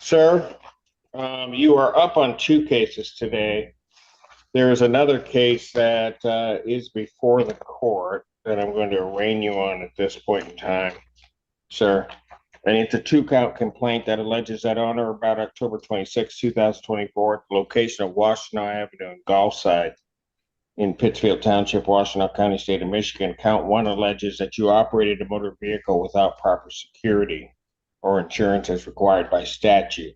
Sir, you are up on two cases today. There is another case that is before the court that I'm going to arraign you on at this point in time, sir. And it's a two-count complaint that alleges that on or about October 26, 2024, at the location of Washtenaw Avenue and Gulfside in Pittsfield Township, Washtenaw County, State of Michigan, count one alleges that you operated a motor vehicle without proper security or insurance as required by statute.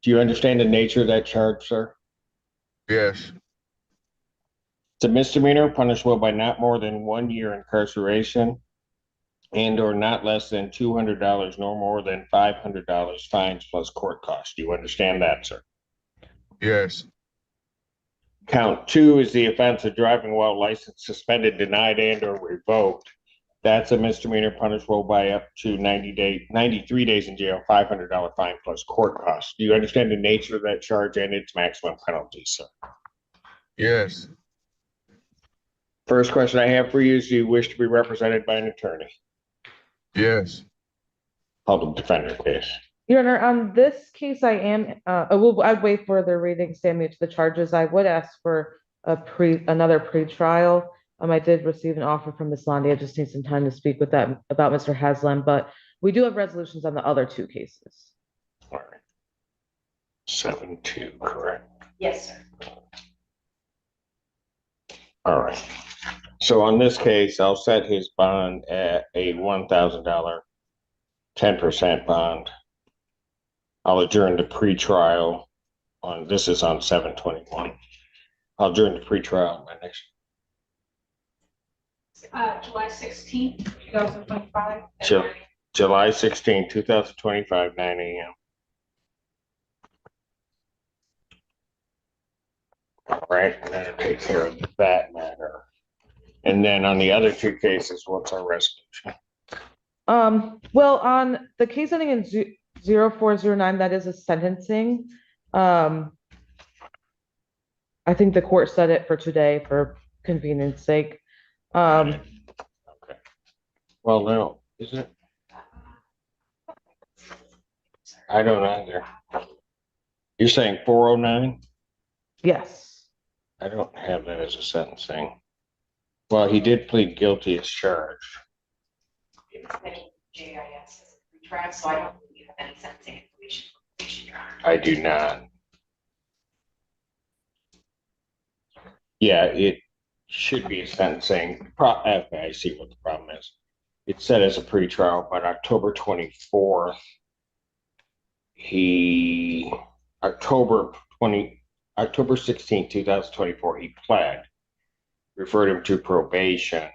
Do you understand the nature of that charge, sir? Yes. It's a misdemeanor punishable by not more than 1 year incarceration and or not less than $200 nor more than $500 fines plus court costs. Do you understand that, sir? Yes. Count two is the offense of driving while license suspended, denied, and or revoked. That's a misdemeanor punishable by up to 93 days in jail, $500 fine plus court costs. Do you understand the nature of that charge and its maximum penalty, sir? Yes. First question I have for you is, do you wish to be represented by an attorney? Yes. Public defender case. Your Honor, on this case, I am, I'd wait for the reading standing to the charges. I would ask for another pre-trial. I did receive an offer from Ms. Landy. I just need some time to speak with that about Mr. Haslam, but we do have resolutions on the other two cases. All right. 7-2, correct? Yes, sir. All right. So on this case, I'll set his bond at a $1,000, 10% bond. I'll adjourn the pre-trial on, this is on 7/21. I'll adjourn the pre-trial by next. July 16th, 2025. July 16, 2025, 9 a.m. All right, and that'll take care of that matter. And then on the other two cases, what's our resolution? Well, on the case ending in 0409, that is a sentencing. I think the court set it for today for convenience sake. Okay. Well, no, is it? I don't either. You're saying 409? Yes. I don't have that as a sentencing. Well, he did plead guilty as charged. JIS as a pre-trial, so I don't believe you have any sentencing information, Your Honor. I do not. Yeah, it should be a sentencing. Okay, I see what the problem is. It's set as a pretrial, but October 24th, October 16th, 2024, he pled, referred him to probation.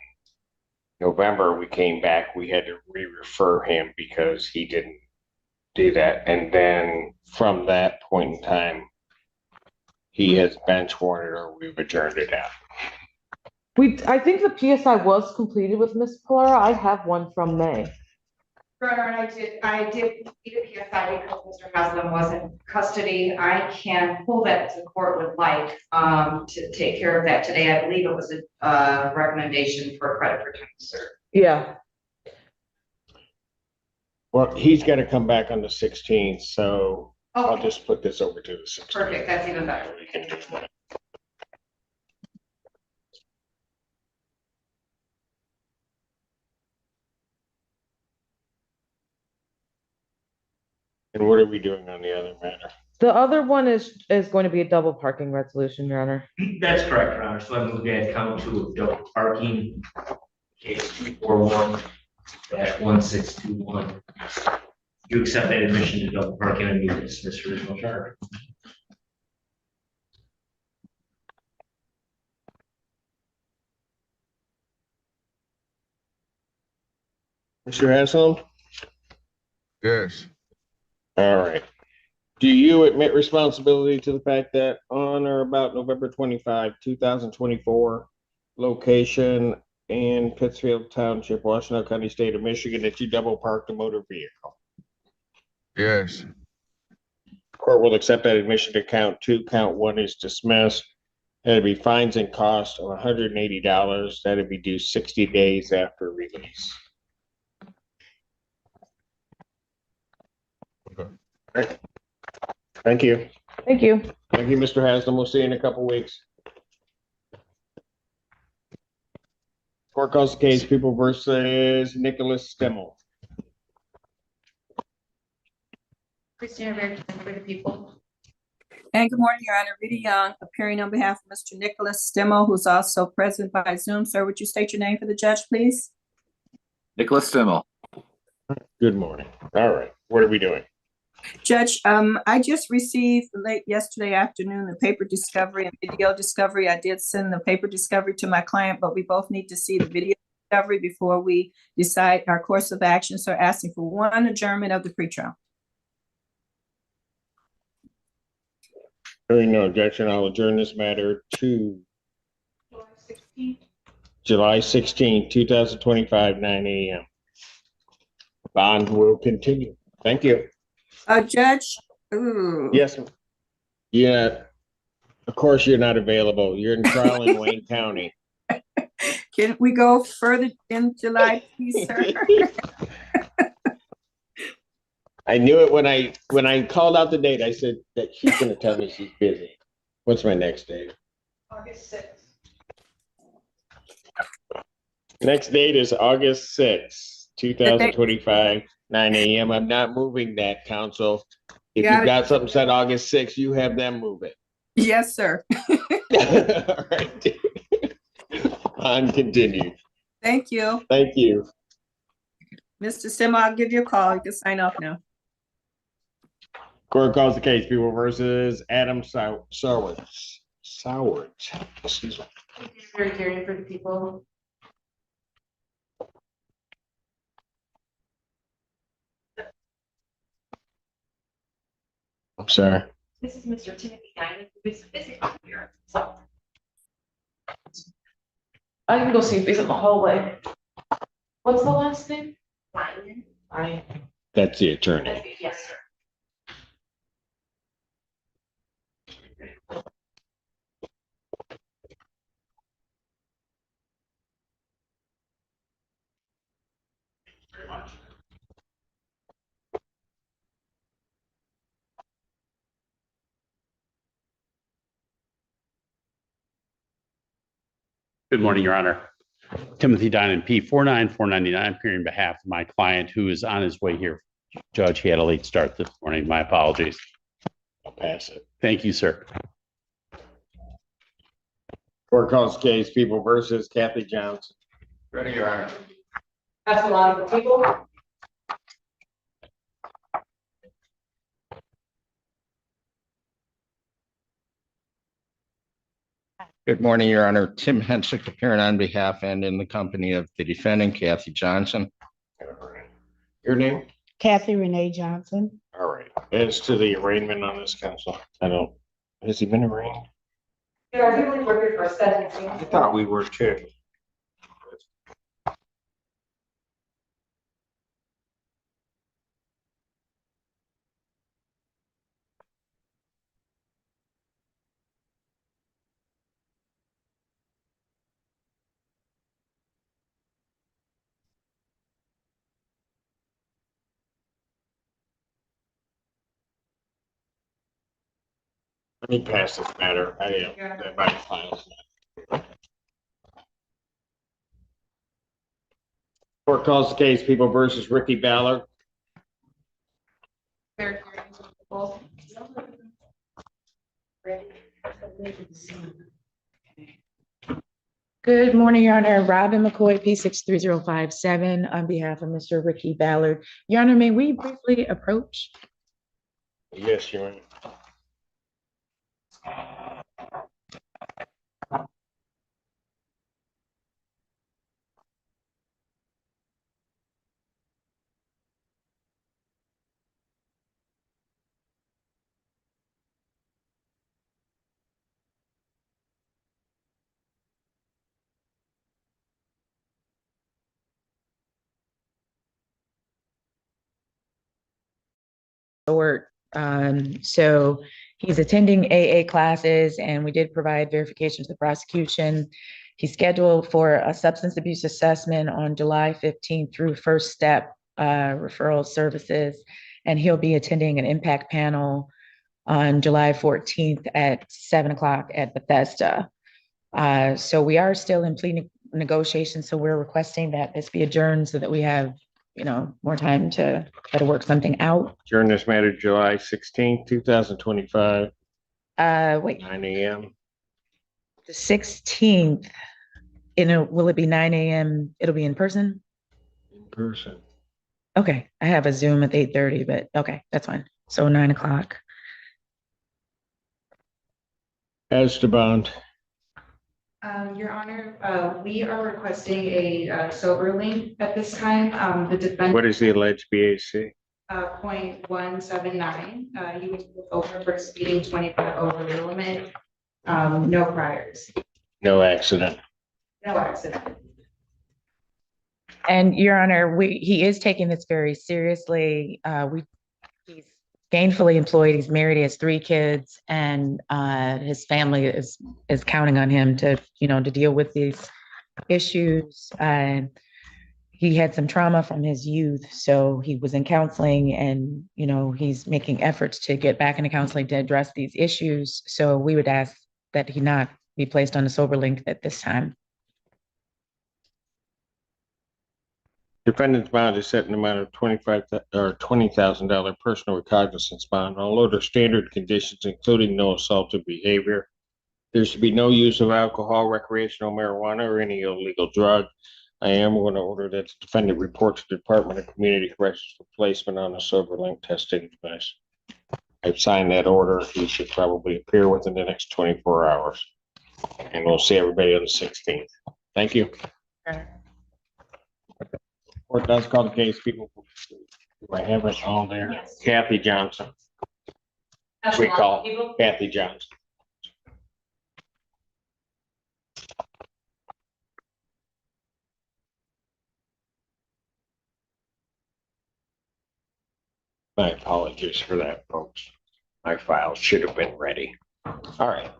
November, we came back, we had to re-refer him because he didn't do that. And then from that point in time, he has bench warranted or we've adjourned it out. I think the PSI was completed with Ms. Polara. I have one from May. Your Honor, I did complete a PSI because Mr. Haslam was in custody. I can pull that to the court would like to take care of that today. I believe it was a recommendation for credit for time served. Yeah. Well, he's got to come back on the 16th, so Okay. I'll just put this over to the 16th. Perfect, that's even better. We can do that. And what are we doing on the other matter? The other one is going to be a double parking resolution, Your Honor. That's correct, Your Honor. So I move that count to double parking, case 241-1621. You accept that admission to double parking and you dismiss your original charge. Mr. Haslam? Yes. All right. Do you admit responsibility to the fact that on or about November 25, 2024, location in Pittsfield Township, Washtenaw County, State of Michigan, that you double parked a motor vehicle? Yes. Court will accept that admission to count two. Count one is dismissed. That'd be fines and costs of $180. That'd be due 60 days after release. Okay. Right. Thank you. Thank you. Thank you, Mr. Haslam. We'll see you in a couple weeks. Court calls the case People versus Nicholas Stimmel. Christina Rare, for the people. And good morning, Your Honor. Rita Young, appearing on behalf of Mr. Nicholas Stimmel, who's also present by Zoom. Sir, would you state your name for the judge, please? Nicholas Stimmel. Good morning. All right. What are we doing? Judge, I just received late yesterday afternoon the paper discovery and video discovery. I did send the paper discovery to my client, but we both need to see the video discovery before we decide our course of action. So asking for one adjournment of the pretrial. Hearing no objection, I'll adjourn this matter to July 16, 2025, 9 a.m. Bond will continue. Thank you. Judge? Ooh. Yes. Yeah. Of course, you're not available. You're in trial in Wayne County. Can we go further in July, please, sir? I knew it when I called out the date. I said that she's going to tell me she's busy. What's my next date? August 6th. Next date is August 6th, 2025, 9 a.m. I'm not moving that, counsel. If Got you've it. got something set August 6th, you have them move it. Yes, sir. All right. On continue. Thank you. Thank you. Mr. Stimmel, I'll give you a call. You can sign off now. Court calls the case People versus Adam Soward. Excuse me. Very caring for the people. I'm sorry. This is Mr. Timothy Diamond, who is physically here, so. I can go see if he's in the hallway. What's the last name? Diamond. That's the attorney. Yes, sir. Good morning, Your Honor. Timothy Dinan, P 49499, appearing on behalf of my client who is on his way here. Judge, he had a late start this morning. My apologies. I'll pass it. Thank you, sir. Court calls the case People versus Kathy Johnson. Ready, Your Honor. That's a lot of people. Good morning, Your Honor. Tim Hensick appearing on behalf and in the company of the defendant, Kathy Johnson. Your name? Kathy Renee Johnson. All right. As to the arraignment on this, counsel, has he been arraigned? Yeah, he was working for sentencing. I thought we were too. Let me pass this matter. My files. Court calls the case People versus Ricky Ballard. Very caring for the people. Good morning, Your Honor. Robin McCoy, P63057, on behalf of Mr. Ricky Ballard. Your Honor, may we briefly approach? Yes, Your Honor. So he's attending AA classes, and we did provide verification to the prosecution. He's scheduled for a substance abuse assessment on July 15th through First Step referral services, and he'll be attending an impact panel on July 14th at 7 o'clock at Bethesda. So we are still in plea negotiations, so we're requesting that this be adjourned so that we have, more time to try to work something out. Adjourn this matter July 16th, 2025, Wait, 9 a.m. the 16th, will it be 9 a.m.? It'll be in person? in person. Okay, I have a Zoom at 8:30, but okay, that's fine. So 9 o'clock. As to bond, Your Honor, we are requesting a sober link at this time. The defendant. what is the alleged BAC? 0.179. He was pulled over for speeding 25 over the limit. No priors, No accident. no accident. And Your Honor, he is taking this very seriously. He's gainfully employed, he's married, he has 3 kids, and his family is counting on him to deal with these issues. He had some trauma from his youth, so he was in counseling, and he's making efforts to get back into counseling to address these issues. So we would ask that he not be placed on a sober link at this time. Defendant's bond is set in the amount of $20,000 personal recognizance bond, all other standard conditions, including no assaultive behavior. There should be no use of alcohol, recreational marijuana, or any illegal drug. I am going to order that the defendant report to the Department of Community Corrections for placement on a sober link testing device. I've signed that order. He should probably appear within the next 24 hours. And we'll see everybody on the 16th. Thank you. Court does call the case, people. Do I have it all there? Yes. Kathy Johnson. That's We a lot call of people. Kathy Johnson. My apologies for that, folks. My files should have been ready. All right.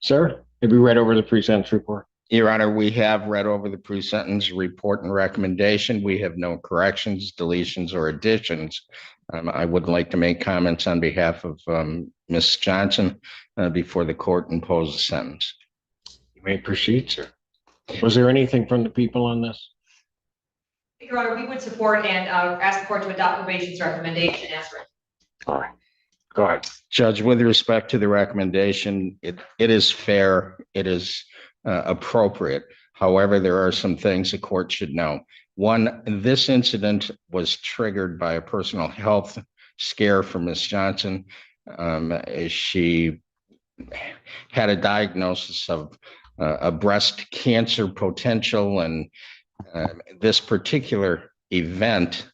Sir, have you read over the pre-sentence report? Your Honor, we have read over the pre-sentence report and recommendation. We have no corrections, deletions, or additions. I would like to make comments on behalf of Ms. Johnson before the court imposes sentence. You may proceed, sir. Was there anything from the people on this? Your Honor, we would support and ask the court to adopt probation's recommendation as written. All right. Go ahead. Judge, with respect to the recommendation, it is fair. It is appropriate. However, there are some things the court should know. One, this incident was triggered by a personal health scare for Ms. Johnson. She had a diagnosis of a breast cancer potential, and this particular event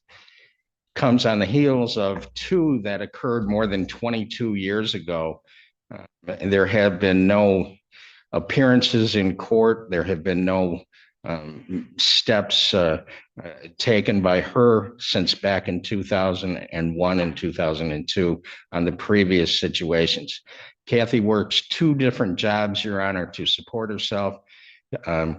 comes on the heels of 2 that occurred more than 22 years ago. There have been no appearances in court. There have been no steps taken by her since back in 2001 and 2002 on the previous situations. Kathy works 2 different jobs, Your Honor, to support herself.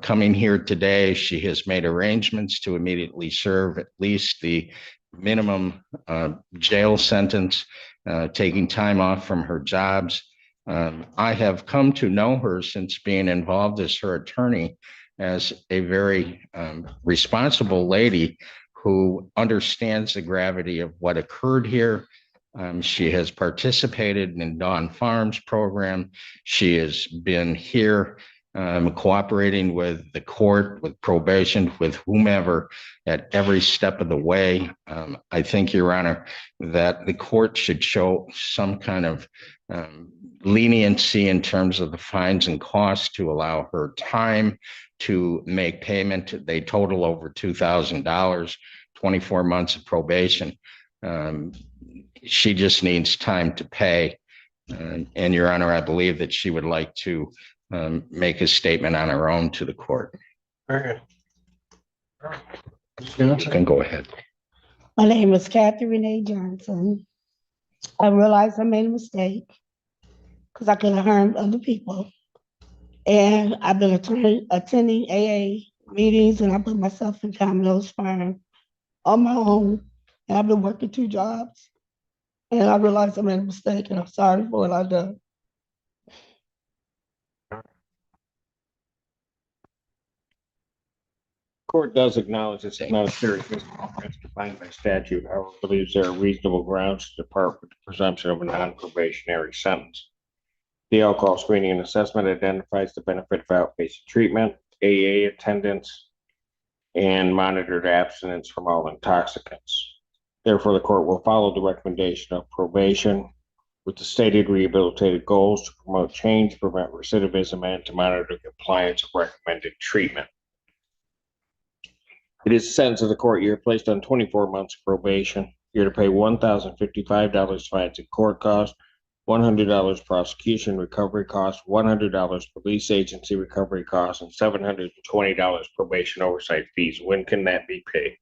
Coming here today, she has made arrangements to immediately serve at least the minimum jail sentence, taking time off from her jobs. I have come to know her since being involved as her attorney as a very responsible lady who understands the gravity of what occurred here. She has participated in Dawn Farms program. She has been here cooperating with the court, with probation, with whomever at every step of the way. I think, Your Honor, that the court should show some kind of leniency in terms of the fines and costs to allow her time to make payment. They total over $2,000, 24 months of probation. She just needs time to pay. And Your Honor, I believe that she would like to make a statement on her own to the court. Very good. You can go ahead. My name is Kathy Renee Johnson. I realized I made a mistake because I could have harmed other people. And I've been attending AA meetings, and I put myself in Domino's firm on my own. And I've been working 2 jobs. And I realize I made a mistake and I'm sorry for what I've done. Court does acknowledge this is not a serious misdemeanor as defined by statute, however, believes there are reasonable grounds to depart with the presumption of a non-probationary sentence. The alcohol screening and assessment identifies the benefit of outpatient treatment, AA attendance, and monitored abstinence from all intoxicants. Therefore, the court will follow the recommendation of probation with the stated rehabilitative goals to promote change, prevent recidivism, and to monitor compliance of recommended treatment. It is the sentence of the court. You're placed on 24 months of probation. You're to pay $1,055 fines and court costs, $100 prosecution recovery costs, $100 police agency recovery costs, and $720 probation oversight fees. When can that be paid?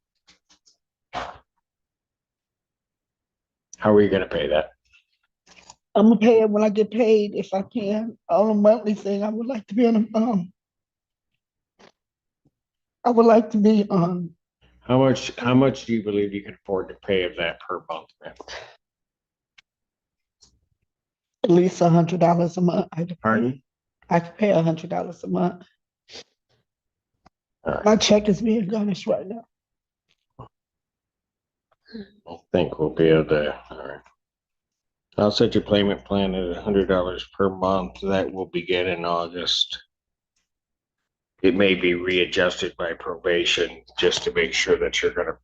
How are you going to pay that? I'm gonna pay it when I get paid if I can. On a monthly thing, I would like to be on I would like to be on How much do you believe you can afford to pay of that per month, man? at least $100 a month. Pardon? I could pay $100 a month. All right. My check is being garnished right now. I think we'll be able to. All right. I'll set your payment plan at $100 per month. That will begin in August. It may be readjusted by probation just to make sure that you're going to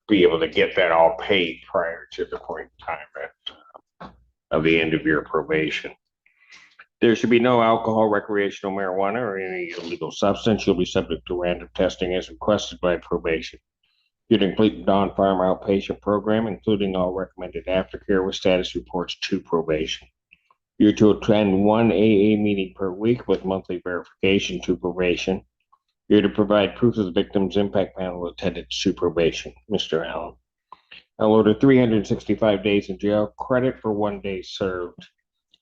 be able to get that all paid prior to the point in time of the end of your probation. There should be no alcohol, recreational marijuana, or any illegal substance. You'll be subject to random testing as requested by probation. You'd complete the Dawn Farm outpatient program, including all recommended aftercare with status reports to probation. You're to attend one AA meeting per week with monthly verification to probation. You're to provide proof of the victim's impact panel attendance to probation. Mr. Allen. I'll order 365 days in jail, credit for 1 day served.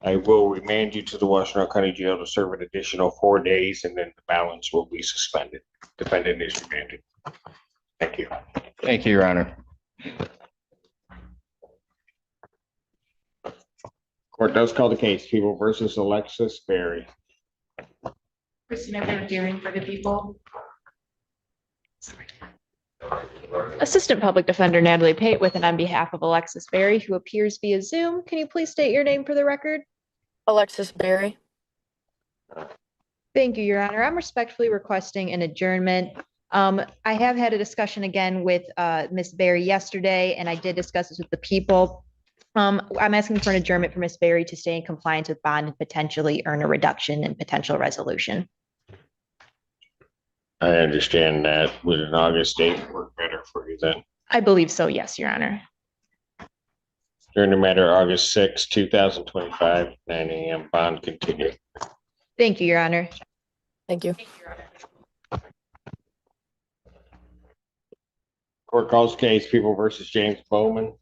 I will remand you to the Washtenaw County Jail to serve an additional 4 days, and then the balance will be suspended. Defendant is remanded. Thank you. Thank you, Your Honor. Court does call the case, People versus Alexis Berry. Christina Van for the people. Assistant Public Defender Natalie Pate with and on behalf of Alexis Berry, who appears via Zoom. Can you please state your name for the record? Alexis Berry. Thank you, Your Honor. I'm respectfully requesting an adjournment. I have had a discussion again with Ms. Berry yesterday, and I did discuss this with the people. I'm asking for an adjournment for Ms. Berry to stay in compliance with bond and potentially earn a reduction in potential resolution. I understand that. Would an August date work better for you then? I believe so, yes, Your Honor. During the matter, August 6, 2025, 9 a.m. Bond continued. Thank you, Your Honor. Thank you. Court calls case People versus James Bowman.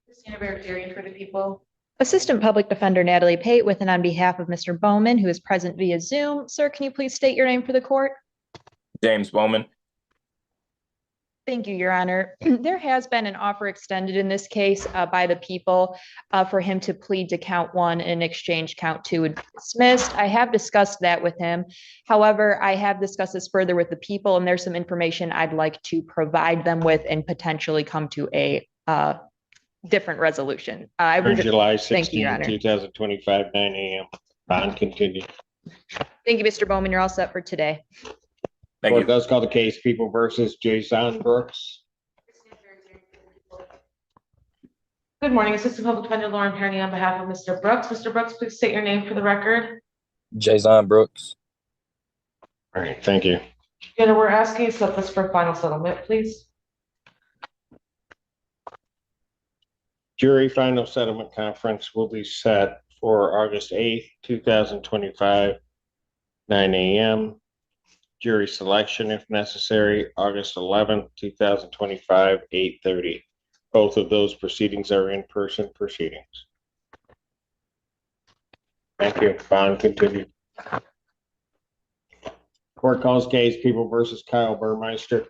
Christina Van for the people. Assistant Public Defender Natalie Pate with and on behalf of Mr. Bowman, who is present via Zoom. Sir, can you please state your name for the court? James Bowman. Thank you, Your Honor. There has been an offer extended in this case by the people for him to plead to count one and in exchange count two would be dismissed. I have discussed that with him. However, I have discussed this further with the people, and there's some information I'd like to provide them with and potentially come to a different resolution. July Thank you, Your 16, Honor. 2025, 9 a.m. Bond continued. Thank you, Mr. Bowman. You're all set for today. Thank Court you. does call the case People versus Jason Brooks. Good morning, Assistant Public Defender Lauren Perny on behalf of Mr. Brooks. Mr. Brooks, please state your name for the record. Jason Brooks. All right, thank you. And we're asking you to set this for final settlement, please. Jury final settlement conference will be set for August 8th, 2025, 9 a.m. Jury selection, if necessary, August 11th, 2025, 8:30. Both of those proceedings are in-person proceedings. Thank you. Bond continued. Court calls case People versus Kyle Burmeister.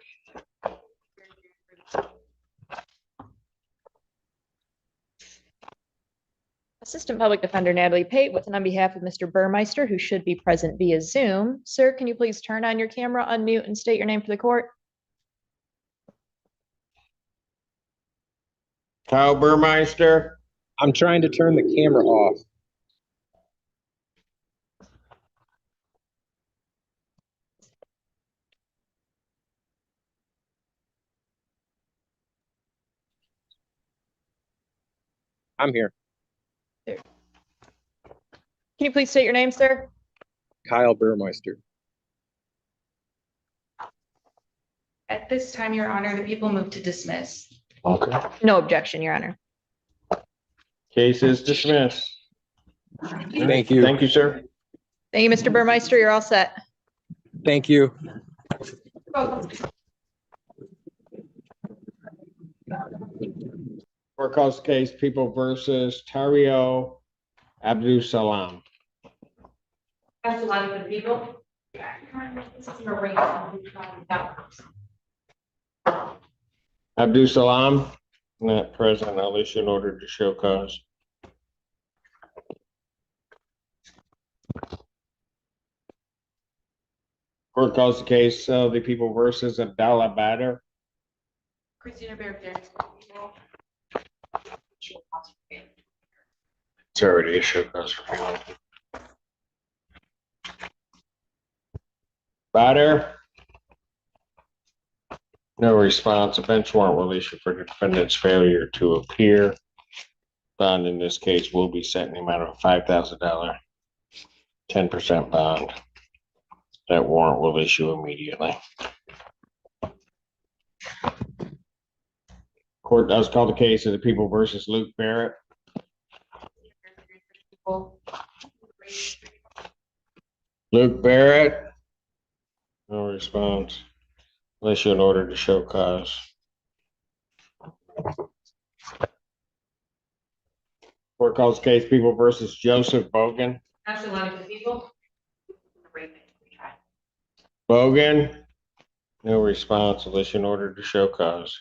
Assistant Public Defender Natalie Pate with and on behalf of Mr. Burmeister, who should be present via Zoom. Sir, can you please turn on your camera, unmute, and state your name for the court? Kyle Burmeister. I'm trying to turn the camera off. I'm here. Can you please state your name, sir? Kyle Burmeister. At this time, Your Honor, the people move to dismiss. Okay. No objection, Your Honor. Case is dismissed. Thank you. Thank you, sir. Thank you, Mr. Burmeister. You're all set. Thank you. Court calls the case People versus Tario Abdul Salam. That's a lot of the people. Abdul Salam, not present. I'll issue an order to show cause. Court calls the case of the People versus Abdallah Bader. Christina Bear. It's already a show cause for penalty. Bader. No response. A bench warrant will issue for the defendant's failure to appear. Bond in this case will be set in the amount of $5,000, 10% bond. That warrant will issue immediately. Court does call the case of the People versus Luke Barrett. Luke Barrett. No response. I'll issue an order to show cause. Court calls the case People versus Joseph Bogan. That's a lot of the people. Bogan. No response. I'll issue an order to show cause.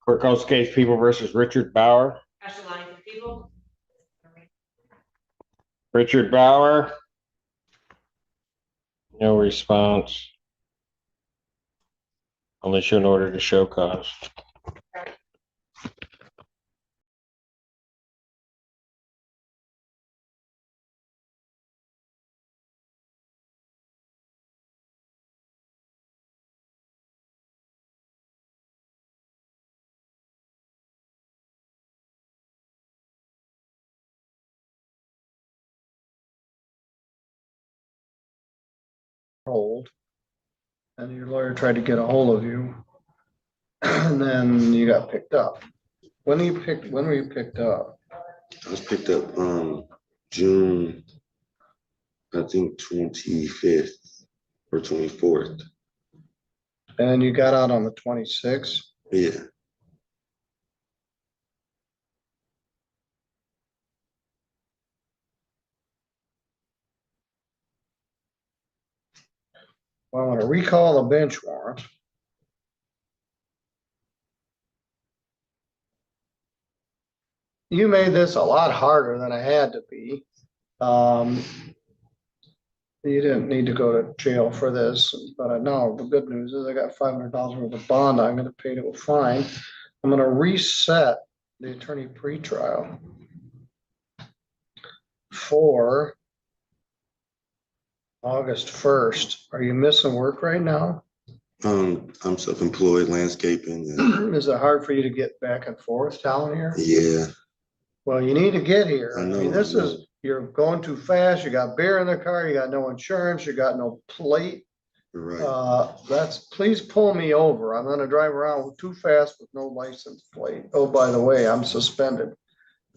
Court calls the case People versus Richard Bauer. That's a lot of the people. Richard Bauer. No response. I'll issue an order to show cause. Hold. And your lawyer tried to get a hold of you. And then you got picked up. When were you picked up? I was picked up June, I think 25th or 24th. And you got out on the 26th? Yeah. Well, I'm gonna recall the bench warrant. You made this a lot harder than I had to be. You didn't need to go to jail for this, but I know the good news is I got $500 worth of bond. I'm gonna pay to a fine. I'm gonna reset the attorney pretrial for August 1st. Are you missing work right now? I'm self-employed landscaping. And Is it hard for you to get back and forth down here? yeah. Well, you need to get here. I know, mean, this I know. is, you're going too fast. You got beer in the car. You got no insurance. You got no plate. You're right. Please pull me over. I'm gonna drive around too fast with no license plate. Oh, by the way, I'm suspended.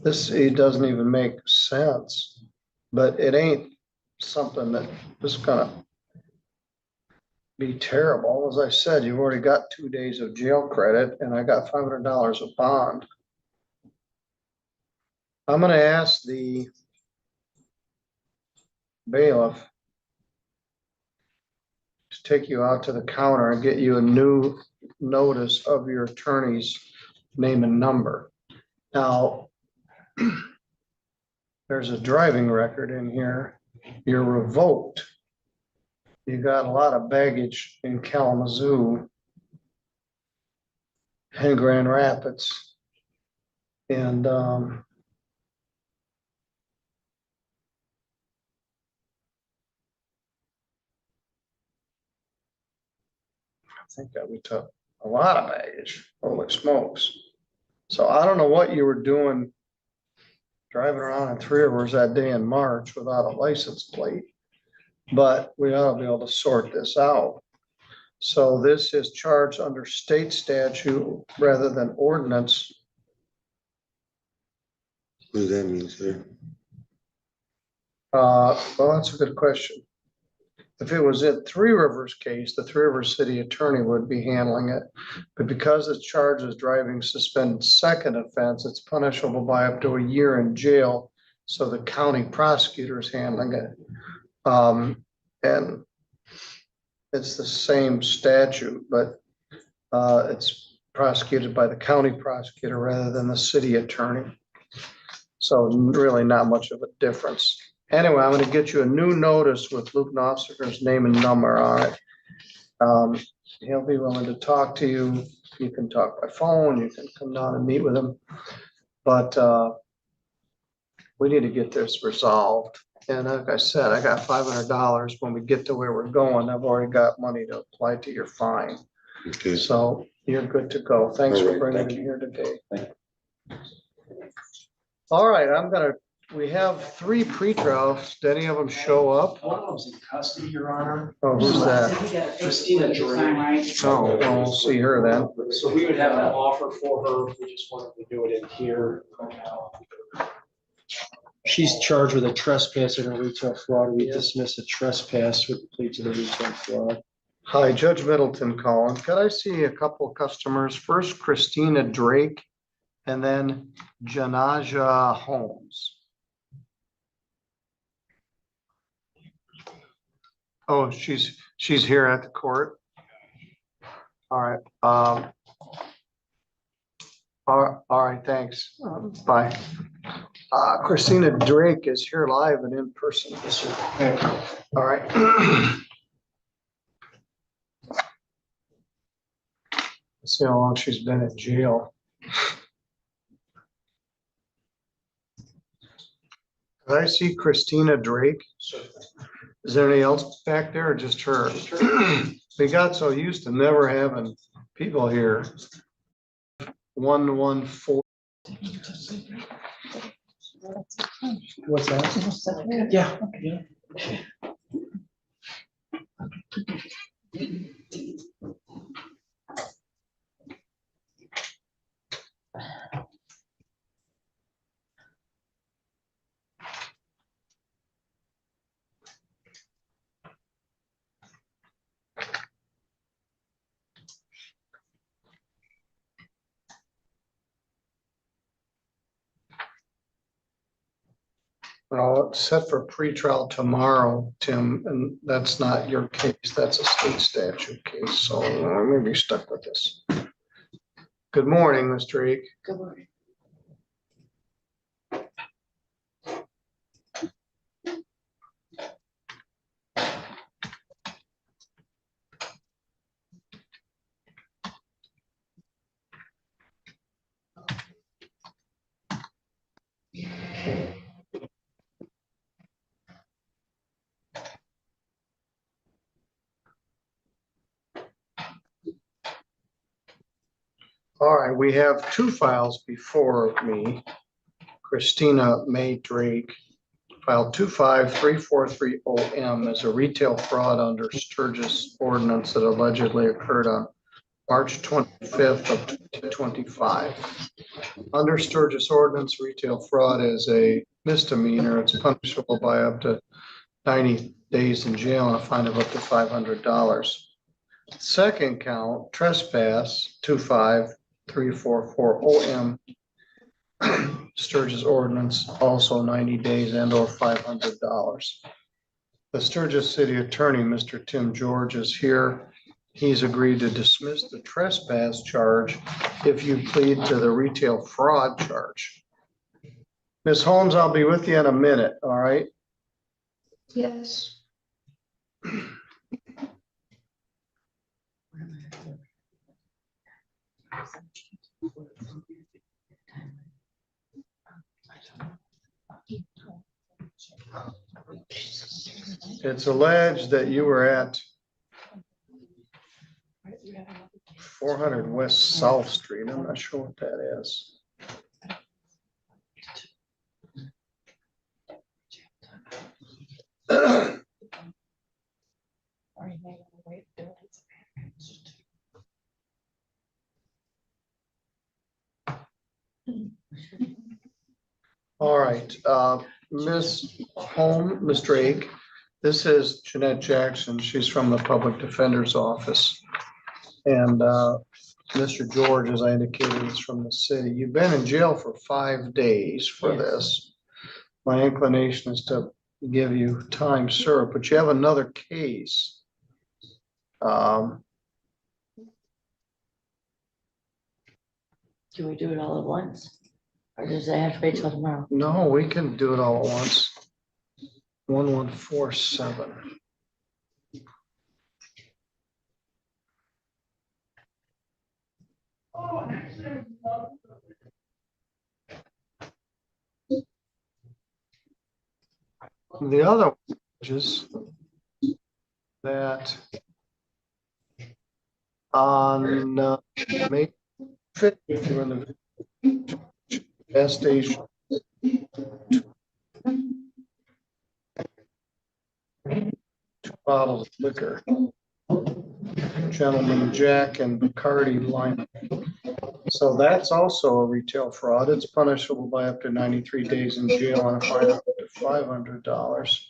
It doesn't even make sense, but it ain't something that is gonna be terrible. As I said, you've already got 2 days of jail credit and I got $500 of bond. I'm gonna ask the bailiff to take you out to the counter and get you a new notice of your attorney's name and number. Now, there's a driving record in here. You're revoked. You got a lot of baggage in Kalamazoo and Grand Rapids. And I think that we took a lot of baggage, holy smokes. So I don't know what you were doing driving around in Three Rivers that day in March without a license plate, but we ought to be able to sort this out. So this is charged under state statute rather than ordinance. What does that mean, sir? Well, that's a good question. If it was in Three Rivers case, the Three Rivers city attorney would be handling it. But because it's charged as driving suspended second offense, it's punishable by up to a year in jail. So the county prosecutor is handling it. And it's the same statute, but it's prosecuted by the county prosecutor rather than the city attorney. So really not much of a difference. Anyway, I'm going to get you a new notice with Luke Knopfler's name and number on it. He'll be willing to talk to you. You can talk by phone. You can come down and meet with him. But we need to get this resolved. And like I said, I got $500 when we get to where we're going. I've already got money to apply to your fine. Okay. So you're good to go. Thanks All for right, bringing thank it you. here today. All right, we have 3 pre-trials. Did any of them show up? One of them's in custody, Your Honor. Oh, who's that? Christina Drake. Oh, well, we'll see her then. So we would have an offer for her. We just wanted to do it in here. She's charged with a trespass and a retail fraud. We dismiss a trespass with the plea to the retail fraud. Hi, Judge Middleton calling. Could I see a couple of customers? First, Christina Drake, and then Janaja Holmes. Oh, she's here at the court. All right. All right, thanks. Bye. Christina Drake is here live and in person. Yes, sir. All right. Let's see how long she's been in jail. Did I see Christina Drake? Is there anything else back there or just her? We got so used to never having people here. 114. What's that? Yeah. Well, it's set for pretrial tomorrow, Tim, and that's not your case. That's a state statute case. So I'm gonna be stuck with this. Good morning, Ms. Drake. Good morning. All right, we have 2 files before me. Christina May Drake, file 25343OM is a retail fraud under Sturgis ordinance that allegedly occurred on March 25th of 2025. Under Sturgis ordinance, retail fraud is a misdemeanor. It's punishable by up to 90 days in jail and a fine of up to $500. Second count, trespass, 25344OM, Sturgis ordinance, also 90 days and or $500. The Sturgis City Attorney, Mr. Tim George, is here. he's agreed to dismiss the trespass charge if you plead to the retail fraud charge. Ms. Holmes, I'll be with you in a minute, all right? Yes. It's alleged that you were at 400 West South Street. I'm not sure what that is. All right, Ms. Holm, Ms. Drake, this is Jeanette Jackson. She's from the Public Defender's Office. And Mr. George, as I indicated, is from the city. You've been in jail for 5 days for this. My inclination is to give you time served, but you have another case. Can we do it all at once? Or does it have to wait till tomorrow? No, we can do it all at once. 1147. The other is that on May 5th, you're in the gas station. Two bottles of liquor. Gentleman Jack and Bacardi line. So that's also a retail fraud. It's punishable by up to 93 days in jail and a fine of up to $500.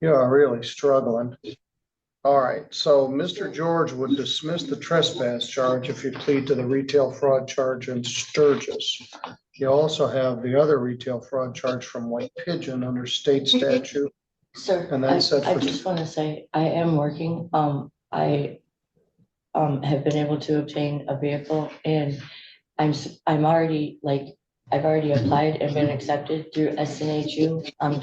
You are really struggling. All right, so Mr. George would dismiss the trespass charge if you plead to the retail fraud charge in Sturgis. You also have the other retail fraud charge from White Pigeon under state statute. Sir, And I that's set for just want to say, I am working. I have been able to obtain a vehicle and I'm already like, I've already applied and been accepted through SNHU. I'm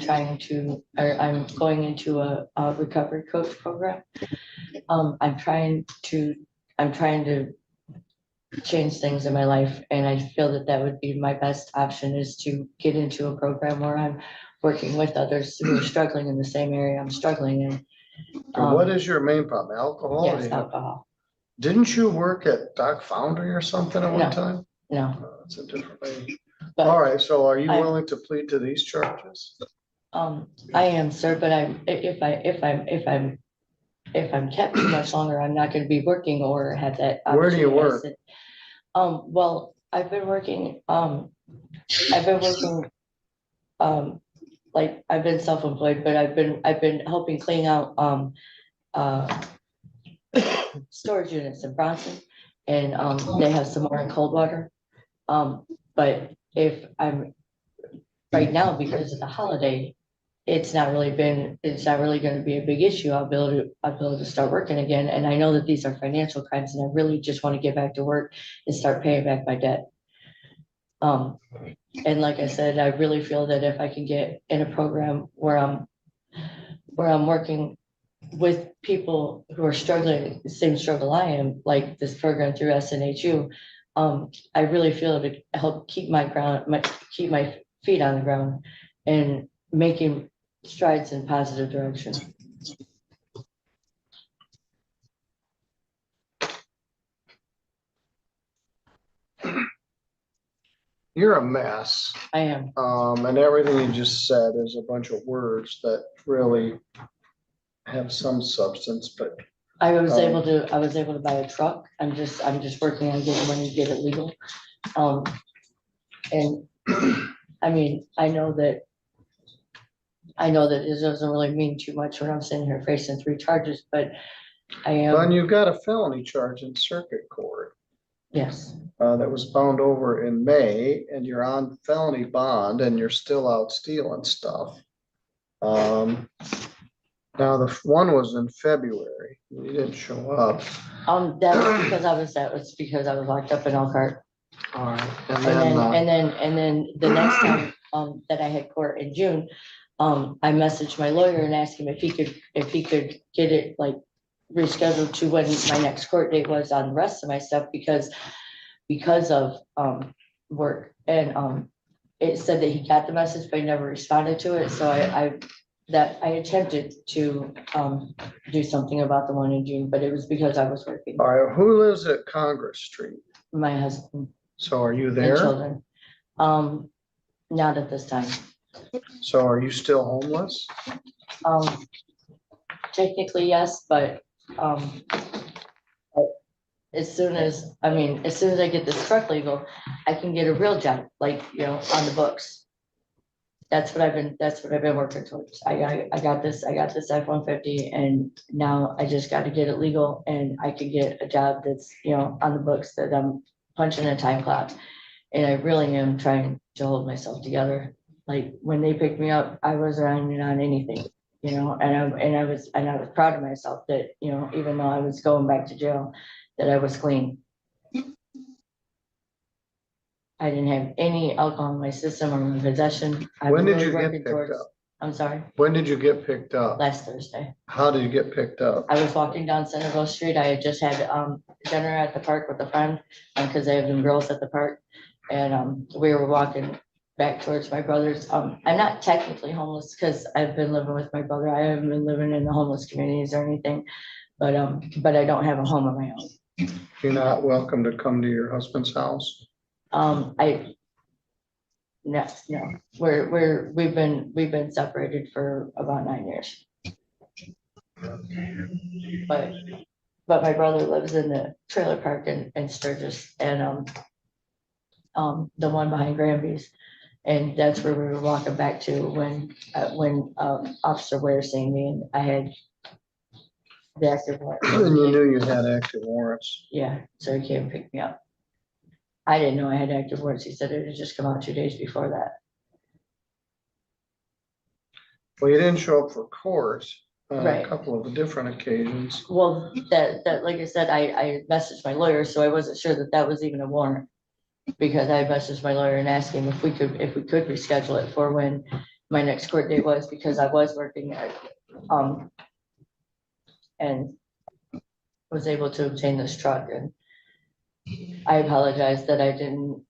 going into a recovery coach program. I'm trying to change things in my life. And I feel that that would be my best option, is to get into a program where I'm working with others who are struggling in the same area I'm struggling in. And what is your main problem? Alcohol? Yes, alcohol. Didn't you work at Doc Foundry or something at one No. time? No. That's a different lady. But All right, so are you I'm- willing to plead to these charges? I am, sir, but if I'm kept too much longer, I'm not gonna be working or have that. Where do you opportunity. I work? said, well, I've been working, like, I've been self-employed, but I've been helping clean out, storage units in Bronson, and, they have some more in Coldwater. But if I'm, right now, because of the holiday, it's not really gonna be a big issue. I'll be able to start working again. And I know that these are financial crimes and I really just want to get back to work and start paying back my debt. And like I said, I really feel that if I can get in a program where I'm working with people who are struggling, the same struggle I am, like this program through SNHU, I really feel it would help keep my feet on the ground and making strides in positive direction. You're a mess. I am. And everything you just said is a bunch of words that really have some substance, but I was able to buy a truck. I'm just working on getting money to get it legal. And I mean, I know that it doesn't really mean too much when I'm sitting here facing 3 charges, but I am. and you've got a felony charge in circuit court. Yes. That was bound over in May, and you're on felony bond and you're still out stealing stuff. Now, the one was in February. You didn't show up. That was because I was locked up in Elkhart. All right. And then the next time, that I had court in June, I messaged my lawyer and asked him if he could get it like rescheduled to when my next court date was on the rest of my stuff because of, work. And, it said that he got the message, but he never responded to it. So I attempted to, do something about the one in June, but it was because I was working. All right, who lives at Congress Street? My husband So are you and there? children. Not at this time. So are you still homeless? Technically, yes, but as soon as I get this truck legal, I can get a real job, like, on the books. That's what I've been working towards. I got this F-150 and now I just got to get it legal and I can get a job that's, on the books that I'm punching a time clock. And I really am trying to hold myself together. Like when they picked me up, I wasn't on anything, and I was proud of myself that, even though I was going back to jail, that I was clean. I didn't have any alcohol in my system or in my possession. When did you get picked up? I'm sorry, When did you get picked up? last Thursday. How did you get picked up? I was walking down Centerville Street. I had just had dinner at the park with a friend because they have them girls at the park. And we were walking back towards my brother's. I'm not technically homeless because I've been living with my brother. I haven't been living in the homeless communities or anything, but I don't have a home of my own. You're not welcome to come to your husband's house. No, we've been separated for about 9 years. But my brother lives in the trailer park in Sturgis and the one behind Granby's. And that's where we were walking back to when Officer Ware seen me and I had the active warrant. And you knew you had active warrants. Yeah, so he came and picked me up. I didn't know I had active warrants. He said it had just come out 2 days before that. Well, you didn't show up for court on Right. a couple of different occasions. Well, that like I said, I messaged my lawyer, so I wasn't sure that was even a warrant. Because I messaged my lawyer and asked him if we could reschedule it for when my next court date was, because I was working at, and was able to obtain this truck. And I apologize that I didn't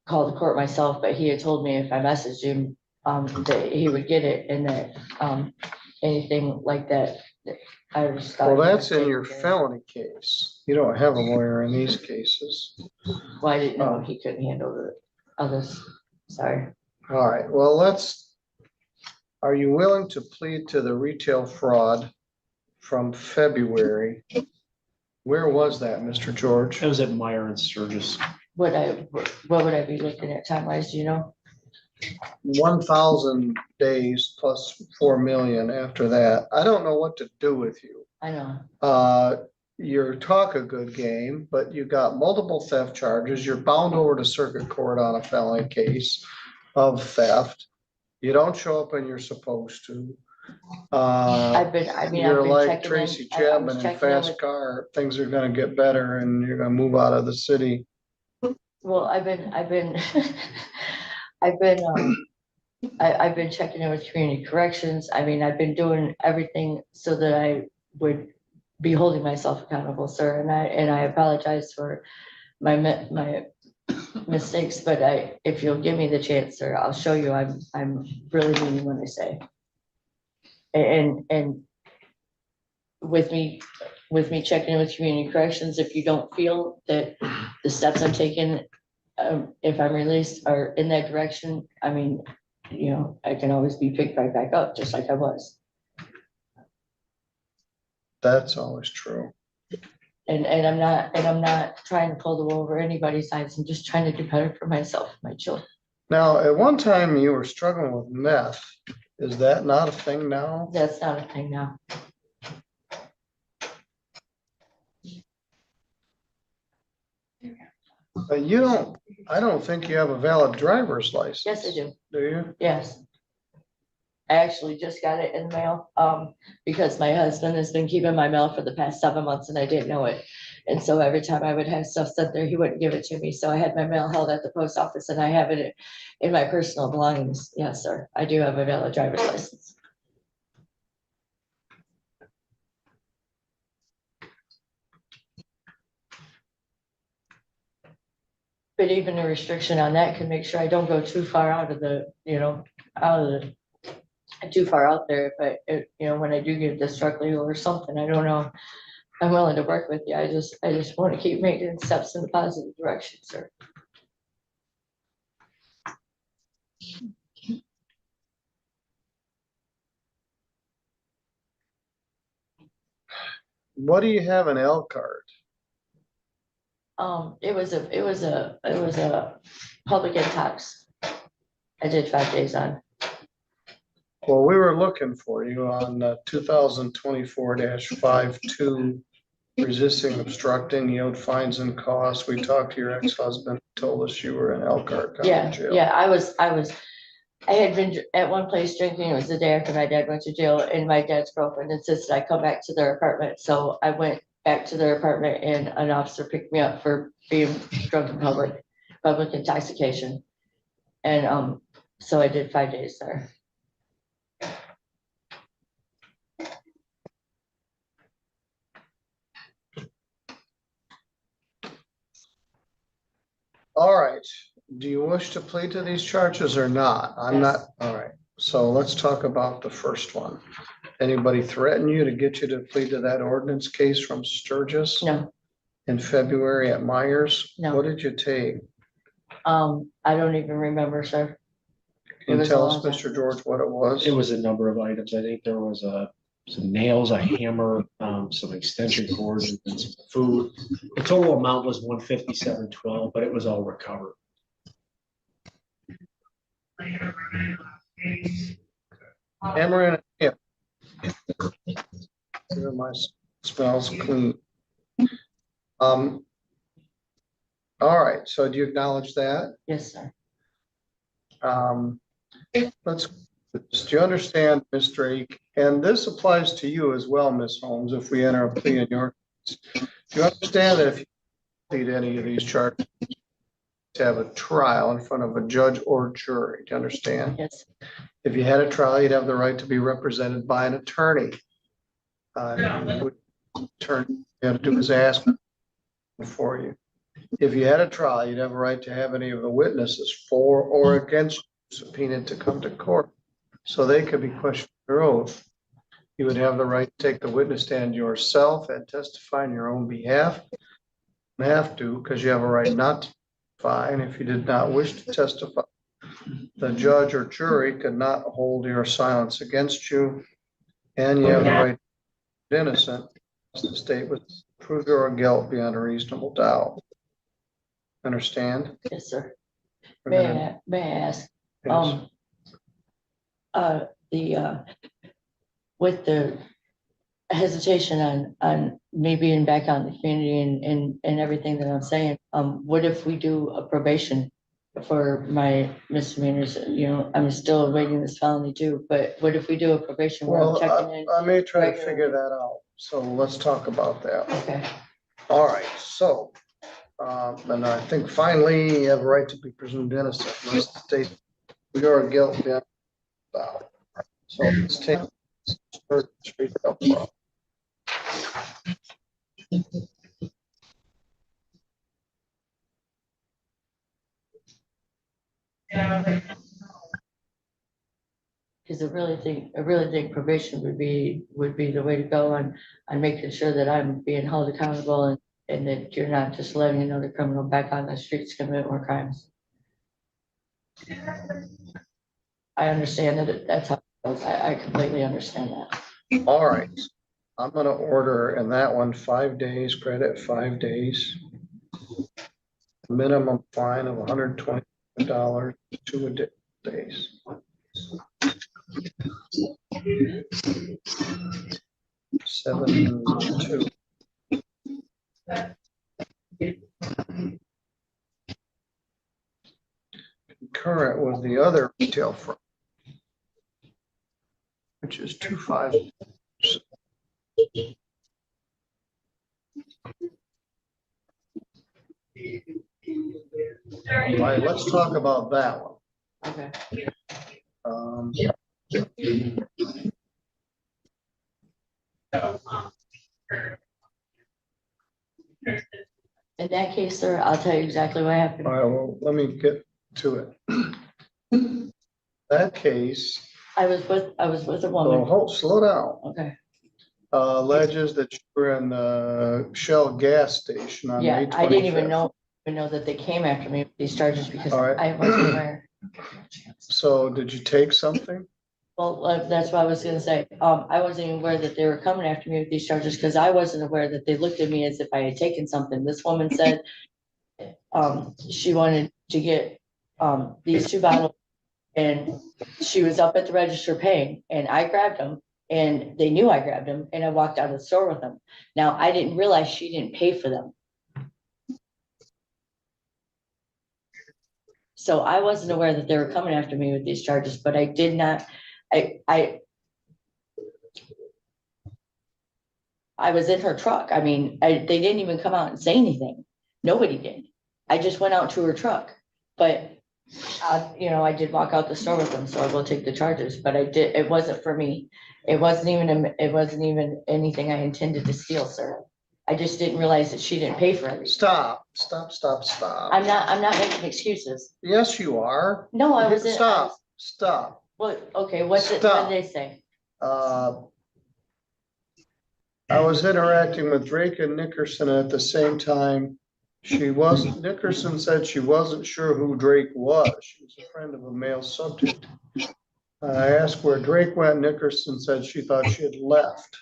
call the court myself, but he had told me if I messaged him, that he would get it and that, anything like that, I was. Well, that's in your felony case. You don't have a lawyer in these cases. Well, I didn't know he couldn't handle the others. Sorry. All right, well, are you willing to plead to the retail fraud from February? Where was that, Mr. George? It was at Meyer and Sturgis. What would I be looking at time wise, do you know? 1,000 days plus 4 million after that. I don't know what to do with you. I know. You talk a good game, but you got multiple theft charges. You're bound over to circuit court on a felony case of theft. You don't show up when you're supposed to. You're like Tracy Chapman in Fast Car. Things are gonna get better and you're gonna move out of the city. Well, I've been I've been checking in with community corrections. I mean, I've been doing everything so that I would be holding myself accountable, sir. And I apologize for my mistakes, but if you'll give me the chance, sir, I'll show you I'm really meaning what I say. And with me checking in with community corrections, if you don't feel that the steps I'm taking, if I'm released are in that direction, I mean, I can always be picked right back up, just like I was. That's always true. And I'm not trying to pull the wool over anybody's eyes. I'm just trying to do better for myself, and my children. Now, at one time you were struggling with meth. Is that not a thing now? That's not a thing now. But I don't think you have a valid driver's license. Yes, I do. Do you? Yes. I actually just got it in the mail, because my husband has been keeping my mail for the past 7 months and I didn't know it. And so every time I would have stuff sent there, he wouldn't give it to me. So I had my mail held at the post office and I have it in my personal belongings. Yes, sir. I do have a valid driver's license. But even a restriction on that can make sure I don't go too far out of the, too far out there. If when I do get this truck legal or something, I don't know. I'm willing to work with you. I just want to keep making steps in the positive direction, sir. What do you have in L card? It was a public intox. I did 5 days on. Well, we were looking for you on 2024-52, resisting, obstructing, yield fines and costs. We talked to your ex-husband, told us you were in Elkhart County Yeah, Jail. yeah, I had been at one place drinking. It was the day after my dad went to jail, and my dad's girlfriend insisted I come back to their apartment. So I went back to their apartment and an officer picked me up for being drunk in public intoxication. And so I did 5 days there. All right. Do you wish to plead to these charges or not? I'm not. All right. So let's talk about the first one. Anybody threaten you to get you to plead to that ordinance case from Sturgis? No. In February at Myers? No. What did you take? I don't even remember, sir. Can you tell us, Mr. George, what it was? It was a number of items. I think there was some nails, a hammer, some extension cords and some food. The total amount was $157.12, but it was all recovered. Hammer and a hip. My smells clean. All right, so do you acknowledge that? Yes, sir. Do you understand, Ms. Drake? And this applies to you as well, Ms. Holmes, if we enter a plea in your case. Do you understand that if you plead any of these charges, to have a trial in front of a judge or jury? Do you understand? Yes. If you had a trial, you'd have the right to be represented by an attorney. You had to do is ask for you. If you had a trial, you'd have a right to have any of the witnesses for or against you subpoenaed to come to court, so they could be questioned under oath. You would have the right to take the witness stand yourself and testify on your own behalf. You have to, because you have a right not to testify, and if you did not wish to testify, the judge or jury could not hold your silence against you, and you have the right to be innocent unless the state would prove your guilt beyond a reasonable doubt. Understand? Yes, sir. We're May I ask? Yes. With the hesitation on me being back on the community and everything that I'm saying, what if we do a probation for my misdemeanors? I'm still awaiting this felony too, but what if we do a probation where I'm Well, checking in? I may try to regularly? figure that out, so let's talk about that. Okay. All right, so, and I think finally you have a right to be presumed innocent unless the state we are guilty beyond doubt. So let's take straight up front. Because I really think probation would be the way to go on making sure that I'm being held accountable and that you're not just letting another criminal back on the streets commit more crimes. I understand that that's how it goes. I completely understand that. All right, I'm gonna order in that one 5 days, credit 5 days. Minimum fine of $120, 2 days. Seven, 2. Concurrent with the other retail fraud. which is 2/5. All right, let's talk about that one. Okay. Um, In that case, sir, I'll tell you exactly what happened. all right, well, let me get to it. That case, I was with a well, woman. slow down. Okay. Alleges that you were in the Shell gas station on Yeah, May 25th. I didn't even know that they came after me with these charges because All right. I wasn't aware. So did you take something? Well, that's what I was gonna say. I wasn't even aware that they were coming after me with these charges because I wasn't aware that they looked at me as if I had taken something. This woman said she wanted to get these 2 bottles and she was up at the register paying and I grabbed them and they knew I grabbed them and I walked out of the store with them. Now, I didn't realize she didn't pay for them. So I wasn't aware that they were coming after me with these charges, but I did not, I was in her truck. I mean, they didn't even come out and say anything. Nobody did. I just went out to her truck, but I did walk out the store with them, so I will take the charges, but it wasn't for me. It wasn't even anything I intended to steal, sir. I just didn't realize that she didn't pay for everything. Stop. I'm not making excuses. Yes, you are. No, I wasn't. Stop. What, okay, what did they say? I was interacting with Drake and Nickerson at the same time. Nickerson said she wasn't sure who Drake was. She was a friend of a male subject. I asked where Drake went. Nickerson said she thought she had left.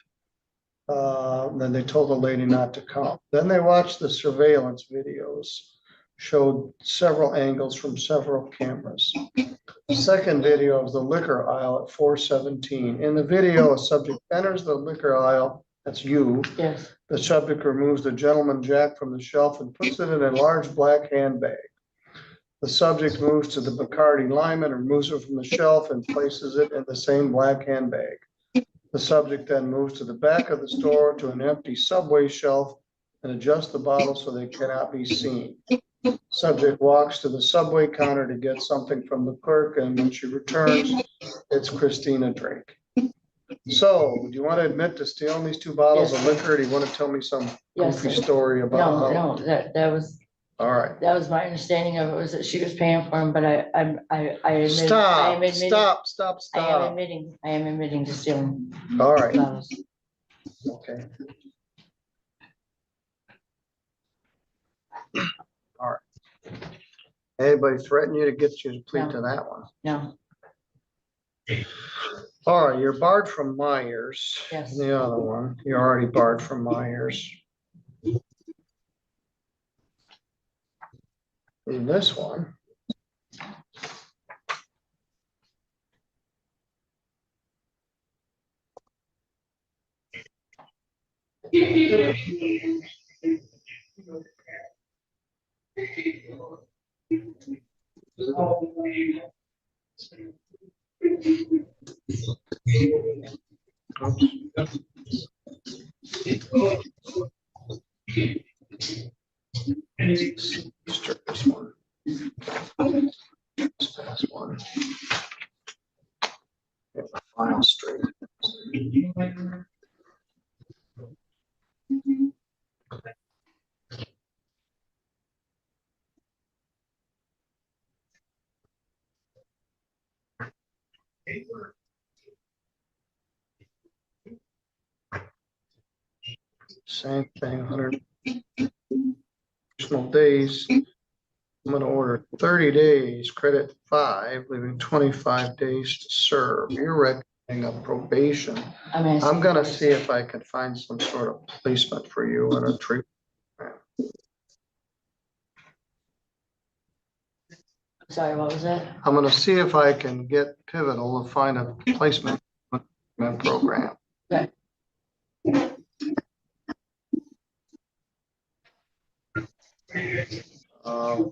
Then they told the lady not to come. Then they watched the surveillance videos, showed several angles from several cameras. The second video of the liquor aisle at 417. In the video, a subject enters the liquor aisle. That's you. Yes. The subject removes the gentleman jack from the shelf and puts it in a large black handbag. The subject moves to the Bacardi Lime and removes it from the shelf and places it in the same black handbag. The subject then moves to the back of the store to an empty Subway shelf and adjusts the bottles so they cannot be seen. Subject walks to the Subway counter to get something from the clerk, and when she returns, it's Christina Drake. So, do you want to admit to stealing these 2 bottles of liquor? Or do you want to tell me some goofy story about? No, that was. All right. That was my understanding of it, was that she was paying for them, but I admit. Stop. I am admitting to stealing. All right. bottles. Okay. All right. Anybody threaten you to get you to plead to that one? No. All right, you're barred from Myers. Yes. The other one, you're already barred from Myers. In this one. This one. This past one. Get the file straight. Same thing, 100 additional days. I'm gonna order 30 days, credit 5, leaving 25 days to serve. You're recommending a probation. I'm gonna see if I can find some sort of placement for you in a treatment. Sorry, what was that? I'm gonna see if I can get Pivotal to find a placement program. Okay.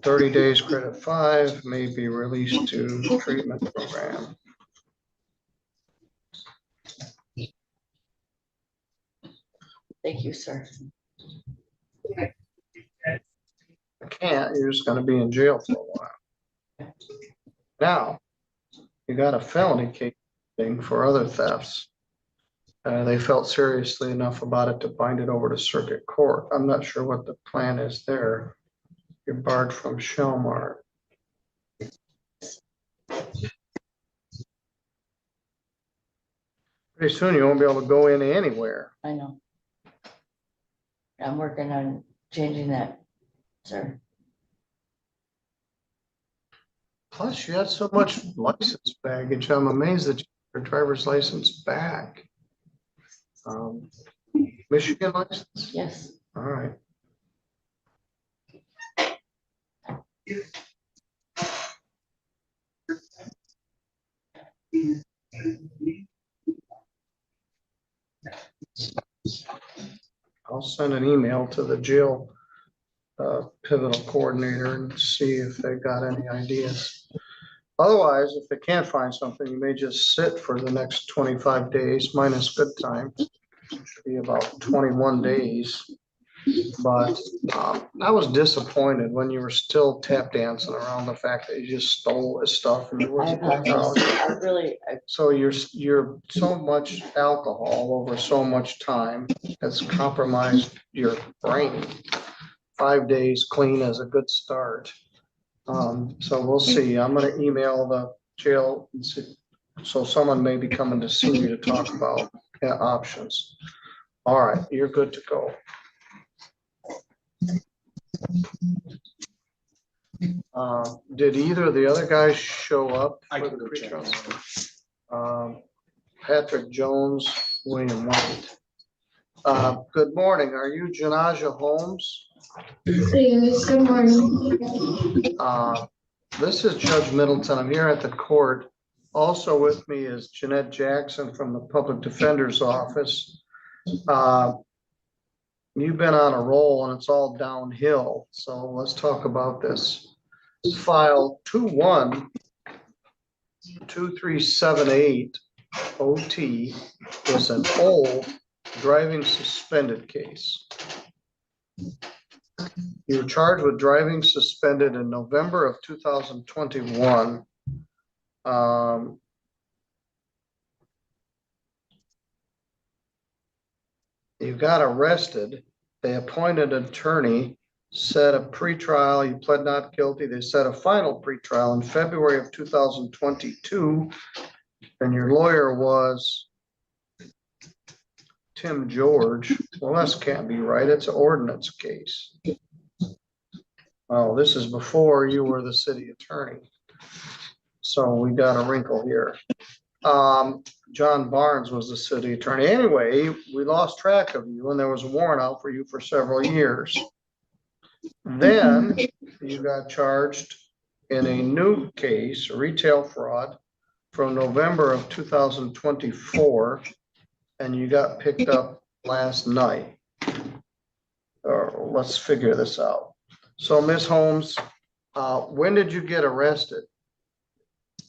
30 days, credit 5, may be released to treatment program. Thank you, sir. Can't, you're just gonna be in jail for a while. Now, you got a felony case thing for other thefts. They felt seriously enough about it to bind it over to circuit court. I'm not sure what the plan is there. You're barred from Shellmart. Pretty soon you won't be able to go in anywhere. I know. I'm working on changing that, sir. Plus, you had so much license baggage. I'm amazed that you have your driver's license back. Michigan license? Yes. All right. I'll send an email to the jail pivotal coordinator and see if they got any ideas. Otherwise, if they can't find something, you may just sit for the next 25 days minus good time. Should be about 21 days. But I was disappointed when you were still tap dancing around the fact that you just stole his stuff and you weren't. So you're so much alcohol over so much time has compromised your brain. 5 days clean is a good start. So we'll see. I'm gonna email the jail and see. So someone may be coming to see you to talk about options. All right, you're good to go. Did either of the other guys show up for the pre-trial? Patrick Jones, William White. Good morning. Are you Janaja Holmes? Yes, good morning. This is Judge Middleton. I'm here at the court. Also with me is Jeanette Jackson from the Public Defender's Office. You've been on a roll and it's all downhill. So let's talk about this. File 212378 OT is an old driving suspended case. You were charged with driving suspended in November of 2021. You got arrested. They appointed an attorney, set a pretrial. You pled not guilty. They set a final pretrial in February of 2022. And your lawyer was Tim George. Well, this can't be right. It's an ordinance case. Oh, this is before you were the city attorney. So we got a wrinkle here. John Barnes was the city attorney. Anyway, we lost track of you and there was a warrant out for you for several years. Then you got charged in a new case, retail fraud, from November of 2024, and you got picked up last night. Let's figure this out. So Ms. Holmes, when did you get arrested?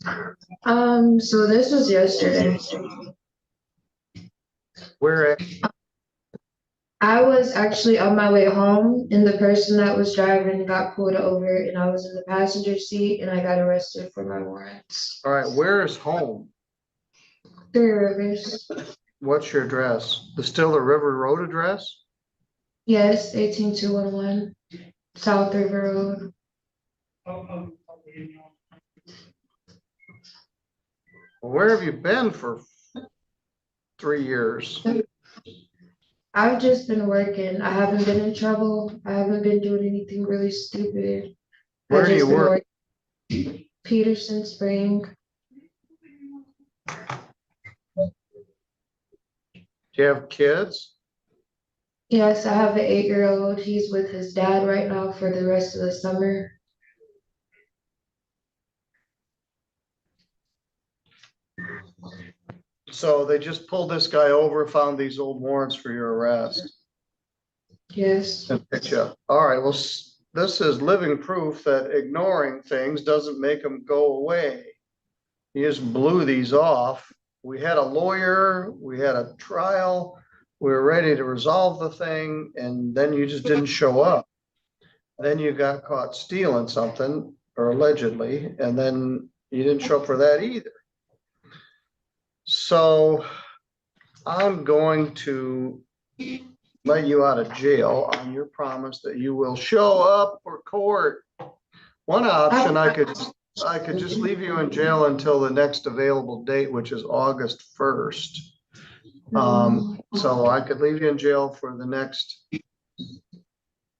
So this was yesterday. Where at? I was actually on my way home and the person that was driving got pulled over and I was in the passenger seat and I got arrested for my warrants. All right, where is home? 3 Rivers. What's your address? Still the River Road address? Yes, 18211 South River Road. Where have you been for 3 years? I've just been working. I haven't been in trouble. I haven't been doing anything really stupid. Where do you work? Peterson Spring. Do you have kids? Yes, I have an 8-year-old. He's with his dad right now for the rest of the summer. So they just pulled this guy over, found these old warrants for your arrest. Yes. And picked you up. All right, well, this is living proof that ignoring things doesn't make them go away. You just blew these off. We had a lawyer, we had a trial, we were ready to resolve the thing, and then you just didn't show up. Then you got caught stealing something, or allegedly, and then you didn't show up for that either. So I'm going to let you out of jail on your promise that you will show up for court. One option, I could just leave you in jail until the next available date, which is August 1st. So I could leave you in jail for the next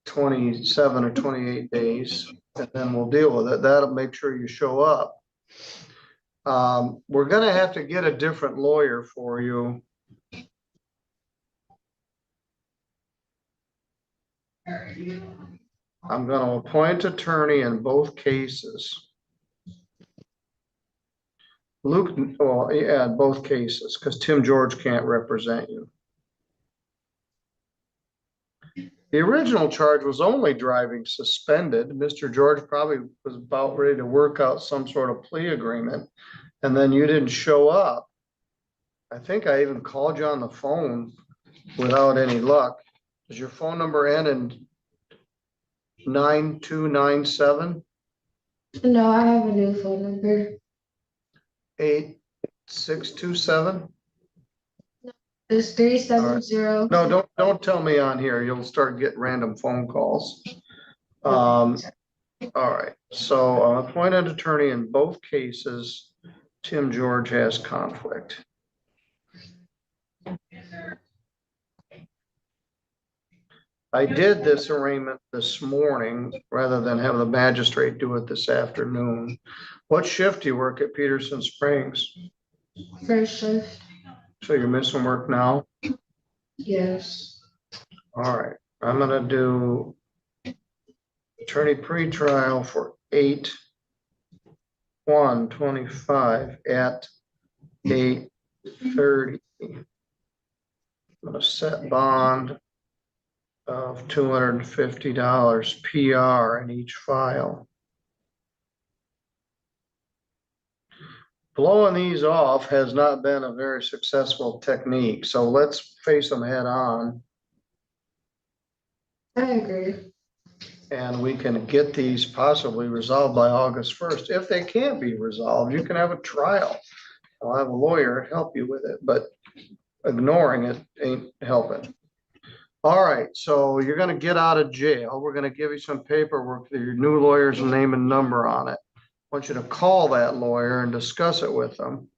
27 or 28 days, and then we'll deal with it. That'll make sure you show up. We're gonna have to get a different lawyer for you. I'm gonna appoint attorney in both cases. Luke, well, yeah, in both cases, because Tim George can't represent you. The original charge was only driving suspended. Mr. George probably was about ready to work out some sort of plea agreement, and then you didn't show up. I think I even called you on the phone without any luck. Does your phone number end in 9297? No, I have a new phone number. 8627? It's 370. No, don't tell me on here. You'll start getting random phone calls. All right, so appointed attorney in both cases. Tim George has conflict. I did this arraignment this morning rather than have the magistrate do it this afternoon. What shift do you work at Peterson Springs? First shift. So you're missing work now? Yes. All right, I'm gonna do attorney pretrial for 8/1/25 at 8:30. I'm gonna set bond of $250 PR in each file. Blowing these off has not been a very successful technique, so let's face them head on. I agree. And we can get these possibly resolved by August 1st. If they can't be resolved, you can have a trial. I'll have a lawyer help you with it, but ignoring it ain't helping. All right, so you're gonna get out of jail. We're gonna give you some paperwork with your new lawyer's name and number on it. I want you to call that lawyer and discuss it with them.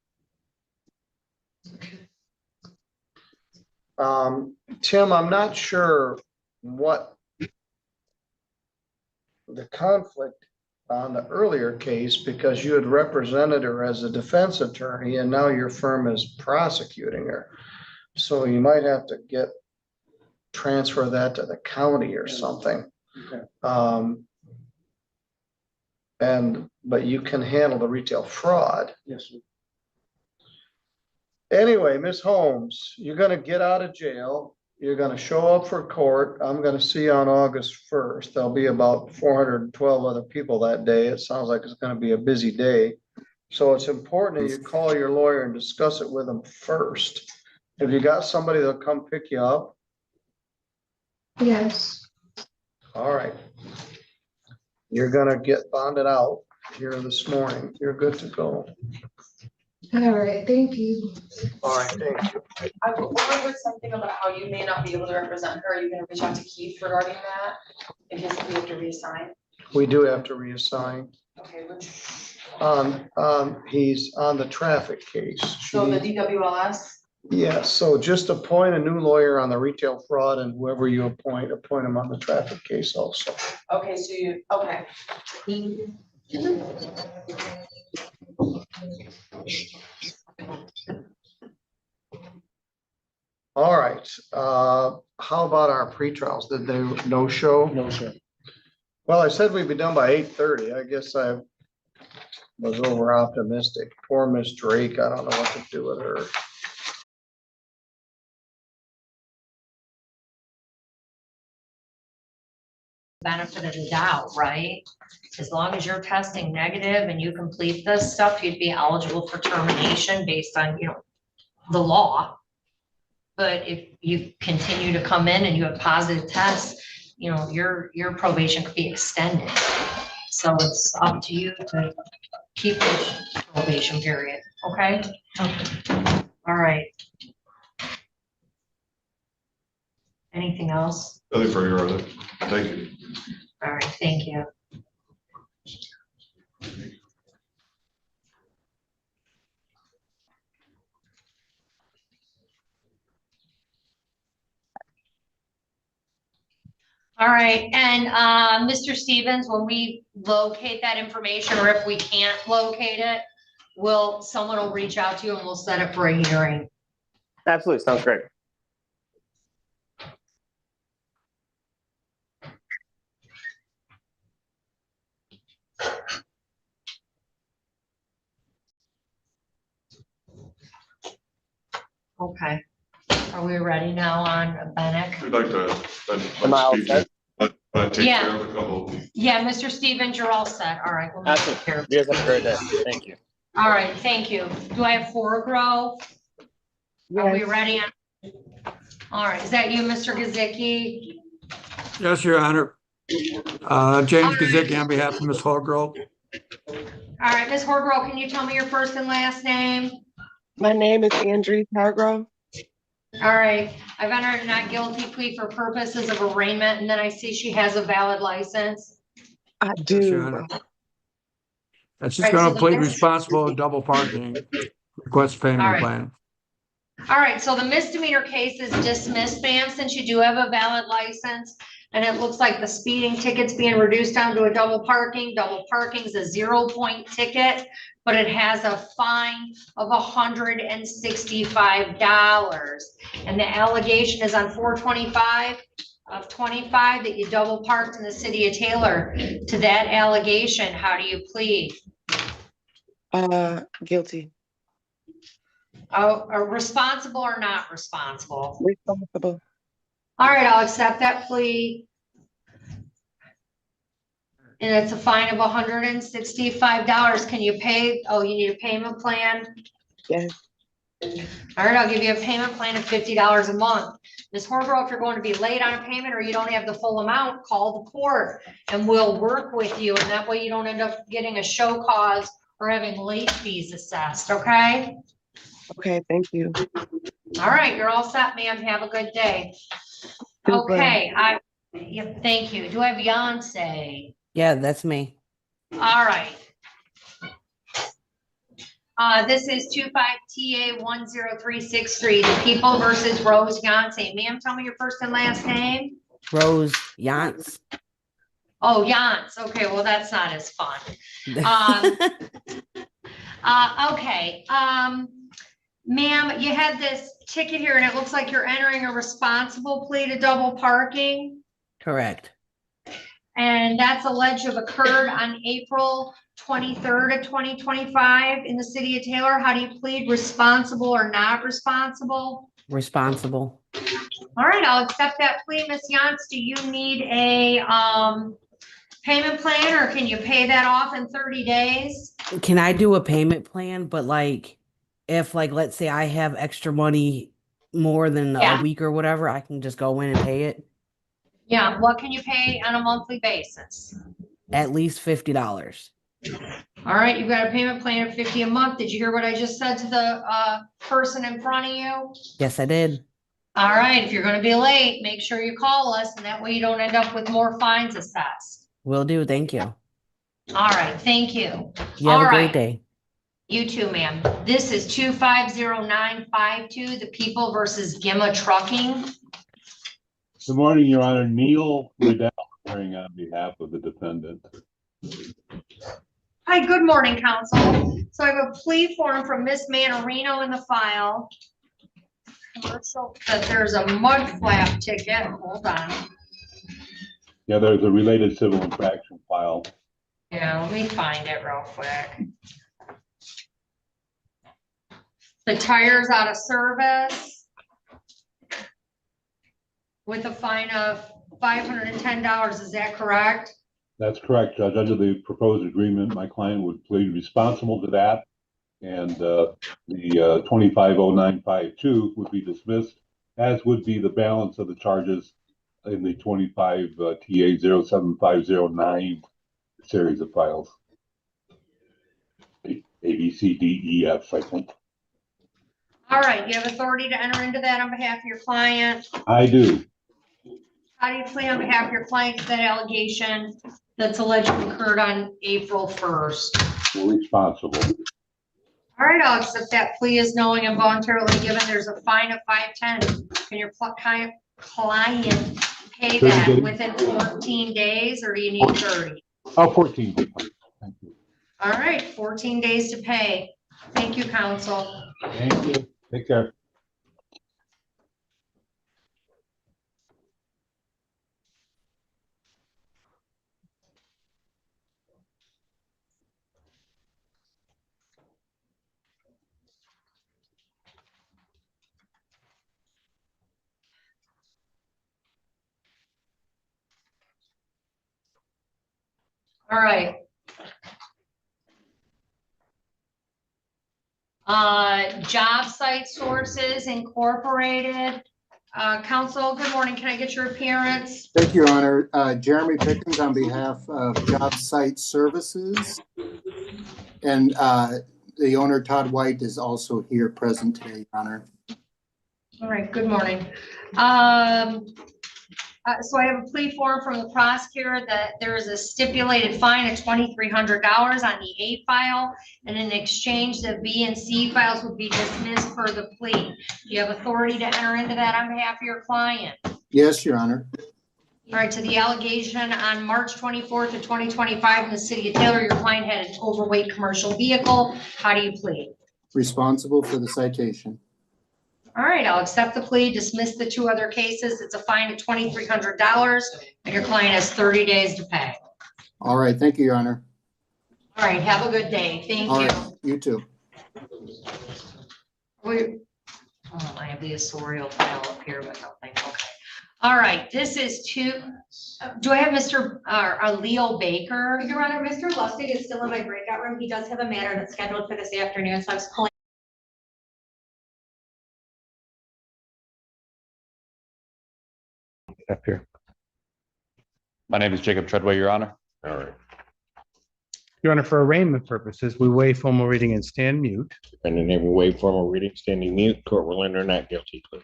Tim, I'm not sure what the conflict on the earlier case, because you had represented her as a defense attorney and now your firm is prosecuting her. So you might have to transfer that to the county or something. Okay. But you can handle the retail fraud. Yes, sir. Anyway, Ms. Holmes, you're gonna get out of jail. You're gonna show up for court. I'm gonna see you on August 1st. There'll be about 412 other people that day. It sounds like it's gonna be a busy day. So it's important that you call your lawyer and discuss it with them first. Have you got somebody that'll come pick you up? Yes. All right. You're gonna get bonded out here this morning. You're good to go. All right, thank you. All right, thank you. I remembered something about how you may not be able to represent her. Are you gonna reach out to Keith regarding that? In case we have to reassign? We do have to reassign. Okay, which, He's on the traffic case. so the DWLS? Yeah, so just appoint a new lawyer on the retail fraud, and whoever you appoint him on the traffic case also. Okay, so you, okay. All right, how about our pretrials? Did they no show? No, sir. Well, I said we'd be done by 8:30. I guess I was over optimistic. Poor Miss Drake, I don't know what to do with her. Benefit of the doubt, right? As long as you're testing negative and you complete this stuff, you'd be eligible for termination based on, the law. But if you continue to come in and you have positive tests, you know, your probation could be extended. So it's up to you to keep the probation period, okay? Okay. All right. Anything else? Nothing for your other. Thank you. All right, thank you. All right, and Mr. Stevens, when we locate that information, or if we can't locate it, someone will reach out to you and we'll set it for a hearing. Absolutely, sounds great. Okay. Are we ready now on Bennett? We'd like to. Am I all set? Take Yeah. care of a couple. Yeah, Mr. Stevens, you're all set. All right. We'll take Absolutely. care of You guys have a great day. Thank you. All right, thank you. Do I have Grove? Are we ready? All right, is that you, Mr. Gazicki? Yes, Your Honor. James Gazicki on behalf of Ms. Holgrove. All right, Ms. Horgrove, can you tell me your first and last name? My name is Andrea Hargrove. All right, I've entered a not guilty plea for purposes of arraignment, and then I see she has a valid license. I Yes, Your do. Honor. That's just Right, going so to the plead next- responsible with double parking. Request All payment right. plan. All right, so the misdemeanor case is dismissed, ma'am, since you do have a valid license. And it looks like the speeding ticket's being reduced down to a double parking. Double parking is a 0-point ticket, but it has a fine of $165. And the allegation is on 425 of 25 that you double parked in the city of Taylor. To that allegation, how do you plead? Guilty. Oh, are responsible or not responsible? Responsible. All right, I'll accept that plea. And it's a fine of $165. Can you pay? Oh, you need a payment plan? Yes. All right, I'll give you a payment plan of $50 a month. Ms. Horgrove, if you're going to be late on a payment or you don't have the full amount, call the court and we'll work with you. And that way you don't end up getting a show cause or having late fees assessed, okay? Okay, thank you. All right, you're all set, ma'am. Have a good day. Super. Okay, yep, thank you. Do I have Beyonce? Yeah, that's me. All right. This is 25TA10363, the People versus Rose Yance. Ma'am, tell me your first and last name. Rose Yance. Oh, Yance. Okay, well, that's not as fun. Okay. Ma'am, you had this ticket here and it looks like you're entering a responsible plea to double parking. Correct. And that's alleged to have occurred on April 23rd of 2025 in the city of Taylor. How do you plead, responsible or not responsible? Responsible. All right, I'll accept that plea. Ms. Yance, do you need a payment plan or can you pay that off in 30 days? Can I do a payment plan? But like, if like, let's say I have extra money more than a week or whatever, I can just go in and pay it. Yeah, what can you pay on a monthly basis? At least $50. All right, you've got a payment plan of $50 a month. Did you hear what I just said to the person in front of you? Yes, I did. All right, if you're gonna be late, make sure you call us and that way you don't end up with more fines assessed. Will do. Thank you. All right, thank you. You have All a great right. day. You too, ma'am. This is 250952, the People versus Gimma Trucking. Good morning, Your Honor. Neil Riddell, appearing on behalf of the defendant. Hi, good morning, counsel. So I have a plea form from Miss Manorino in the file. Commercial, that there's a mud flap ticket. Hold on. Yeah, there's a related civil infraction file. Yeah, let me find it real quick. The tire's out of service with a fine of $510. Is that correct? That's correct, Judge. Under the proposed agreement, my client would plead responsible to that. And the 250952 would be dismissed as would be the balance of the charges in the 25 TA 07509 series of files. A, B, C, D, E, F, I think. All right, you have authority to enter into that on behalf of your client. I do. How do you plea on behalf of your client to that allegation that's allegedly occurred on April 1st? Responsible. All right, I'll accept that plea is knowing and voluntarily given. There's a fine of $510. Can your client pay that within 14 days or do you need 30? Oh, 14 days. Thank you. All right, 14 days to pay. Thank you, counsel. Thank you. Take care. All right. Job Site Sources Incorporated. Counsel, good morning. Can I get your appearance? Thank you, Your Honor. Jeremy Pickens on behalf of Job Site Services. And the owner, Todd White, is also here present today, Your Honor. All right, good morning. So I have a plea form from the prosecutor that there is a stipulated fine of $2,300 on the A file, and in exchange, the B and C files would be dismissed per the plea. Do you have authority to enter into that on behalf of your client? Yes, Your Honor. All right, to the allegation on March 24th of 2025 in the city of Taylor, your client had an overweight commercial vehicle. How do you plead? Responsible for the citation. All right, I'll accept the plea, dismiss the two other cases. It's a fine of $2,300 and your client has 30 days to pay. All right, thank you, Your Honor. All right, have a good day. Thank All you. right, you too. I have the Asorial file up here, but nothing. Okay. All right, this is do I have Mr. Leo Baker? Your Honor, Mr. Lustig is still in my breakout room. He does have a matter that's scheduled for this afternoon, so I was pulling. Up here. My name is Jacob Treadway, Your Honor. All right. Your Honor, for arraignment purposes, we waive formal reading and stand mute. And the name will waive formal reading, standing mute. Court will enter not guilty plea.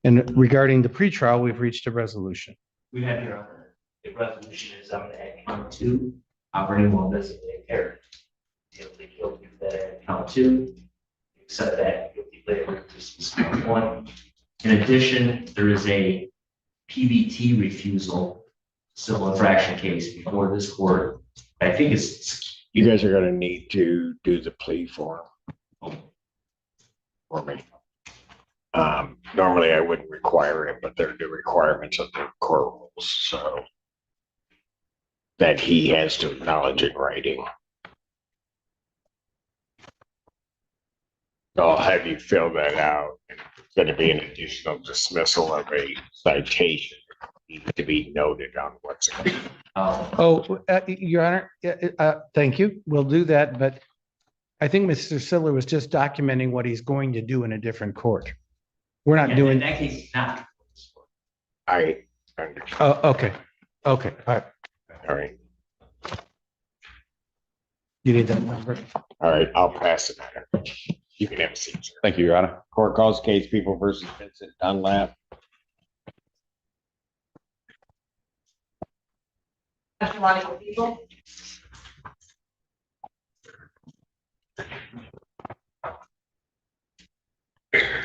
And regarding the pretrial, we've reached a resolution. We have, Your Honor, the resolution is on that count 2, operating while visibly impaired. Guilty to that count 2, accept that guilty plea of count 1. In addition, there is a PBT refusal civil infraction case before this court. I think you guys are gonna need to do the plea form for me. Normally I wouldn't require it, but there are new requirements of the court rules, so that he has to acknowledge in writing. I'll have you fill that out. It's going to be an additional dismissal of a citation. It needs to be noted on what's. Your Honor, thank you. We'll do that, but I think Mr. Siller was just documenting what he's going to do in a different court. We're not doing. In that case, not. I understand. Oh, okay. Okay. All right. All right. You need that number. All right. I'll pass it on. You can have a seat, sir. Thank you, Your Honor. Court calls case People versus Vincent Dunlap. People.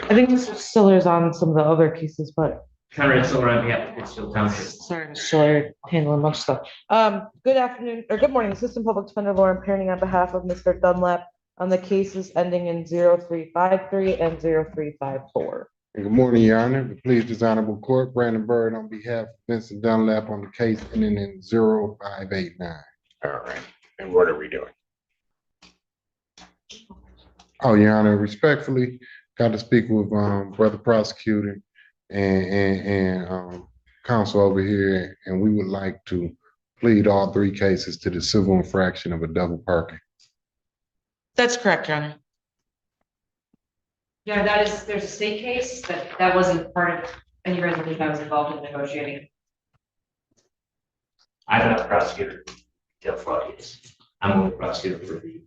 I think Mr. Stiller's on some of the other cases, but Conrad Siller on behalf of Pittsfield Township. sorry, Mr. Stiller, handling much stuff. Good afternoon, or good morning, Assistant Public Defender Lauren Perning on behalf of Mr. Dunlap on the cases ending in 0353 and 0354. Good morning, Your Honor. The plea is honorable court. Brandon Bird on behalf of Vincent Dunlap on the case ending in 0589. All right. And what are we doing? Oh, Your Honor, respectfully, got to speak with brother prosecutor and counsel over here, and we would like to plead all 3 cases to the civil infraction of a double parking. That's correct, Your Honor. Yeah, there's a state case, but that wasn't part of any resolution I was involved in negotiating. I'm not a prosecutor, detail fraud case. I'm only a prosecutor for the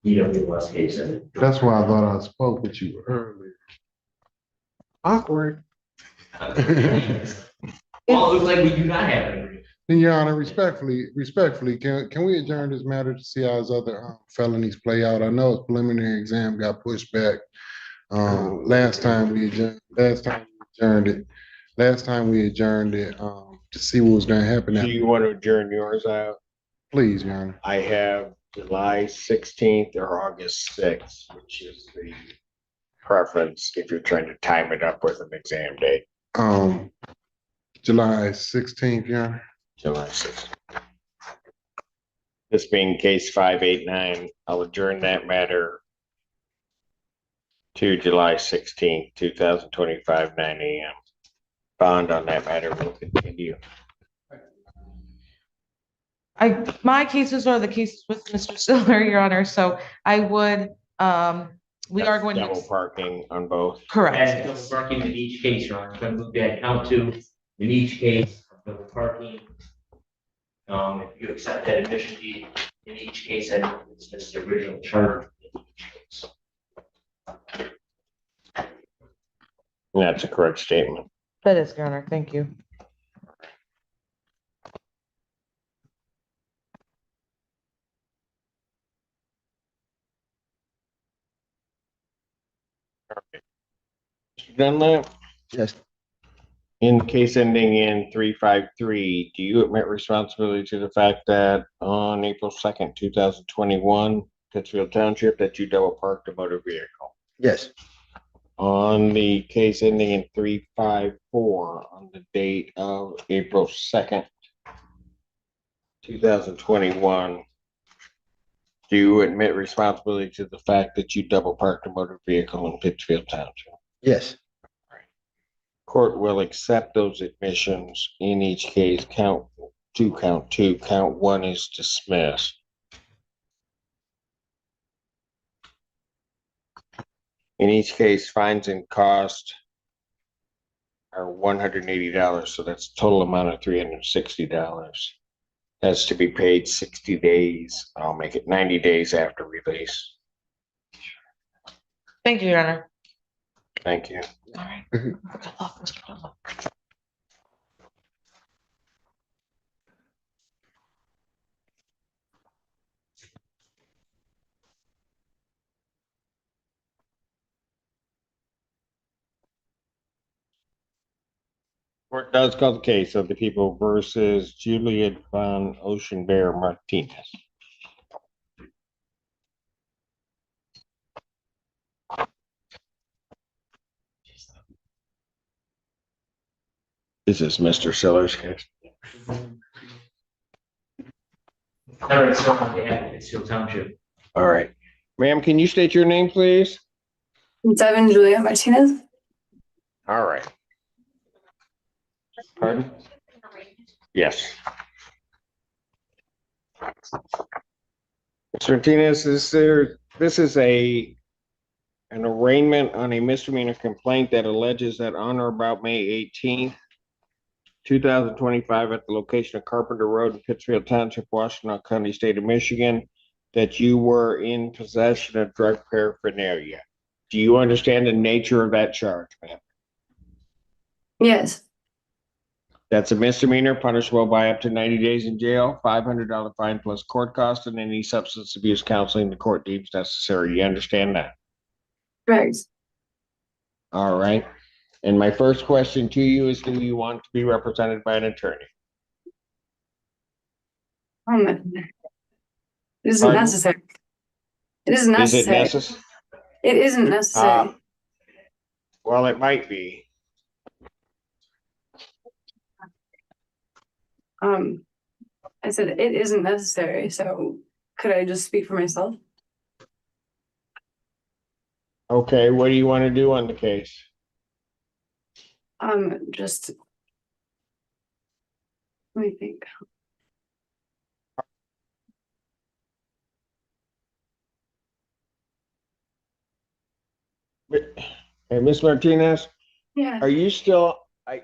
EWS case. That's why I thought I spoke with you earlier. Awkward. Well, it looks like we do not have any. Then, Your Honor, respectfully, can we adjourn this matter to see how his other felonies play out? I know his preliminary exam got pushed back. Last time we adjourned it, to see what was gonna happen. Do you want to adjourn yours out? Please, Your Honor. I have July 16th or August 6th, which is the preference if you're trying to time it up with an exam date. July 16th, Your Honor. July 6th. This being case 589, I'll adjourn that matter to July 16th, 2025, 9 a.m. Bond on that matter will continue. My cases are the cases with Mr. Siller, Your Honor, so I would, we are going to. Double parking on both. Correct. And double parking in each case, Your Honor. Going to move that count to in each case, double parking. If you accept that admission deed in each case, I dismiss the original charge in each case. That's a correct statement. That is, Your Honor. Thank you. Mr. Dunlap? Yes. In case ending in 353, do you admit responsibility to the fact that on April 2nd, 2021, Pittsfield Township, that you double parked a motor vehicle? Yes. On the case ending in 354, on the date of April 2nd, 2021, do you admit responsibility to the fact that you double parked a motor vehicle in Pittsfield Township? Yes. Court will accept those admissions in each case. Count two, count one is dismissed. In each case, fines and costs are $180, so that's total amount of $360. That's to be paid 60 days. I'll make it 90 days after release. Thank you, Your Honor. Thank you. All right. Court does call the case of the people versus Juliet von Ocean Bear Martinez. This is Mr. Siller's case. All right, so on behalf of Pittsfield Township. All right. Ma'am, can you state your name, please? Devin Julia Martinez. All right. Pardon? Yes. Mr. Martinez, this is an arraignment on a misdemeanor complaint that alleges that on or about May 18th, 2025, at the location of Carpenter Road in Pittsfield Township, Washtenaw County, State of Michigan, that you were in possession of drug paraphernalia. Do you understand the nature of that charge, ma'am? Yes. That's a misdemeanor, punishable by up to 90 days in jail, $500 fine plus court cost, and any substance abuse counseling the court deems necessary. You understand that? Correct. All right. And my first question to you is, do you want to be represented by an attorney? It isn't Pardon? necessary. It isn't Is it necessary. necessary? It isn't necessary. Well, it might be. I said it isn't necessary, so could I just speak for myself? Okay, what do you want to do on the case? Just let me think. Hey, Ms. Martinez, Yeah, are you still,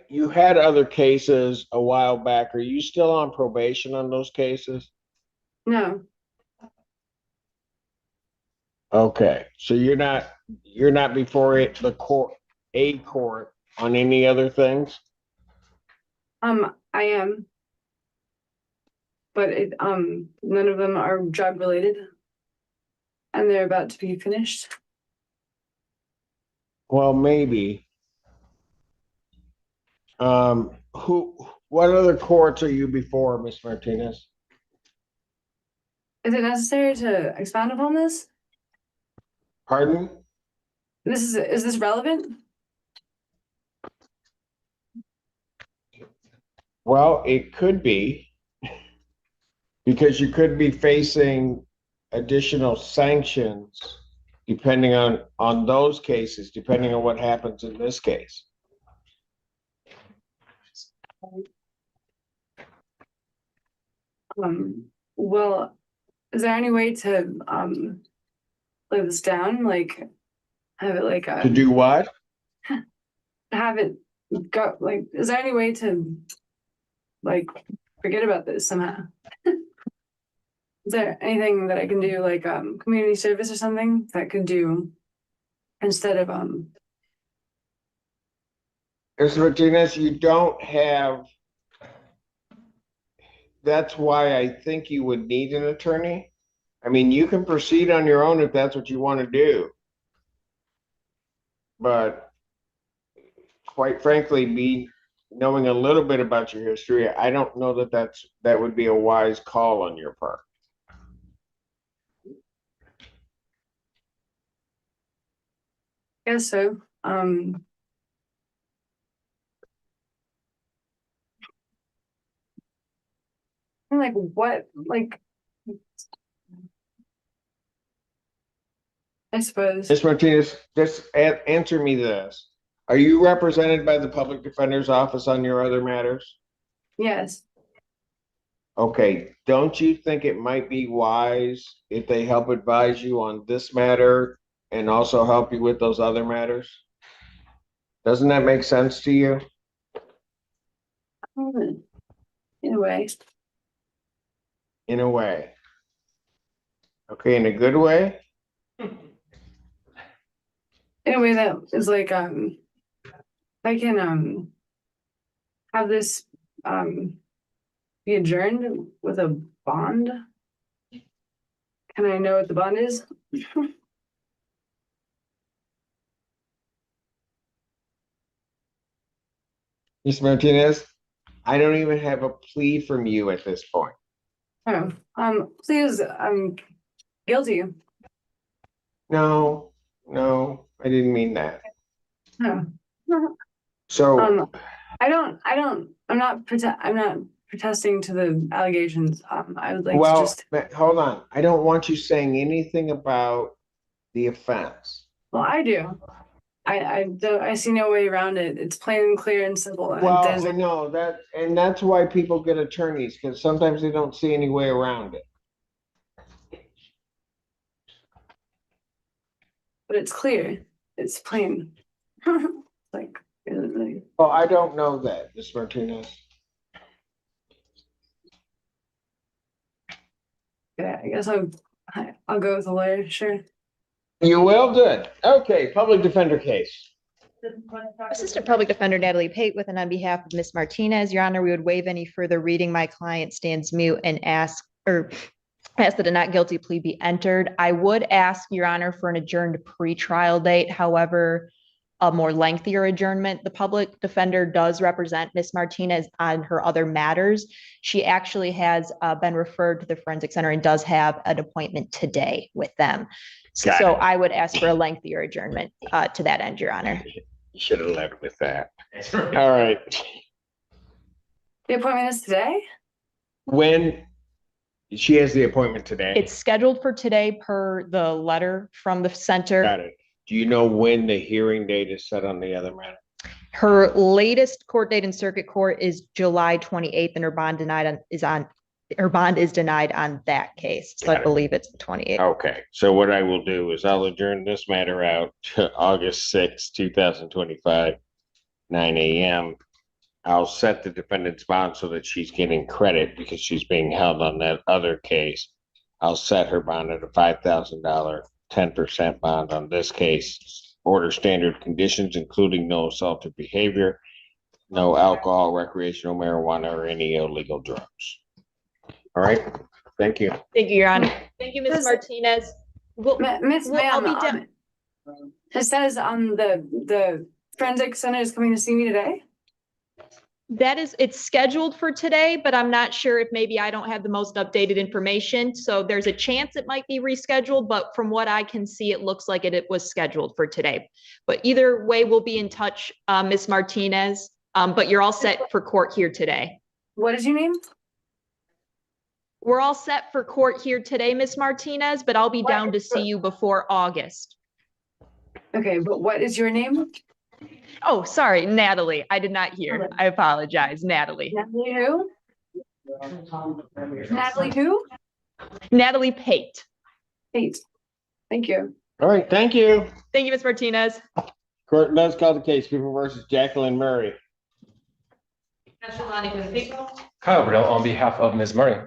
you had other cases a while back. Are you still on probation on those cases? no, Okay, so you're not before the court, a court on any other things? I am. But none of them are drug related. And they're about to be finished. Well, maybe. What other courts are you before, Ms. Martinez? Is it necessary to expound upon this? Pardon? Is this relevant? Well, it could be, because you could be facing additional sanctions depending on those cases, depending on what happens in this case. Well, is there any way to live this down? Like have it like To do what? have it go like is there any way to like forget about this somehow? Is there anything that I can do like community service or something that could do instead of Ms. Martinez, you don't have, that's why I think you would need an attorney. I mean, you can proceed on your own if that's what you want to do. But quite frankly, me knowing a little bit about your history, I don't know that would be a wise call on your part. guess so. Like what like I suppose. Ms. Martinez, just answer me this. Are you represented by the public defender's office on your other matters? Yes. Okay, don't you think it might be wise if they help advise you on this matter and also help you with those other matters? Doesn't that make sense to you? In a way. In a way. Okay, in a good way? In a way that is like I can have this be adjourned with a bond. Can I know what the bond is? Ms. Martinez, I don't even have a plea from you at this point. Oh, please, I'm guilty. No, I didn't mean that. No. So, I'm not protesting to the allegations. I would like to well, just, hold on. I don't want you saying anything about the offense. well, I do. I see no way around it. It's plain and clear and simple. And Well, there's- I know that, and that's why people get attorneys, because sometimes they don't see any way around it. but it's clear. It's plain. Like, Well, I don't know that, Ms. Martinez. yeah, I guess I'll go with a lawyer, sure. You will? Good. Okay, public defender case. Assistant Public Defender Natalie Pate on behalf of Ms. Martinez. Your Honor, we would waive any further reading. My client stands mute and ask that a not guilty plea be entered. I would ask, Your Honor, for an adjourned pretrial date. However, a more lengthier adjournment. The public defender does represent Ms. Martinez on her other matters. She actually has been referred to the Forensic Center and does have an appointment today with them. Got So it. I would ask for a lengthier adjournment to that end, Your Honor. You should have led with that. All right. The appointment is today? When she has the appointment today? It's scheduled for today per the letter from the center. Got it. Do you know when the hearing date is set on the other matter? Her latest court date in circuit court is July 28th and her bond denied is on her bond is denied on that case. So I Got it. believe it's the 28th. Okay, so what I will do is I'll adjourn this matter out to August 6th, 2025, 9 a.m. I'll set the defendant's bond so that she's getting credit because she's being held on that other case. I'll set her bond at a $5,000, 10% bond on this case. Order standard conditions, including no assaultive behavior, no alcohol, recreational marijuana, or any illegal drugs. All right, thank you. Thank you, Your Honor. Thank you, Ms. Martinez. Miss I'll be Ma'am, it says on the forensic center is coming to see me today. It's scheduled for today, but I'm not sure if maybe I don't have the most updated information. So there's a chance it might be rescheduled, but from what I can see, it looks like it was scheduled for today. But either way, we'll be in touch, Ms. Martinez, but you're all set for court here today. What is your name? We're all set for court here today, Ms. Martinez, but I'll be down to see you before August. Okay, but what is your name? Oh, sorry, Natalie. I did not hear. I apologize, Natalie. Natalie who? Natalie who? Natalie Pate. Pate. Thank you. All right, thank you. Thank you, Ms. Martinez. Court does call the case, People versus Jacqueline Murray. Kyle Riddle on behalf of Ms. Murray.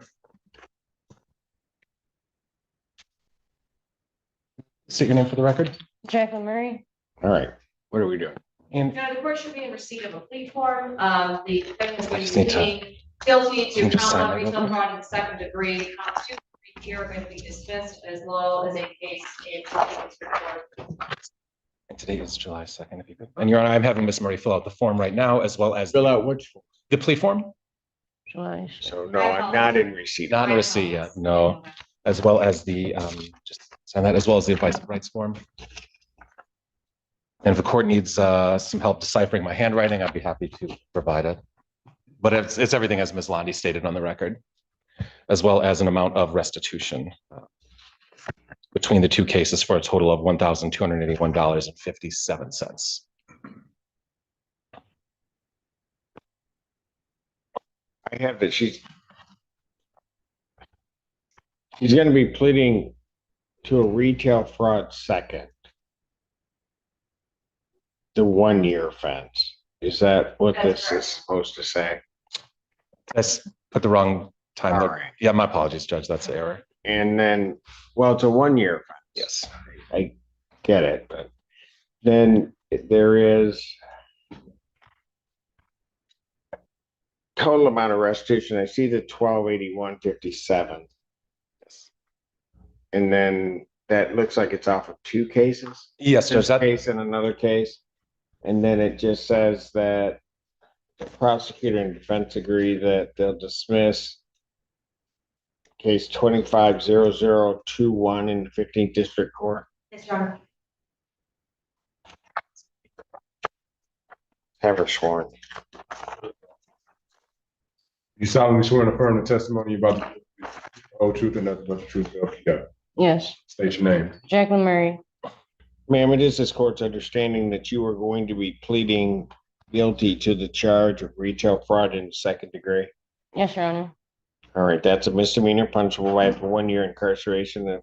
State your name for the record. Jacqueline Murray. All right, what are we doing? And Now, the court should be in receipt of a plea form. The defendant is going just to be need to- pleading guilty to Can you just count sign one that real retail quick? fraud in the second degree. Counts 2 and 3 here are going to be dismissed as well as a case in Procedural. and today is July 2nd, if you could. And Your Honor, I'm having Ms. Murray fill out the form right now, as well as Fill out which form? the plea form. So no, I'm not in receipt. Not in receipt yet, no, as well as the, just sign that, as well as the advice of rights form. And if the court needs some help deciphering my handwriting, I'd be happy to provide it. But it's everything as Ms. Londy stated on the record, as well as an amount of restitution between the two cases for a total of $1,281.57. I have that she's going to be pleading to a retail fraud second. The 1-year offense. Is that what this is supposed to say? That's put the wrong time. All there. right. Yeah, my apologies, Judge. That's the error. And then, well, it's a 1-year offense. Yes. I get it, but then there is total amount of restitution. I see the 1281.57. Yes. And then that looks like it's off of 2 cases. Yes, Judge. This case and another case. And then it just says that the prosecutor and defense agree that they'll dismiss case 250021 in the 15th District Court. Yes, Your Honor. Have her sworn. You solemnly swear and affirm the testimony about the whole truth and nothing but the truth. Yeah. Yes, State your name. Jacqueline Murray. Ma'am, it is this court's understanding that you are going to be pleading guilty to the charge of retail fraud in the 2nd degree. Yes, Your Honor. All right, that's a misdemeanor punishable by up to 1 year incarceration and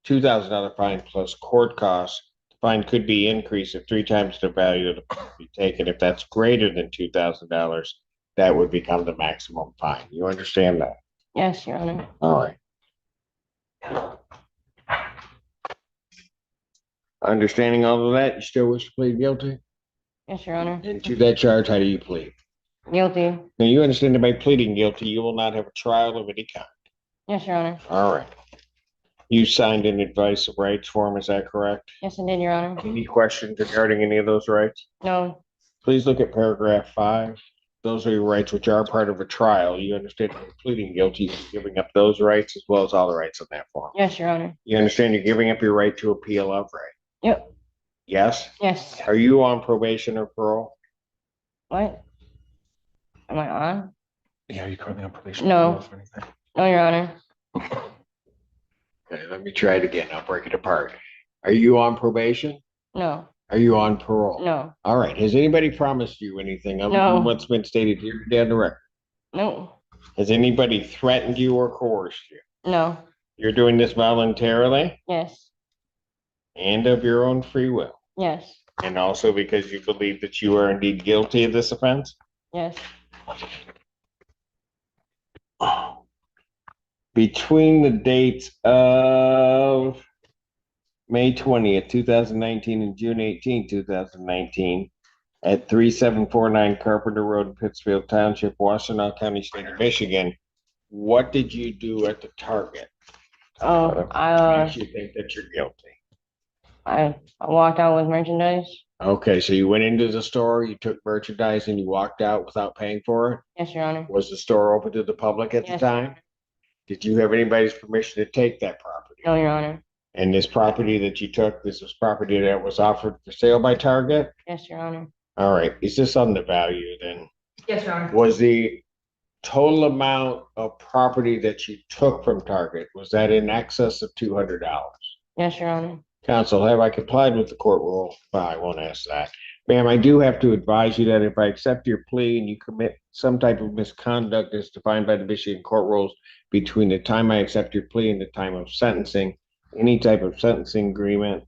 $2,000 fine plus court costs. The fine could be increased at 3 times the value of the fine to be taken. If that's greater than $2,000, that would become the maximum fine. You understand that? Yes, Your Honor. All right. Understanding all of that, you still wish to plead guilty? Yes, Your Honor. And to that charge, how do you plead? Guilty. Now, you understand that by pleading guilty, you will not have a trial of any kind. Yes, Your Honor. All right. You signed an advice of rights form, is that correct? Yes, I did, Your Honor. Any questions regarding any of those rights? No. Please look at paragraph 5. Those are your rights which are part of a trial. You understand that pleading guilty, you're giving up those rights as well as all the rights on that form. Yes, Your Honor. You understand you're giving up your right to appeal of right? Yep. Yes? Yes. Are you on probation or parole? What? Am I on? Yeah, are you currently on probation? No. No, Your Honor. Okay, let me try it again. I'll break it apart. Are you on probation? No. Are you on parole? No. All right. Has anybody promised you anything other No. than what's been stated here today on the record? No. Has anybody threatened you or coerced you? No, You're doing this voluntarily yes, and of your own free will, yes, and also because you believe that you are indeed guilty of this offense? yes. Between the dates of May 20th, 2019 and June 18, 2019, at 3749 Carpenter Road, Pittsfield Township, Washtenaw County, State of Michigan, what did you do at the Target? Makes you think that you're guilty? I walked out with merchandise. Okay, so you went into the store, you took merchandise, and you walked out without paying for it? Yes, Your Honor. Was the store open to the public at the Yes. time? Did you have anybody's permission to take that property? No, Your Honor. And this property that you took, this was property that was offered for sale by Target? Yes, Your Honor. All right, is this on the value then? Yes, Your Honor. Was the total amount of property that you took from Target, was that in excess of $200? Yes, Your Honor. Counsel, have I complied with the court rule? Well, I won't ask that. Ma'am, I do have to advise you that if I accept your plea and you commit some type of misconduct as defined by the Michigan court rules between the time I accept your plea and the time of sentencing, any type of sentencing agreement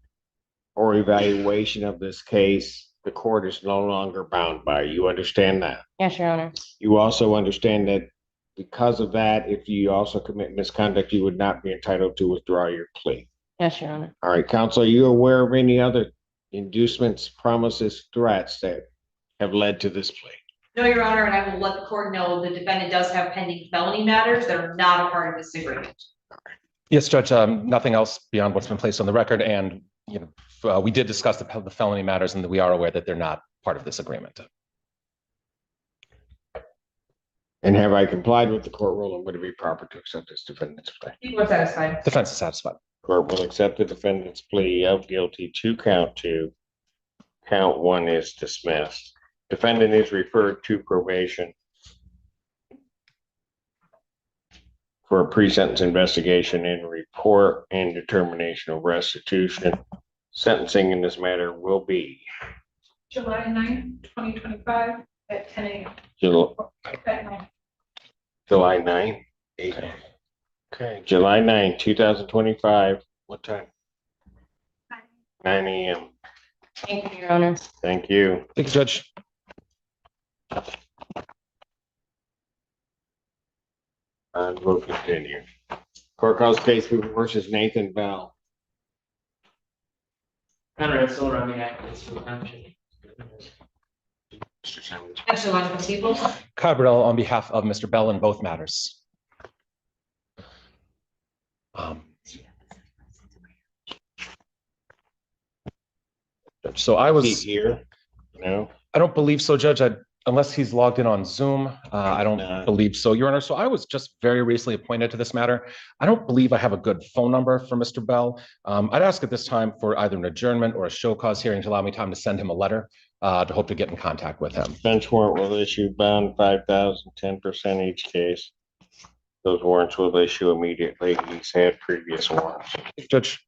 or evaluation of this case, the court is no longer bound by. You understand that? Yes, Your Honor. You also understand that because of that, if you also commit misconduct, you would not be entitled to withdraw your plea. Yes, Your Honor. All right, counsel, are you aware of any other inducements, promises, threats that have led to this plea? No, Your Honor, and I will let the court know the defendant does have pending felony matters that are not a part of this agreement. Yes, Judge, nothing else beyond what's been placed on the record. And, we did discuss the felony matters and we are aware that they're not part of this agreement. And have I complied with the court rule and would it be proper to accept this defendant's plea? You are satisfied. Defense is satisfied. Court will accept the defendant's plea of guilty to count 2. Count 1 is dismissed. Defendant is referred to probation for a pre-sentence investigation and report and determination of restitution. Sentencing in this matter will be July 9th, 2025 at 10 a.m. July 9th, 8. Okay, July 9th, 2025. What time? 9 a.m. Thank you, Your Honor. Thank you. Thank you, Judge. And we'll continue. Court calls case versus Nathan Bell. Conrad Silver on behalf of Pittsfield Township. Mr. Simmons. Echelon people. Cabral on behalf of Mr. Bell in both matters. So I was here. No, I don't believe so, Judge. Unless he's logged in on Zoom, I don't believe so, Your Honor. So I was just very recently appointed to this matter. I don't believe I have a good phone number for Mr. Bell. I'd ask at this time for either an adjournment or a show cause hearing to allow me time to send him a letter to hope to get in contact with him. Bench warrant will issue bond 5,000, 10% each case. Those warrants will issue immediately. He's had previous warrants. Judge.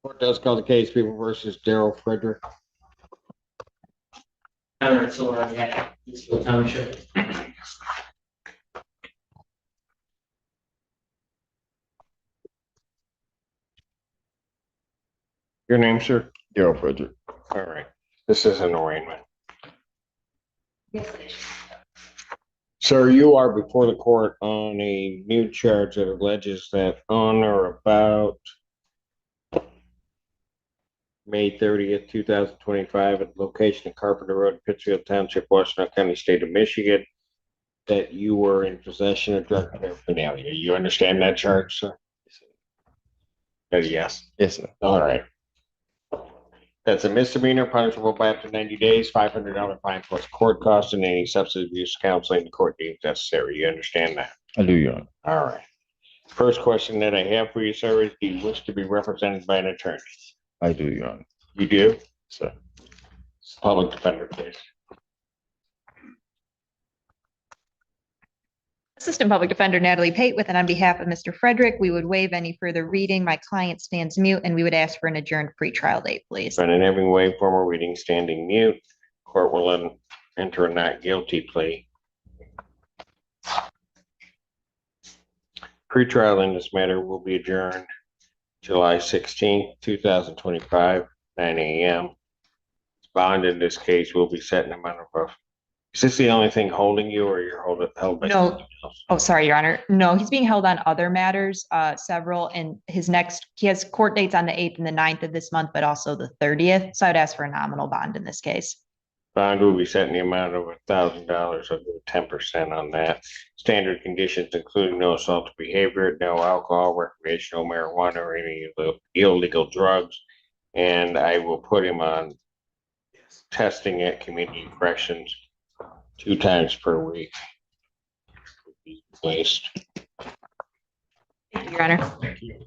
Court does call the case people versus Daryl Frederick. Conrad Silver on behalf of Pittsfield Township. Your name, sir? Daryl Frederick. All right. This is an arraignment. Yes. Sir, you are before the court on a new charge that alleges that on or about May 30th, 2025, at the location of Carpenter Road, Pittsfield Township, Washtenaw County, State of Michigan, that you were in possession of drug paraphernalia. You understand that charge, sir? Yes. Yes, sir. All right. That's a misdemeanor, punishable by up to 90 days, $500 fine plus court costs, and any substance abuse counseling the court deems necessary. You understand that? I do, Your Honor. All right. First question that I have for you, sir, is do you wish to be represented by an attorney? I do, Your Honor. You do? Sir. Public defender, please. Assistant Public Defender Natalie Pate with and on behalf of Mr. Frederick, we would waive any further reading. My client stands mute and we would ask for an adjourned pretrial date, please. Defendant having waived formal reading, standing mute. Court will then enter a not guilty plea. Pretrial in this matter will be adjourned July 16th, 2025, 9 a.m. Bond in this case will be set in a amount of. Is this the only thing holding you, or you're held by No. something else? Oh, sorry, Your Honor. No, he's being held on other matters, several, and he has court dates on the 8th and the 9th of this month, but also the 30th. So I'd ask for a nominal bond in this case. Bond will be set in the amount of $1,000, I'll do 10% on that. Standard conditions including no assault behavior, no alcohol, recreational marijuana, or any illegal drugs. And I will put him on testing at community corrections 2 times per week. Placed. Thank you, Your Honor. Thank you.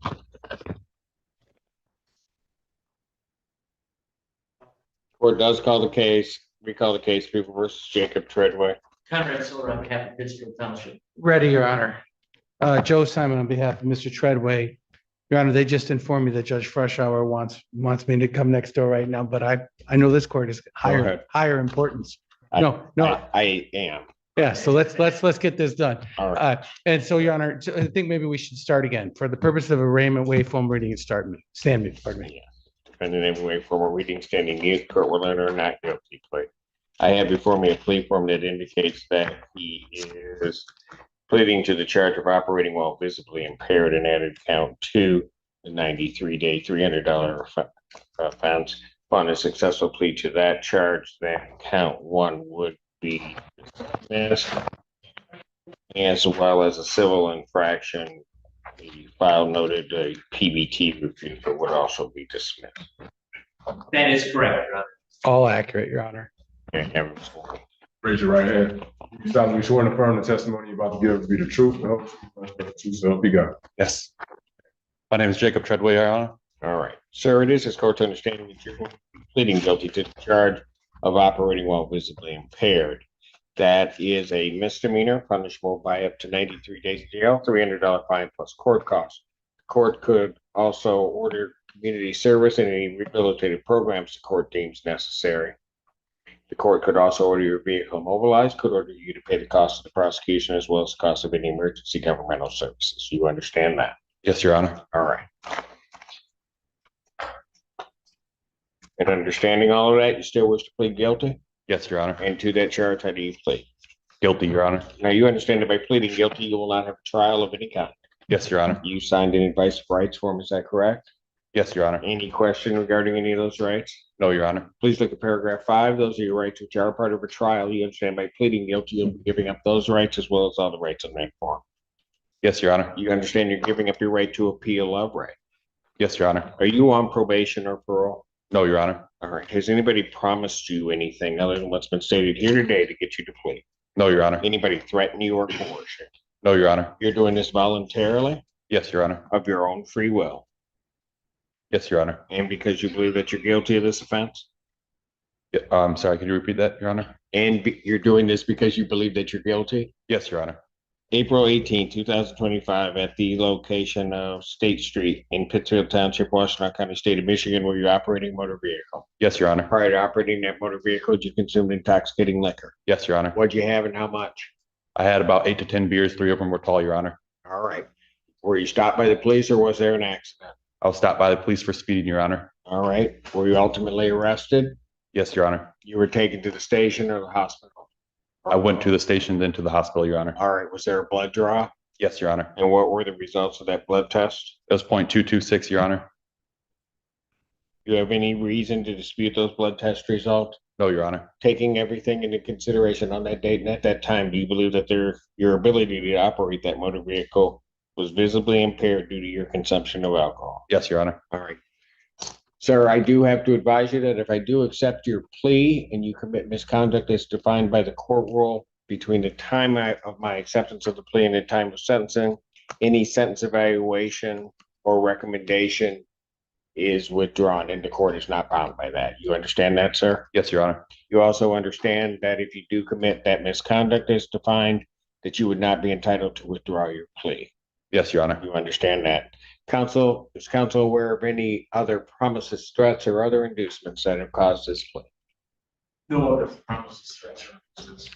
Court does call the case, recall the case, People versus Jacob Treadway. Conrad Silver on behalf of Pittsfield Township. Ready, Your Honor. Joe Simon on behalf of Mr. Treadway. Your Honor, they just informed me that Judge Freshour wants me to come next door right now, but I know this court is higher importance. I am. Yeah, so let's get this done. All right. And so, Your Honor, I think maybe we should start again. For the purpose of arraignment, waive formal reading and stand mute, pardon me. Defendant having waived formal reading, standing mute, court will enter a not guilty plea. I have before me a plea form that indicates that he is pleading to the charge of operating while visibly impaired and added count 2, the 93-day, $300 offense. Upon a successful plea to that charge, then count 1 would be dismissed, as well as a civil infraction. The file noted a PBT refusal would also be dismissed. That is correct, Your Honor. All accurate, Your Honor. Raise your right hand. You solemnly sworn to affirm the testimony you're about to give to be the truth, the whole truth, and the truth, so help you God. Yes. My name is Jacob Treadway, Your Honor. All right, sir, it is his court's understanding that you're pleading guilty to the charge of operating while visibly impaired. That is a misdemeanor punishable by up to 93 days jail, $300 fine plus court costs. The court could also order community service and any rehabilitative programs the court deems necessary. The court could also order your vehicle mobilized, could order you to pay the cost of the prosecution as well as the cost of any emergency governmental services. You understand that? Yes, Your Honor. All right. And understanding all of that, you still wish to plead guilty? Yes, Your Honor. And to that charge, how do you plead? Guilty, Your Honor. Now, you understand that by pleading guilty, you will not have a trial of any kind. Yes, Your Honor. You signed an advice of rights form, is that correct? Yes, Your Honor. Any question regarding any of those rights? No, Your Honor. Please look at paragraph 5. Those are your rights which are part of a trial. You understand by pleading guilty, you'll be giving up those rights as well as all the rights on that form. Yes, Your Honor. You understand you're giving up your right to appeal of right. Yes, Your Honor. Are you on probation or parole? No, Your Honor. All right. Has anybody promised you anything other than what's been stated here today to get you to plea? No, Your Honor. Anybody threaten you or coerce you? No, Your Honor. You're doing this voluntarily? Yes, Your Honor. Of your own free will? Yes, Your Honor. And because you believe that you're guilty of this offense? Yeah, I'm sorry, could you repeat that, Your Honor? And you're doing this because you believe that you're guilty? Yes, Your Honor. April 18, 2025, at the location of State Street in Pittsfield Township, Washtenaw County, State of Michigan, were you operating a motor vehicle? Yes, Your Honor. Prior to operating that motor vehicle, did you consume intoxicating liquor? Yes, Your Honor. What'd you have and how much? I had about 8 to 10 beers. 3 of them were tall, Your Honor. All right. Were you stopped by the police or was there an accident? I was stopped by the police for speeding, Your Honor. All right. Were you ultimately arrested? Yes, Your Honor. You were taken to the station or the hospital? I went to the station, then to the hospital, Your Honor. All right. Was there a blood draw? Yes, Your Honor. And what were the results of that blood test? It was 0.226, Your Honor. Do you have any reason to dispute those blood test results? No, Your Honor. Taking everything into consideration on that date and at that time, do you believe that your ability to operate that motor vehicle was visibly impaired due to your consumption of alcohol? Yes, Your Honor. All right. Sir, I do have to advise you that if I do accept your plea and you commit misconduct as defined by the court rule between the time of my acceptance of the plea and the time of sentencing, Any sentence evaluation or recommendation is withdrawn and the court is not bound by that. You understand that, sir? Yes, Your Honor. You also understand that if you do commit that misconduct as defined, that you would not be entitled to withdraw your plea. Yes, Your Honor. You understand that. Counsel, is counsel aware of any other promises, threats, or other inducements that have caused this plea? No other promises, threats, or inducements.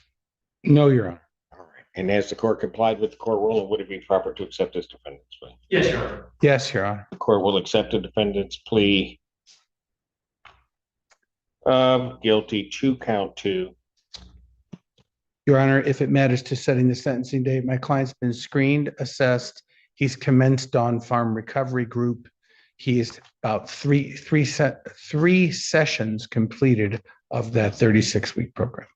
No, Your Honor. All right. And has the court complied with the court rule, would it be proper to accept this defendant's plea? Yes, Your Honor. Yes, Your Honor. The court will accept the defendant's plea of guilty to count 2. Your Honor, if it matters to setting the sentencing date, my client's been screened, assessed. He's commenced on farm recovery group. He is about three sessions completed of that 36-week program.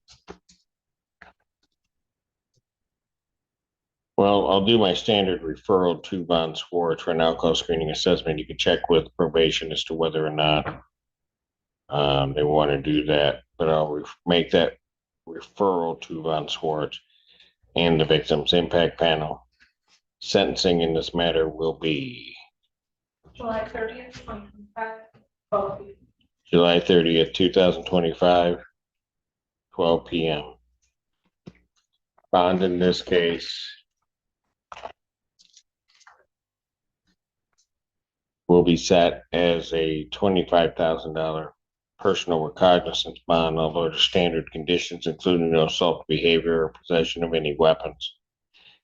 Well, I'll do my standard referral to Von Schwartz for an alcohol screening assessment. You can check with probation as to whether or not they want to do that, but I'll make that referral to Von Schwartz and the Victims Impact Panel. Sentencing in this matter will be July 30th, 2025. July 30th, 2025, 12 p.m. Bond in this case will be set as a $25,000 personal recognizance bond, although the standard conditions, including no assault behavior or possession of any weapons.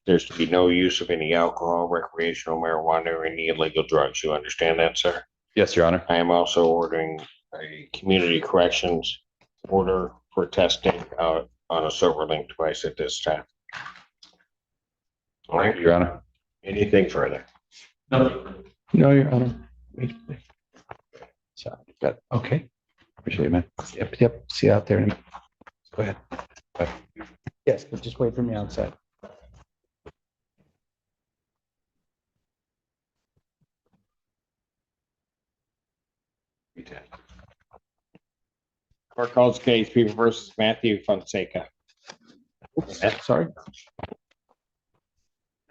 There's to be no use of any alcohol, recreational marijuana, or any illegal drugs. You understand that, sir? Yes, Your Honor. I am also ordering a community corrections order for testing out on a SoberLink device at this time. All right, Your Honor. Anything further? No. No, Your Honor. Wait. So, good. Okay. Appreciate it, man. Yep. See you out there. Go ahead. Yes, but just wait for me outside. Court calls case People versus Matthew Fonseca. Sorry.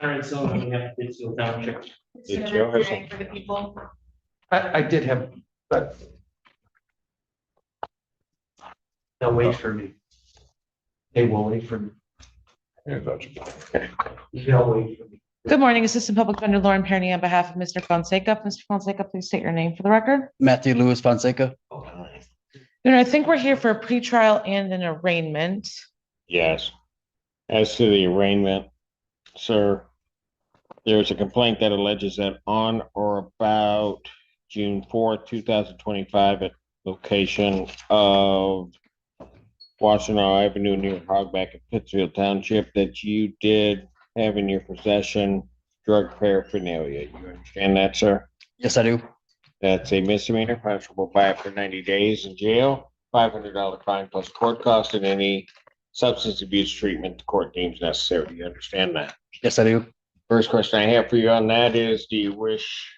All right, so we have to do township. Did Joe have some? For the people. I did have, but they'll wait for me. They will wait for me. They'll wait for me. Good morning, Assistant Public Defender Lauren Perny on behalf of Mr. Fonseca. Mr. Fonseca, please state your name for the record. Matthew Lewis Fonseca. I think we're here for a pretrial and an arraignment. Yes. As to the arraignment, sir, there's a complaint that alleges that on or about June 4th, 2025, at location of Washington Avenue near Hogback in Pittsfield Township, that you did have in your possession drug paraphernalia. You understand that, sir? Yes, I do. That's a misdemeanor, punishable by up to 90 days in jail, $500 fine plus court cost, and any substance abuse treatment the court deems necessary. Do you understand that? Yes, I do. First question I have for you on that is, do you wish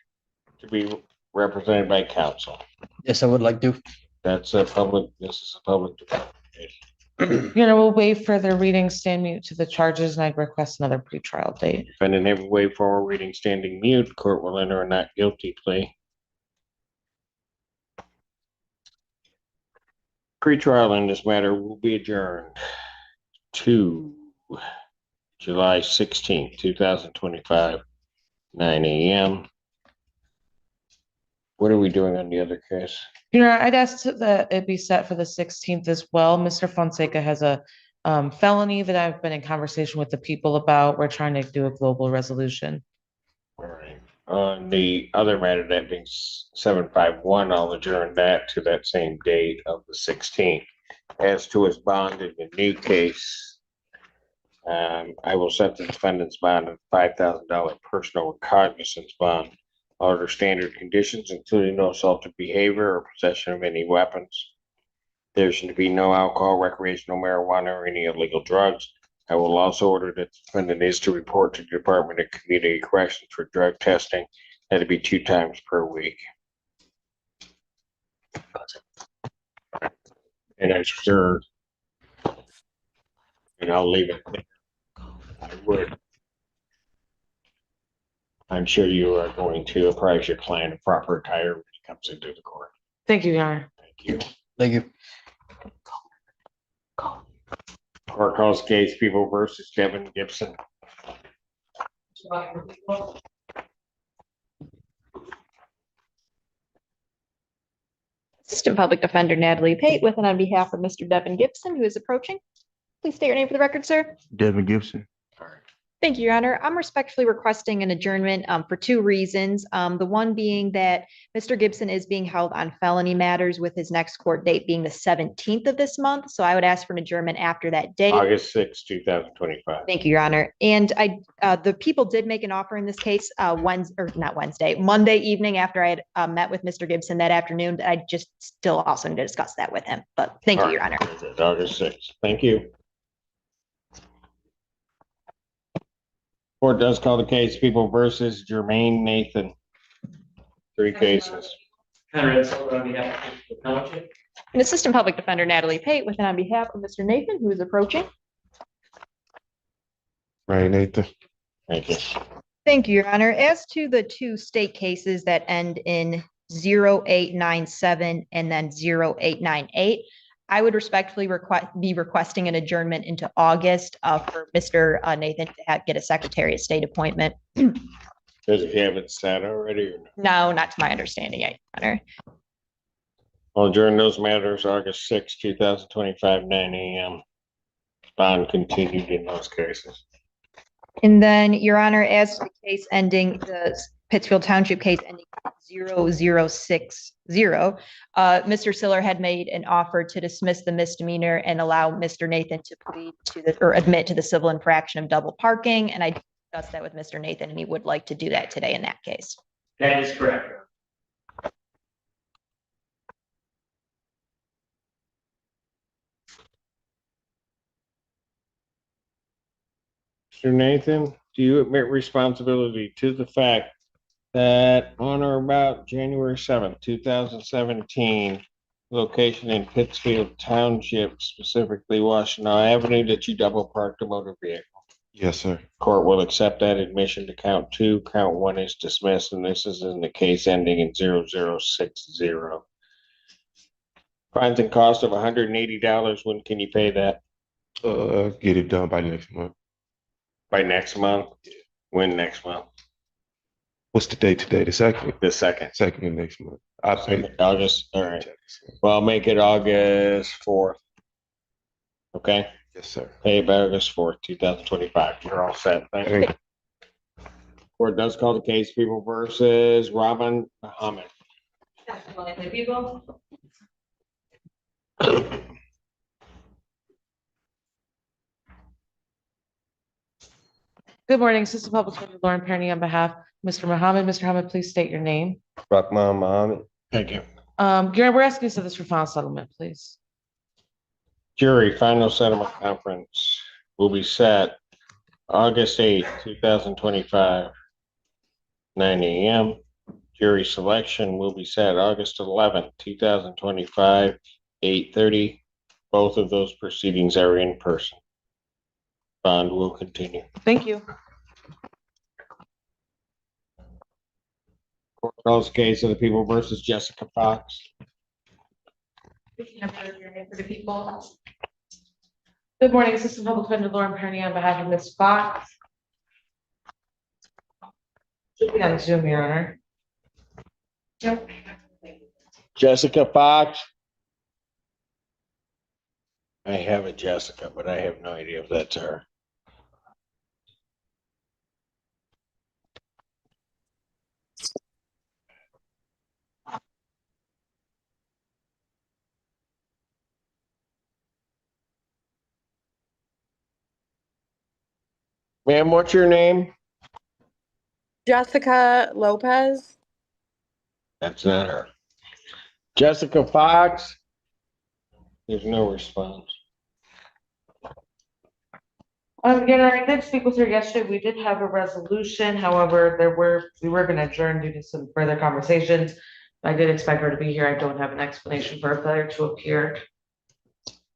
to be represented by counsel? Yes, I would like to. This is a public defense. We'll waive further reading, stand mute to the charges, and I'd request another pretrial date. Defendant having waived formal reading, standing mute, court will enter a not guilty plea. Pretrial in this matter will be adjourned to July 16th, 2025, 9 a.m. What are we doing on the other case? I'd ask that it be set for the 16th as well. Mr. Fonseca has a felony that I've been in conversation with the people about. We're trying to do a global resolution. All right. On the other matter, that being 751, I'll adjourn that to that same date of the 16th. As to his bond in the new case, I will set the defendant's bond at $5,000 personal recognizance bond under standard conditions, including no assaultive behavior or possession of any weapons. There's to be no alcohol, recreational marijuana, or any illegal drugs. I will also order that the defendant is to report to the Department of Community Corrections for drug testing. That'd be 2 times per week. And I sure, and I'll leave it there. I would I'm sure you are going to apprise your client of proper attire when he comes into the court. Thank you, Your Honor. Thank you. Thank you. Court calls case People versus Kevin Gibson. Assistant Public Defender Natalie Pate with and on behalf of Mr. Devin Gibson, who is approaching. Please state your name for the record, sir. Devin Gibson. Thank you, Your Honor. I'm respectfully requesting an adjournment for two reasons. The one being that Mr. Gibson is being held on felony matters with his next court date being the 17th of this month. So I would ask for an adjournment after that date. August 6, 2025. Thank you, Your Honor. And the people did make an offer in this case Monday evening after I had met with Mr. Gibson that afternoon. I just still also need to discuss that with him. But thank you, Your Honor. August 6. Thank you. Court does call the case People versus Jermaine Nathan. 3 cases. And Assistant Public Defender Natalie Pate with and on behalf of Mr. Nathan, who is approaching. Right, Nathan. Thank you. Thank you, Your Honor. As to the 2 state cases that end in 0897 and then 0898, I would respectfully be requesting an adjournment into August for Mr. Nathan to get a Secretary of State appointment. Does he have it set already or No, not to my understanding, Your Honor. Well, during those matters, August 6, 2025, 9 a.m. Bond continued in those cases. And then, Your Honor, as to the case ending, the Pittsfield Township case ending 0060, Mr. Siller had made an offer to dismiss the misdemeanor and allow Mr. Nathan to plead to or admit to the civil infraction of double parking. And I discussed that with Mr. Nathan, and he would like to do that today in that case. That is correct. Mr. Nathan, do you admit responsibility to the fact that on or about January 7th, 2017, location in Pittsfield Township, specifically Washington Avenue, that you double parked a motor vehicle? Yes, sir. Court will accept that admission to count 2. Count 1 is dismissed, and this is in the case ending in 0060. Fines and cost of $180. When can you pay that? Get it done by next month. By next month? When next month? What's the date today? The 2nd? The 2nd. 2nd of next month. I'll pay August. All right. Well, I'll make it August 4th. Okay? Yes, sir. Pay by August 4th, 2025. You're all set. Thank you. Court does call the case People versus Robin Muhammad. People. Good morning, Assistant Public Defender Lauren Perny on behalf of Mr. Muhammad. Mr. Muhammad, please state your name. Rahman Muhammad. Thank you. We're asking you to this for final settlement, please. Jury final settlement conference will be set August 8th, 2025, 9 a.m. Jury selection will be set August 11th, 2025, 8:30. Both of those proceedings are in person. Bond will continue. Thank you. Court calls the case of the People versus Jessica Fox. For the people. Good morning, Assistant Public Defender Lauren Perny on behalf of Ms. Fox. Should be on Zoom, Your Honor. Yep. Jessica Fox. I have a Jessica, but I have no idea if that's her. Ma'am, what's your name? Jessica Lopez. That's not her. Jessica Fox. There's no response. You know, I did speak with her yesterday. We did have a resolution. However, we were going to adjourn due to some further conversations. I did expect her to be here. I don't have an explanation for her failure to appear.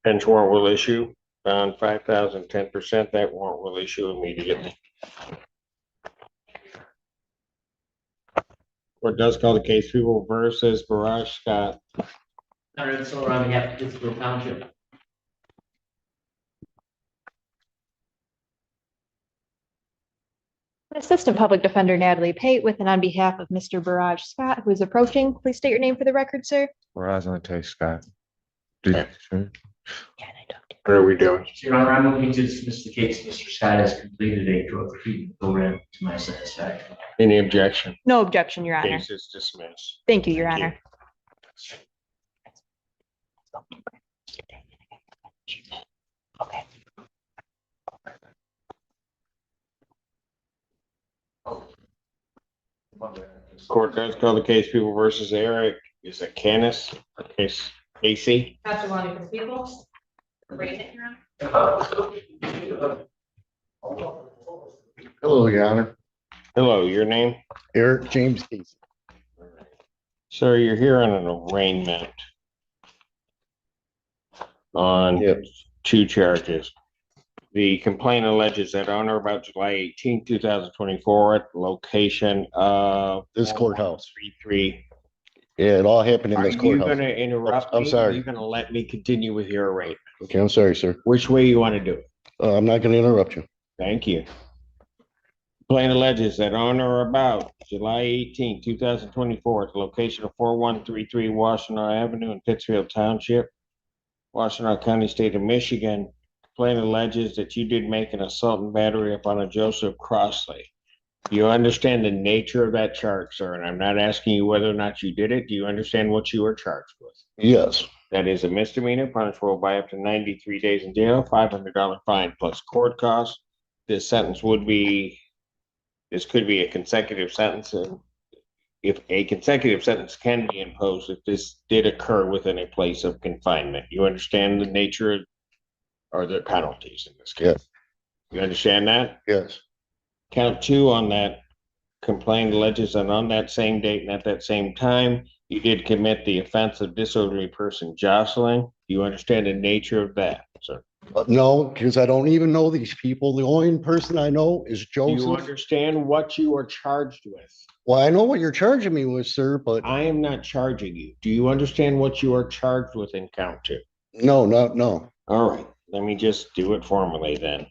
Bench warrant will issue. Bond 5,000, 10%. That warrant will issue immediately. Court does call the case People versus Barrage Scott. Senator Solar on behalf of Pittsfield Township. Assistant Public Defender Natalie Pate with and on behalf of Mr. Barrage Scott, who is approaching. Please state your name for the record, sir. Barrage on the case, Scott. What are we doing? Your Honor, I'm moving to dismiss the case. Mr. Scott has completed a drug treatment program to my satisfaction. Any objection? No objection, Your Honor. Case is dismissed. Thank you, Your Honor. Okay. Court does call the case People versus Eric. Is it Canis or case Casey? Pastor Lonnie for the people. Raise it, Your Honor. Hello, Your Honor. Hello, your name? Eric James Casey. Sir, you're here on an arraignment on two charges. The complaint alleges that on or about July 18, 2024, at the location of this courthouse. 33. Yeah, it all happened in this courthouse. Are you going to interrupt me? I'm sorry. Are you going to let me continue with your arraignment? Okay, I'm sorry, sir. Which way you want to do it? I'm not going to interrupt you. Thank you. Complaint alleges that on or about July 18, 2024, at the location of 4133 Washington Avenue in Pittsfield Township, Washington County, State of Michigan, complaint alleges that you did make an assault and battery upon a Joseph Crossley. Do you understand the nature of that charge, sir? And I'm not asking you whether or not you did it. Do you understand what you were charged with? Yes. That is a misdemeanor, punishable by up to 93 days in jail, $500 fine plus court costs. This could be a consecutive sentence. And if a consecutive sentence can be imposed, if this did occur within a place of confinement, you understand the nature or the penalties in this case? Yes. You understand that? Yes. Count 2 on that complaint alleges that on that same date and at that same time, you did commit the offense of disorderly person jostling. Do you understand the nature of that, sir? No, because I don't even know these people. The only person I know is Joseph. Do you understand what you are charged with? Well, I know what you're charging me with, sir, but I am not charging you. Do you understand what you are charged with in count 2? No. All right, let me just do it formally then.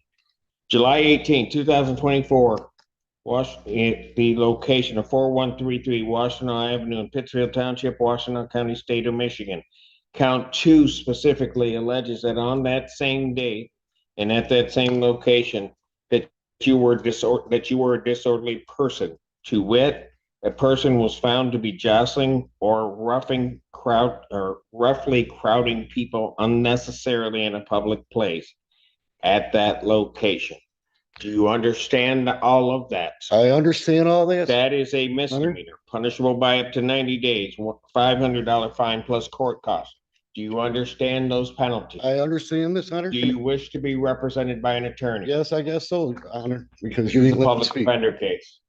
July 18, 2024, the location of 4133 Washington Avenue in Pittsfield Township, Washington County, State of Michigan. Count 2 specifically alleges that on that same date and at that same location that you were a disorderly person. To wit, a person was found to be jostling or roughly crowding people unnecessarily in a public place at that location. Do you understand all of that? I understand all that. That is a misdemeanor, punishable by up to 90 days, $500 fine plus court costs. Do you understand those penalties? I understand this, Honor. Do you wish to be represented by an attorney? Yes, I guess so, Honor, because you didn't let me Public speak. defender case.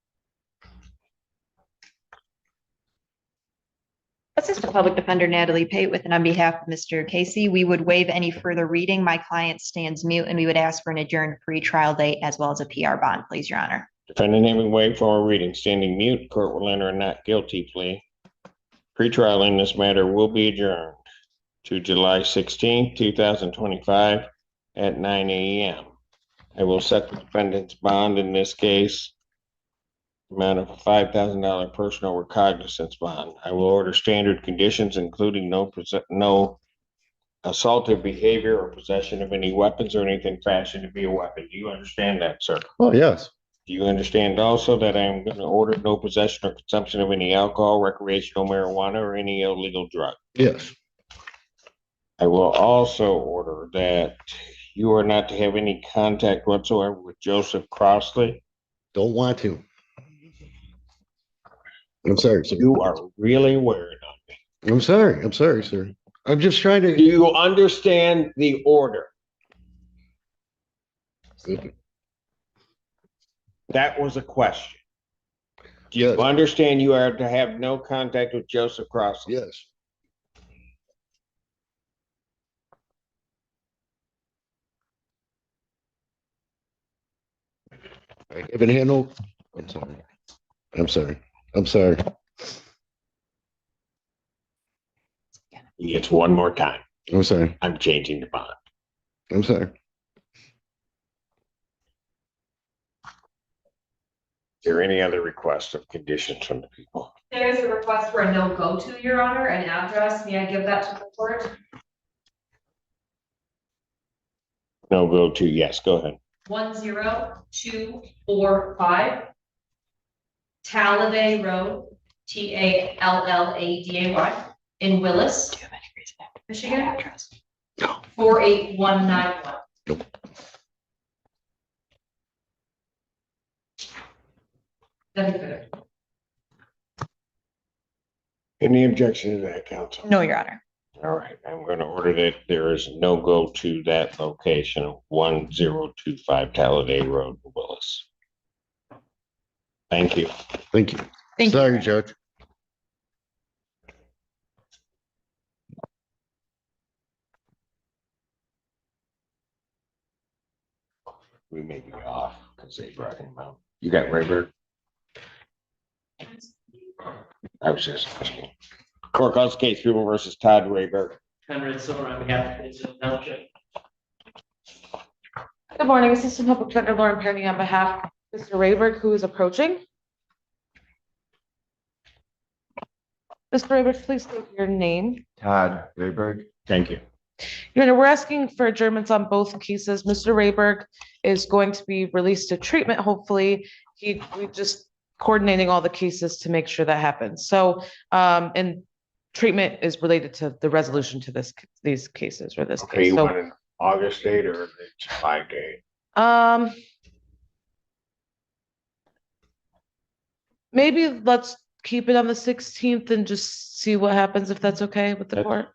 Assistant Public Defender Natalie Pate with and on behalf of Mr. Casey, we would waive any further reading. My client stands mute and we would ask for an adjourned pre-trial date as well as a PR bond, please, Your Honor. Defendant having waived for a reading, standing mute, court will enter a not guilty plea. Pre-trial in this matter will be adjourned to July 16, 2025 at 9 a.m. I will set the defendant's bond in this case amount of a $5,000 personal recognizance bond. I will order standard conditions, including no assaultive behavior or possession of any weapons or anything fashioned to be a weapon. Do you understand that, sir? Oh, yes. Do you understand also that I am going to order no possession or consumption of any alcohol, recreational marijuana, or any illegal drug? Yes. I will also order that you are not to have any contact whatsoever with Joseph Crossley. Don't want to. I'm sorry, sir. You are really wearing on me. I'm sorry, sir. I'm just trying to. Do you understand the order? That was a question. Do you understand you are to have no contact with Joseph Crossley? Yes. I haven't had no. I'm sorry. He gets one more time. I'm sorry. I'm changing the bond. I'm sorry. Is there any other request of conditions from the people? There is a request for a no go to, Your Honor, an address. May I give that to the court? No go to, yes, go ahead. 10245 Talladay Road, Talladay in Willis, Michigan. 48191. Nothing further. Any objection to that, counsel? No, Your Honor. All right, I'm going to order that there is no go to that location, 1025 Talladay Road, Willis. Thank you. Thank you. Thank Sorry, you. Judge. We may be off because they brought him out. You got Rayburn? I was just asking. Court calls case People versus Todd Rayburn. Conrad Silver on behalf of the Township. Good morning, Assistant Public Defender Lauren Perny on behalf of Mr. Rayberg, who is approaching. Mr. Rayberg, please state your name. Todd Rayberg. Thank you. Your Honor, we're asking for adjournments on both cases. Mr. Rayberg is going to be released to treatment, hopefully. We just coordinating all the cases to make sure that happens. So, and treatment is related to the resolution to these cases or this Okay, case. you So, want an August date or the July date? Maybe let's keep it on the 16th and just see what happens if that's okay with the court.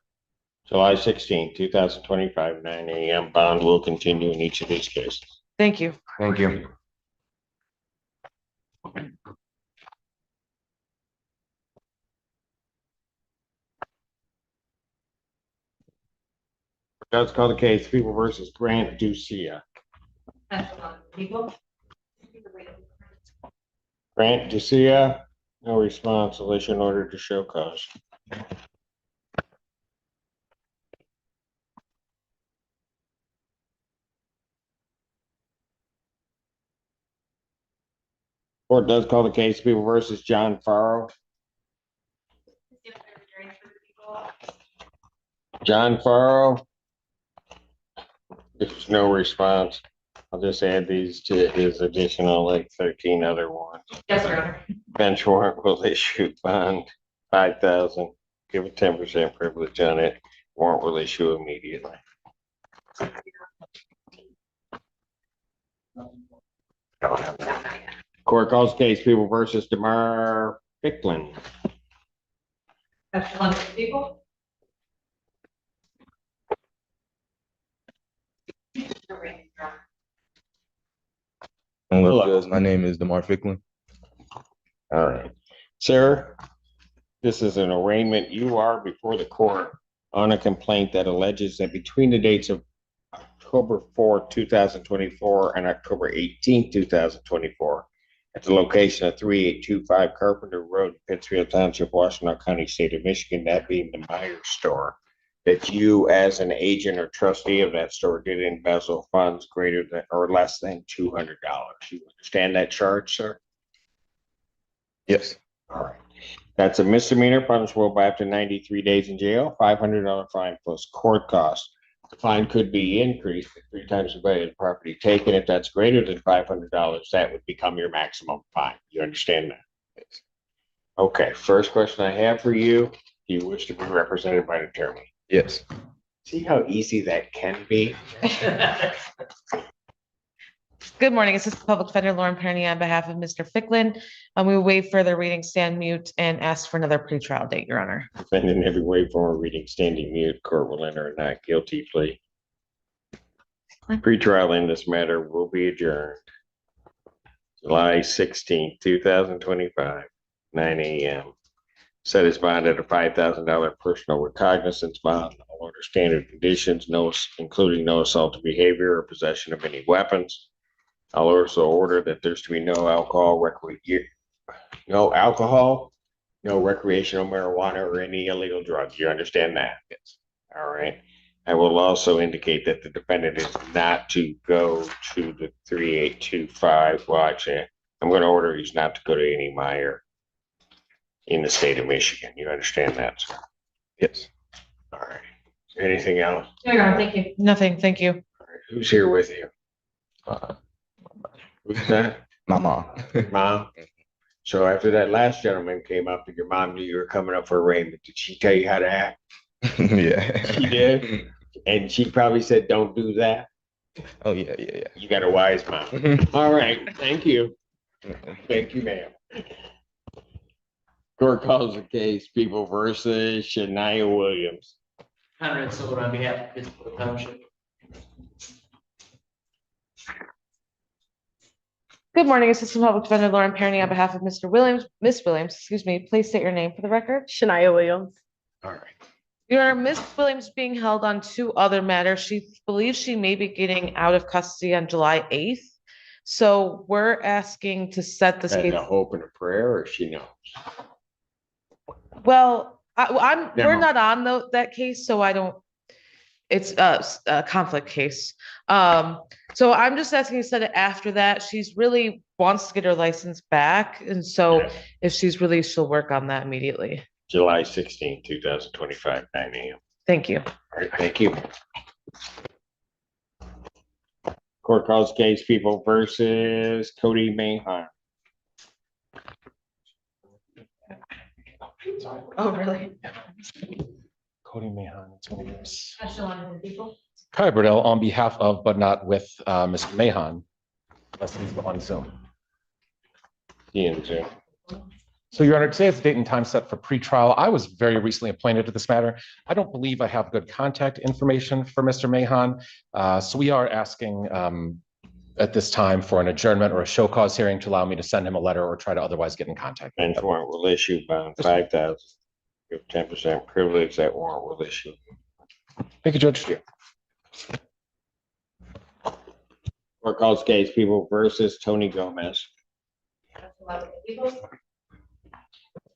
July 16, 2025, 9 a.m. Bond will continue in each of these cases. Thank you. Thank you. Judge call the case People versus Grant Ducia. People. Grant Ducia, no response, unless in order to show cause. Court does call the case People versus John Farrow. John Farrow. There's no response. I'll just add these to his additional 13 other warrants. Yes, Your Honor. Bench warrant will issue bond 5,000. Give a 10% privilege on it. Warrant will issue immediately. Court calls case People versus DeMar Ficklin. That's one people. Hello, my name is DeMar Ficklin. All right. Sir, this is an arraignment. You are before the court on a complaint that alleges that between the dates of October 4, 2024 and October 18, 2024, at the location of 3825 Carpenter Road, Pittsfield Township, Washtenaw County, State of Michigan, that being the Myers store, that you as an agent or trustee of that store did embezzle funds greater than or less than $200. You understand that charge, sir? Yes. All right. That's a misdemeanor punishable by up to 93 days in jail, $500 fine plus court costs. The fine could be increased to 3 times the value of the property taken. If that's greater than $500, that would become your maximum fine. You understand that? Yes. Okay. First question I have for you. Do you wish to be represented by an attorney? Yes. See how easy that can be? Good morning, Assistant Public Defender Lauren Perny on behalf of Mr. Ficklin. We will waive further reading, stand mute, and ask for another pretrial date, Your Honor. Defendant in every way, form, or reading, standing mute. Court will enter a not guilty plea. Pretrial in this matter will be adjourned. July 16, 2025, 9 a.m. Set his bond at a $5,000 personal recognizance bond. All under standard conditions, including no assault to behavior or possession of any weapons. I'll also order that there's to be no alcohol, no recreational marijuana or any illegal drugs. You understand that? Yes. All right. I will also indicate that the defendant is not to go to the 3825 watch. I'm going to order he's not to go to any Meyer in the state of Michigan. You understand that, sir? Yes. All right. Anything else? No, Your Honor, thank you. Nothing, thank you. All right. Who's here with you? Who's that? My mom. Mom? So after that last gentleman came up and your mom knew you were coming up for arraignment, did she tell you how to act? Yeah. She did? And she probably said, don't do that? Oh, yeah. You got a wise mom. All right, thank you. Thank you, ma'am. Court calls the case, People versus Shania Williams. Conrad Silver on behalf of Pittsburgh Township. Good morning, Assistant Public Defender Lauren Perny on behalf of Mr. Williams, Miss Williams, excuse me. Please state your name for the record. Shania Williams. All right. Your Honor, Miss Williams being held on 2 other matters. She believes she may be getting out of custody on July 8th. So we're asking to set this And case. a hope and a prayer, or she knows? Well, Never we're mind. not on that case, so I don't, it's a conflict case. So I'm just asking to set it after that. She's really wants to get her license back. And so if she's released, she'll work on that immediately. July 16, 2025, 9 a.m. Thank you. All right, thank you. Court calls case People versus Cody Mahan. Oh, really? Cody Mahan. It's one of yours. Special on the people. Kai Burdell on behalf of, but not with, Mr. Mahan. Unless he's on Zoom. Ian, Zoom. So, Your Honor, today is the date and time set for pretrial. I was very recently appointed to this matter. I don't believe I have good contact information for Mr. Mahan. So we are asking at this time for an adjournment or a show cause hearing to allow me to send him a letter or try to otherwise get in contact. And warrant will issue bond 5,000. Give 10% privilege, that warrant will issue. Thank you, Judge. Court calls case People versus Tony Gomez.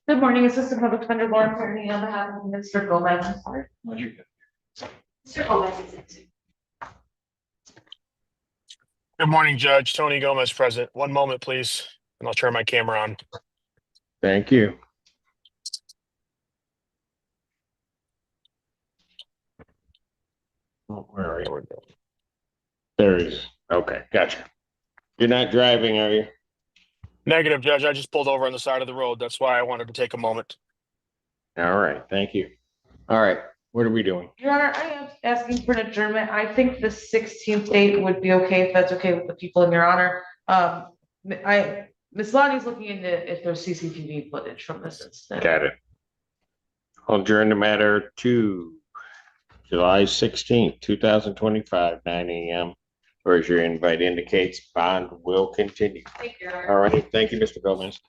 Good morning, Assistant Public Defender Lauren Perny on behalf of Mr. Gomez. Mr. Gomez is in. Good morning, Judge. Tony Gomez present. One moment, please, and I'll turn my camera on. Thank you. Oh, where are you? There he is. Okay, gotcha. You're not driving, are you? Negative, Judge. I just pulled over on the side of the road. That's why I wanted to take a moment. All right, thank you. All right, what are we doing? Your Honor, I am asking for an adjournment. I think the 16th date would be okay, if that's okay with the people in your honor. Ms. Lonnie's looking into if there's CCTV footage from this incident. Got it. I'll adjourn the matter to July 16th, 2025, 9 a.m. Or as your invite indicates, bond will continue. Thank you, Your Honor. All right, thank you, Mr. Gomez.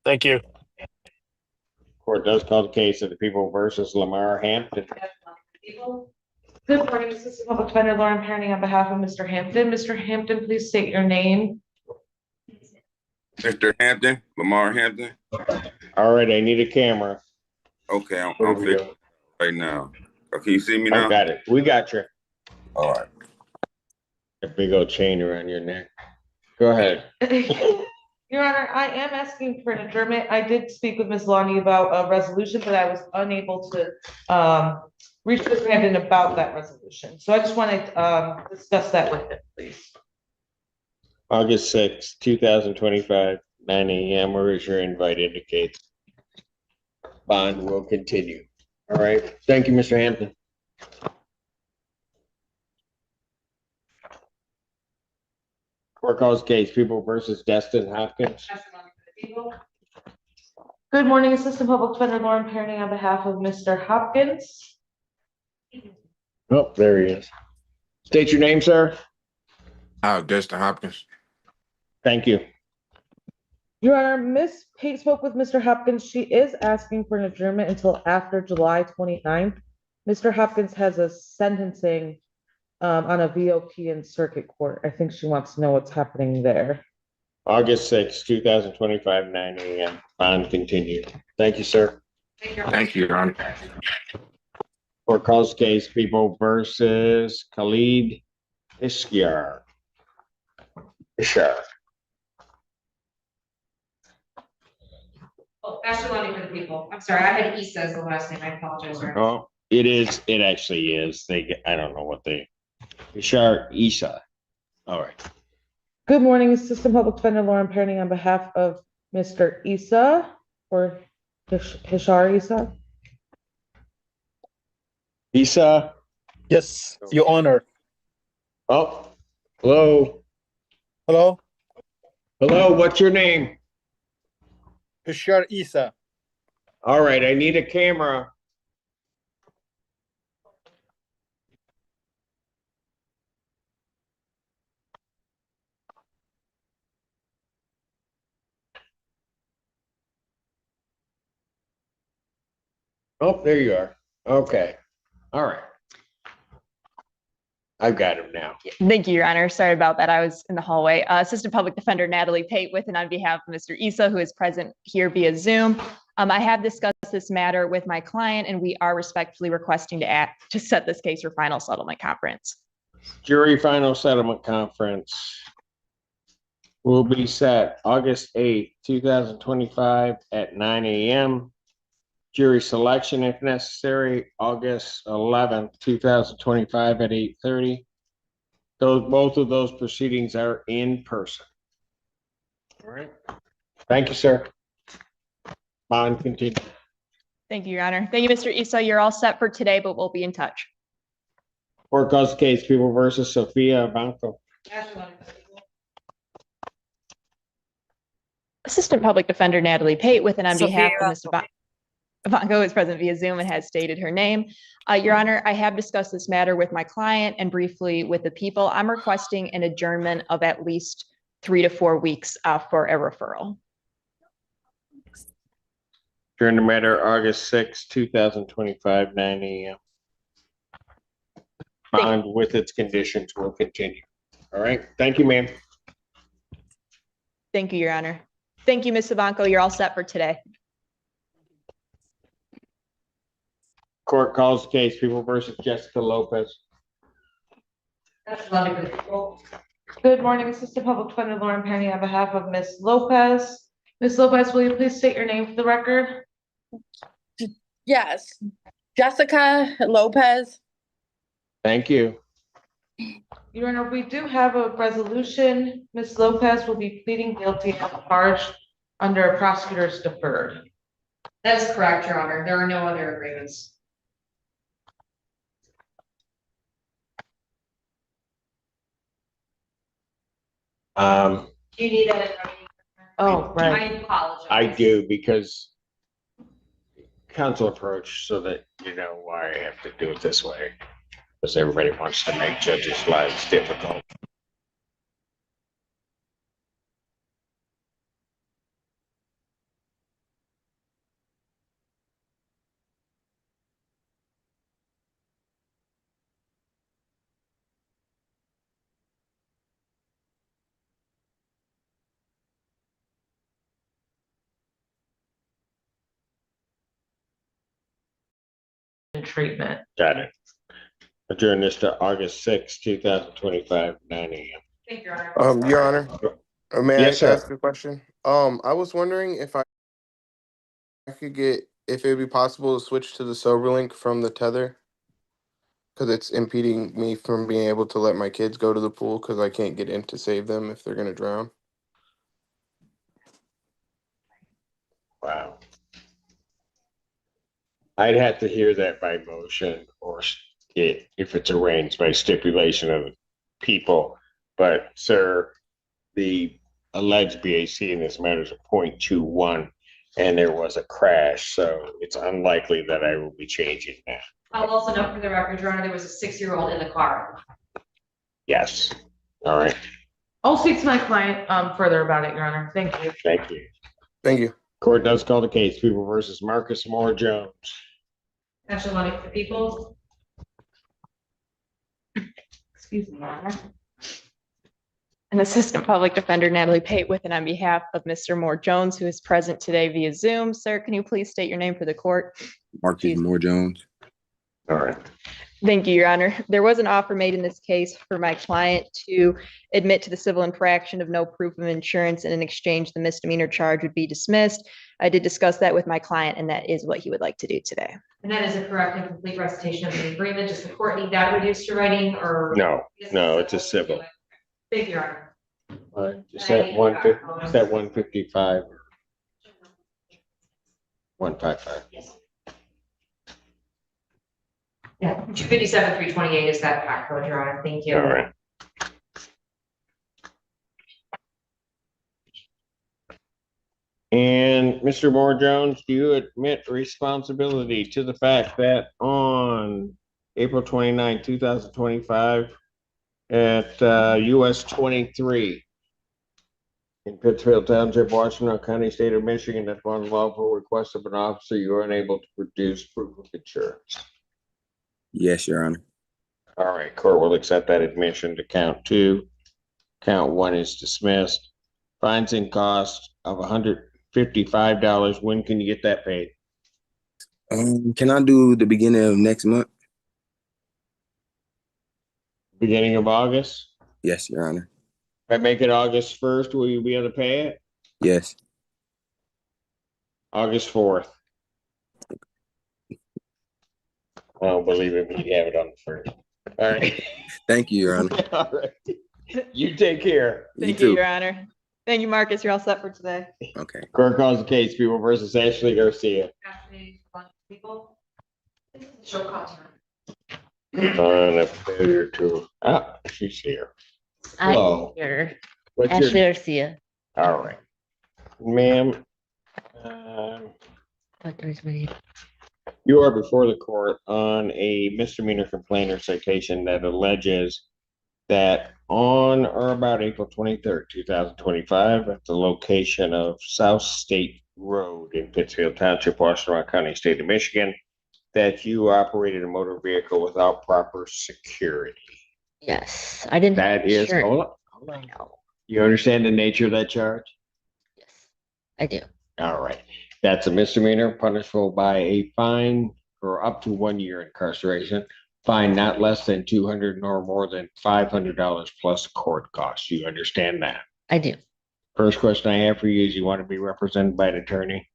Thank you. Court does call the case of the People versus Lamar Hampton. Good morning, Assistant Public Defender Lauren Perny on behalf of Mr. Hampton. Mr. Hampton, please state your name. Mr. Hampton, Lamar Hampton. All right, I need a camera. Okay, I'm What are we fixing doing? right now. Can you see me now? I got it. We got you. All right. A big old chain around your neck. Go ahead. Your Honor, I am asking for an adjournment. I did speak with Ms. Lonnie about a resolution, but I was unable to reach Mr. Hampton about that resolution. So I just want to discuss that with him, please. August 6th, 2025, 9 a.m. or as your invite indicates. Bond will continue. All right. Thank you, Mr. Hampton. Court calls case People versus Destin Hopkins. Good morning, Assistant Public Defender Lauren Perny on behalf of Mr. Hopkins. Oh, there he is. State your name, sir. Destin Hopkins. Thank you. Your Honor, Ms. Pate spoke with Mr. Hopkins. She is asking for an adjournment until after July 29th. Mr. Hopkins has a sentencing on a VOP in circuit court. I think she wants to know what's happening there. August 6th, 2025, 9 a.m. Bond continued. Thank you, sir. Thank you, Your Honor. Court calls case People versus Khalid Ishar. Oh, Ashley Lundy for the people. I'm sorry, I had Issa as the last name. I apologize. Oh, it actually is. I don't know what Ishar Isa. All right. Good morning, Assistant Public Defender Lauren Perny on behalf of Mr. Issa or Hishar Issa. Isa. Yes, Your Honor. Oh, hello. Hello, Hello, what's your name? Hishar Isa. All right, I need a camera. Oh, there you are. Okay. All right. I've got him now. Thank you, Your Honor. Sorry about that. I was in the hallway. Assistant Public Defender Natalie Pate with and on behalf of Mr. Issa, who is present here via Zoom. I have discussed this matter with my client, and we are respectfully requesting to set this case for final settlement conference. Jury final settlement conference will be set August 8th, 2025 at 9 a.m. Jury selection, if necessary, August 11th, 2025 at 8:30. Both of those proceedings are in person. All right. Thank you, sir. Bond continue. Thank you, Your Honor. Thank you, Mr. Issa. You're all set for today, but we'll be in touch. Court calls case People versus Sophia Banco. Assistant Public Defender Natalie Pate with and on behalf of Sophia. Mr. Banco is present via Zoom and has stated her name. Your Honor, I have discussed this matter with my client and briefly with the people. I'm requesting an adjournment of at least 3 to 4 weeks for a referral. During the matter, August 6th, 2025, 9 a.m. Bond with its conditions will continue. All right. Thank you, ma'am. Thank you, Your Honor. Thank you, Ms. Sabanco. You're all set for today. Court calls case People versus Jessica Lopez. Good morning, Assistant Public Defender Lauren Perny on behalf of Ms. Lopez. Ms. Lopez, will you please state your name for the record? Yes, Jessica Lopez. Thank you. Your Honor, we do have a resolution. Ms. Lopez will be pleading guilty as charged under a prosecutor's deferred. That is correct, Your Honor. There are no other agreements. Do you need that? Oh, I right. apologize. I do, because counsel approach so that you know why I have to do it this way. Because everybody wants to make judges' lives difficult. Treatment. Got it. Adjourn this to August 6th, 2025, 9 a.m. Thank you, Your Honor. Your Honor, may Yes, I sir. ask a question? I was wondering if I could get, if it would be possible to switch to the sober link from the tether, because it's impeding me from being able to let my kids go to the pool because I can't get in to save them if they're gonna drown. Wow. I'd have to hear that by motion or if it's arranged by stipulation of the people. But sir, the alleged BAC in this matter is a 0.21 and there was a crash. So it's unlikely that I will be changing that. I'll also note for the record, Your Honor, there was a 6-year-old in the car. Yes. All right. I'll speak to my client further about it, Your Honor. Thank you. Thank you. Thank you. Court does call the case People versus Marcus Moore Jones. Ashley Lundy for the people. Excuse me, Your Honor. and Assistant Public Defender Natalie Pate with and on behalf of Mr. Moore Jones, who is present today via Zoom. Sir, can you please state your name for the court? Marcus Moore Jones. All right. Thank you, Your Honor. There was an offer made in this case for my client to admit to the civil infraction of no proof of insurance, and in exchange, the misdemeanor charge would be dismissed. I did discuss that with my client, and that is what he would like to do today. And that is a correct and complete recitation of the agreement. Does the court need that reduced to writing or? No, no, it's a civil. Thank you, Your Honor. Is that 155? 155. Yes. Yeah, 257, 328 is that fact code, Your Honor. Thank you. All right. And Mr. Moore Jones, do you admit responsibility to the fact that on April 29, 2025, at US 23 in Pittsfield Township, Washington County, State of Michigan, that upon lawful request of an officer, you are unable to produce proof of insurance? Yes, Your Honor. All right, court will accept that admission to count 2. Count 1 is dismissed. Fines and costs of $155. When can you get that paid? Can I do the beginning of next month? Beginning of August? Yes, Your Honor. If I make it August 1st, will you be able to pay it? Yes. August 4th. I don't believe it, but you have it on the 1st. All right. Thank you, Your Honor. All right. You take care. Thank you, Your Honor. Thank you, Marcus. You're all set for today. Okay. Court calls the case, People versus Ashley Garcia. People. Show cause. On a failure to, she's here. Hello. I'm here. What's Ashley your, Garcia. all right. Ma'am, There's my name. you are before the court on a misdemeanor complaint or citation that alleges that on or about April 23rd, 2025, at the location of South State Road in Pittsfield Township, Washington County, State of Michigan, that you operated a motor vehicle without proper security. Yes, I didn't. That is, Sure. hold on. You understand the nature of that charge? Yes, I do. All right. That's a misdemeanor punishable by a fine for up to 1 year incarceration. Fine not less than 200 nor more than $500 plus court costs. You understand that? I do. First question I have for you is, you want to be represented by an attorney?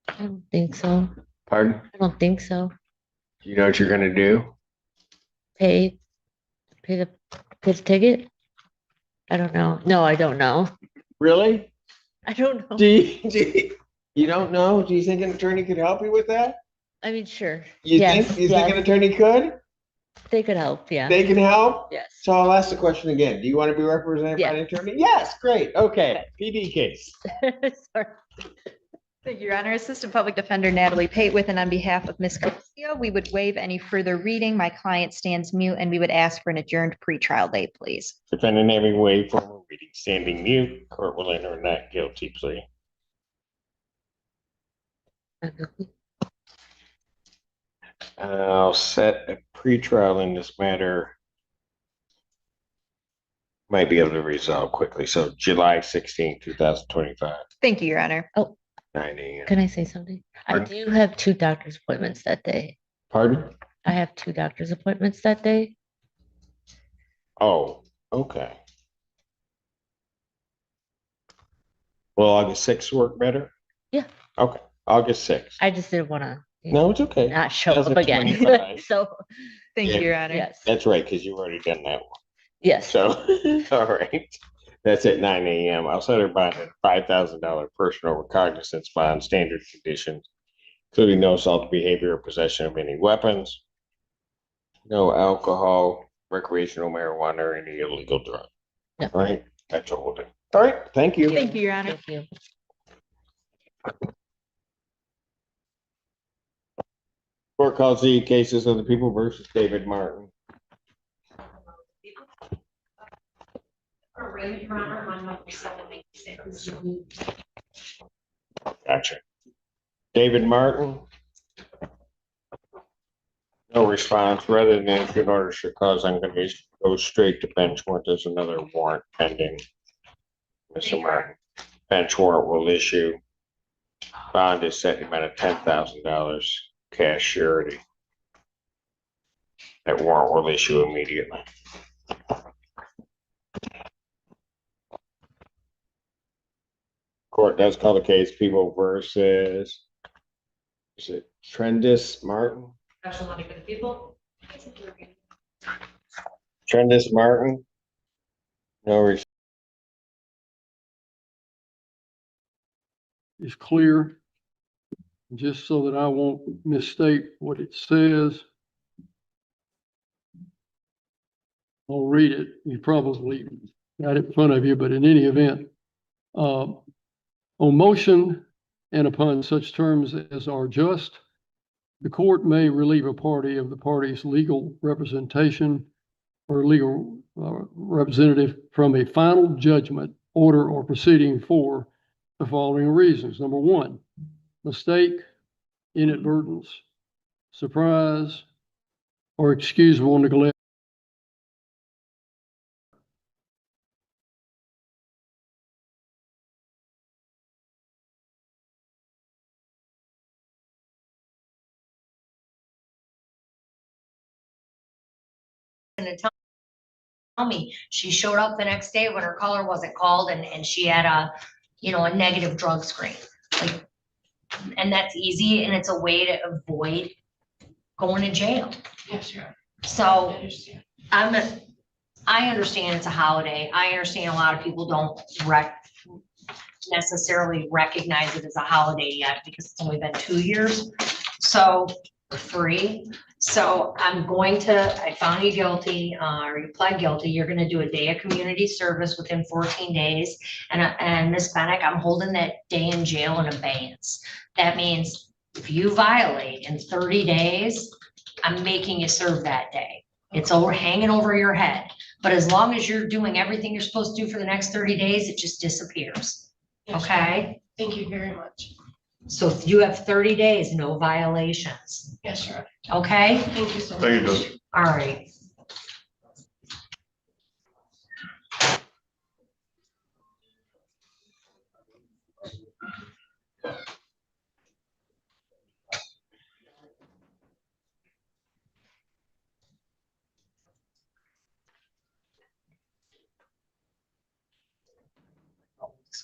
I don't think so. Pardon? I don't think so. You know what you're going to do? Pay the ticket? I don't know. No, I don't know. Really? I don't know. You don't know? Do you think an attorney could help you with that? I mean, sure. You Yes, think an yes. attorney could? They could help, yeah. They can help? Yes. So I'll ask the question again. Do you want to be represented by an attorney? Yes, great. Okay. PD case. Sorry. Thank you, Your Honor. Assistant Public Defender Natalie Pate with and on behalf of Ms. Garcia, we would waive any further reading. My client stands mute, and we would ask for an adjourned pretrial date, please. Defendant having waived formal reading, standing mute. Court will enter a not guilty plea. I'll set a pretrial in this matter. Might be able to resolve quickly. So July 16, 2025, Thank you, Your Honor. Oh, 9 a.m. can I say something? I Pardon? do have 2 doctor's appointments that day. Pardon? I have 2 doctor's appointments that day. Oh, okay. Will August 6th work better? Yeah. Okay, August 6th. I just didn't want to. No, it's okay. Not show up again. 2025. So, Thank you, Your Honor. yes, That's right, because you've already done that one. yes. So, all right. That's at 9 a.m. I'll set her bond at $5,000 personal recognizance bond, standard conditions, including no assault behavior or possession of any weapons, no alcohol, recreational marijuana, or any illegal drug. No. All right. That's all we'll do. All right. Thank you. Thank you, Your Honor. Thank you. Court calls the cases of the people versus David Martin. Arraignment, Your Honor, on number 796. Gotcha. David Martin. No response. Rather than issue an order should cause, I'm going to go straight to bench warrant. There's another warrant pending. Mr. Martin, bench warrant will issue. Bond is set in the amount of $10,000 cash surety. That warrant will issue immediately. Court does call the case People versus, is it Trendis Martin? Special money for the people. Trendis Martin? No response. Is clear. Just so that I won't misstate what it says. I'll read it. You probably got it in front of you, but in any event, on motion and upon such terms as are just, the court may relieve a party of the party's legal representation or legal representative from a final judgment, order, or proceeding for the following reasons. Number one, mistake, inadvertence, surprise, or excusable neglect. Gonna tell me she showed up the next day when her caller wasn't called and she had a, you know, a negative drug screen. Like, and that's easy and it's a way to avoid going to jail. Yes, sure. So I understand it's a holiday. I understand a lot of people don't necessarily recognize it as a holiday yet because it's only been 2 years. So free. So I found you guilty, or you pled guilty. You're gonna do a day of community service within 14 days. And Ms. Fennick, I'm holding that day in jail in abeyance. That means if you violate in 30 days, I'm making you serve that day. It's hanging over your head. But as long as you're doing everything you're supposed to do for the next 30 days, it just disappears. Yes, okay? Thank you very much. So if you have 30 days, no violations. Yes, sir. Okay? Thank you so much. Thank you, Judge. All right.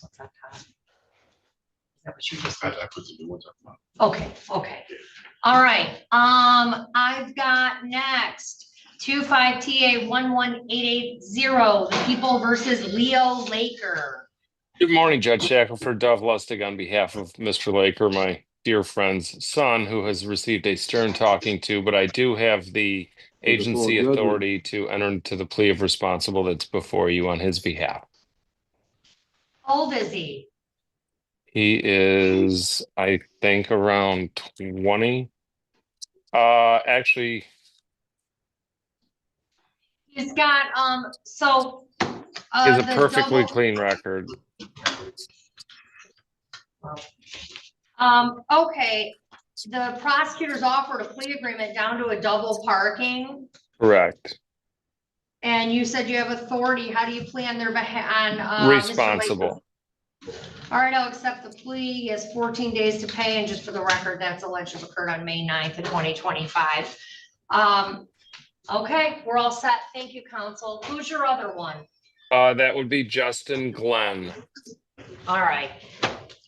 What's on top? Is that what you just said? I put the new ones up. Okay, okay. All right, I've got next 25 TA 11880, the People versus Leo Laker. Good morning, Judge Shackelford, Dov Lustig on behalf of Mr. Laker, my dear friend's son, who has received a stern talking to, but I do have the agency authority to enter into the plea of responsible that's before you on his behalf. How old is he? He is, I think, around 20. Actually, He's got, he has a the perfectly double- clean record. Okay, the prosecutors offered a plea agreement down to a double parking, Correct. and you said you have authority. How do you plea on their behalf, on, Mr. Laker? Responsible. All right, I'll accept the plea. He has 14 days to pay, and just for the record, that's alleged to have occurred on May 9th of 2025. Okay, we're all set. Thank you, counsel. Who's your other one? That would be Justin Glenn. All right.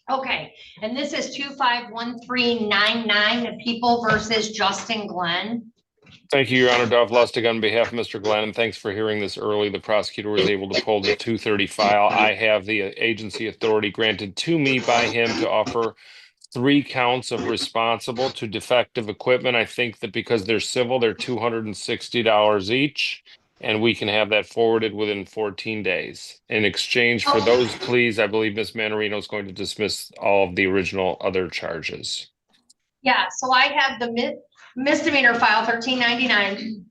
Okay, and this is 251399, the People versus Justin Glenn. Thank you, Your Honor. Dov Lustig on behalf of Mr. Glenn, and thanks for hearing this early. The prosecutor was able to pull the 230 file. I have the agency authority granted to me by him to offer 3 counts of responsible to defective equipment. I think that because they're civil, they're $260 each, and we can have that forwarded within 14 days. In exchange for those pleas, I believe Ms. Manarino is going to dismiss all of the original other charges. Yeah, so I have the misdemeanor file 1399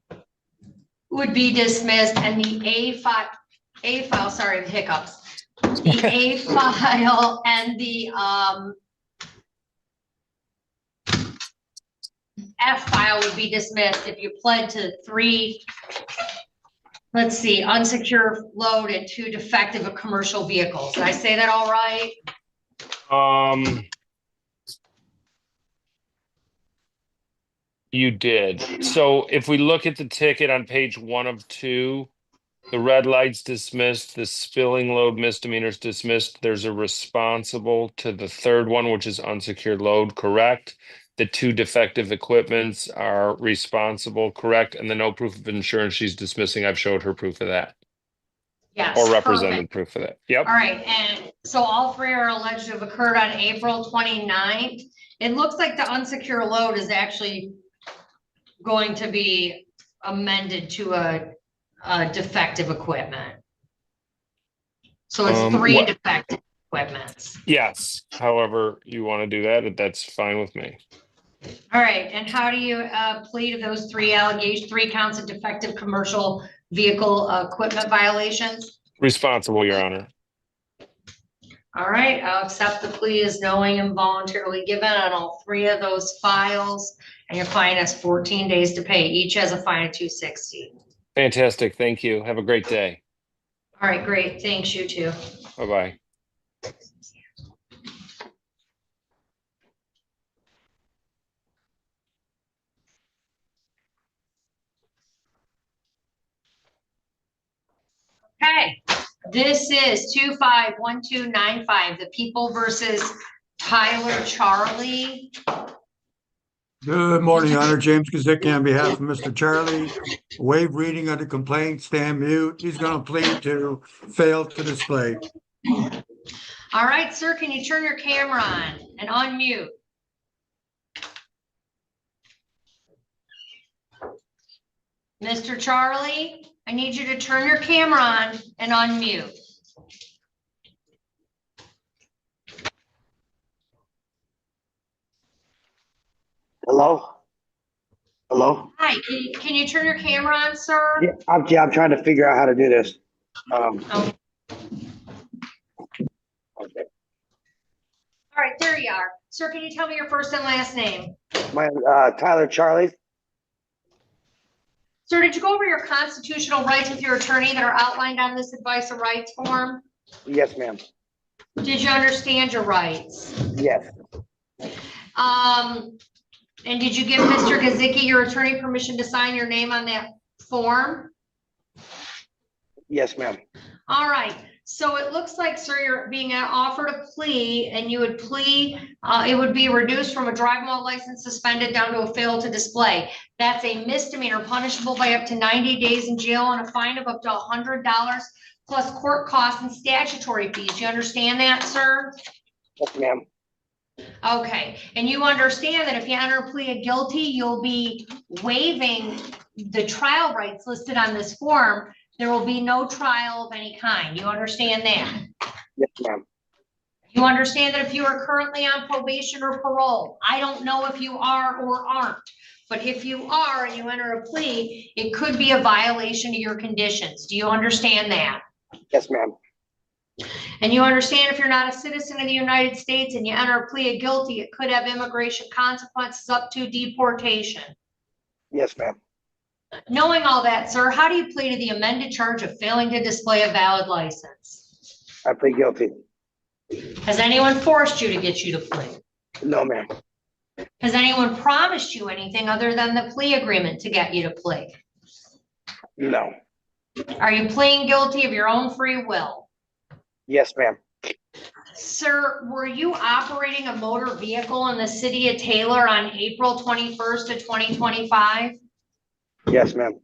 would be dismissed, and the A file, sorry, the hiccups. The A file and the F file would be dismissed if you pled to 3, let's see, unsecured load and 2 defective of commercial vehicles. Did I say that all right? You did. So if we look at the ticket on page 1 of 2, the red light's dismissed, the spilling load misdemeanors dismissed. There's a responsible to the third one, which is unsecured load, correct? The 2 defective equipments are responsible, correct? And the no proof of insurance she's dismissing, I've showed her proof of that. Yes. Or represented Perfect. proof of that. Yep. All right, and so all 3 are alleged to have occurred on April 29th. It looks like the unsecured load is actually going to be amended to a defective equipment. So it's 3 defective equipments. Yes. However you want to do that, that's fine with me. All right, and how do you plead to those 3 allegations, 3 counts of defective commercial vehicle equipment violations? Responsible, Your Honor. All right, I'll accept the plea as knowing and voluntarily given on all 3 of those files, and your client has 14 days to pay. Each has a fine of $260. Fantastic. Thank you. Have a great day. All right, great. Thanks, you too. Bye-bye. Okay, this is 251295, the People versus Tyler Charlie. Good morning, Your Honor. James Kazicki on behalf of Mr. Charlie. Waive reading of the complaint, stand mute. He's going to plead to fail to display. All right, sir, can you turn your camera on and unmute? Mr. Charlie, I need you to turn your camera on and unmute. Hello? Hello? Hi, can you turn your camera on, sir? Yeah, I'm trying to figure out how to do this. Okay. All right, there you are. Sir, can you tell me your first and last name? My Tyler Charlie. Sir, did you go over your constitutional rights with your attorney that are outlined on this advice of rights form? Yes, ma'am. Did you understand your rights? Yes. And did you give Mr. Kazicki, your attorney, permission to sign your name on that form? Yes, ma'am. All right. So it looks like, sir, you're being offered a plea, and you would plea, it would be reduced from a driving while license suspended down to a fail to display. That's a misdemeanor punishable by up to 90 days in jail and a fine of up to $100 plus court costs and statutory fees. You understand that, sir? Yes, ma'am. Okay, and you understand that if you enter a plea of guilty, you'll be waiving the trial rights listed on this form. There will be no trial of any kind. You understand that? Yes, ma'am. You understand that if you are currently on probation or parole, I don't know if you are or aren't, but if you are and you enter a plea, it could be a violation of your conditions. Do you understand that? Yes, ma'am. And you understand if you're not a citizen of the United States and you enter a plea of guilty, it could have immigration consequences up to deportation. Yes, ma'am. Knowing all that, sir, how do you plead to the amended charge of failing to display a valid license? I plead guilty. Has anyone forced you to get you to plea? No, ma'am. Has anyone promised you anything other than the plea agreement to get you to plea? No. Are you pleading guilty of your own free will? Yes, ma'am. Sir, were you operating a motor vehicle in the city of Taylor on April 21st of 2025? Yes, ma'am.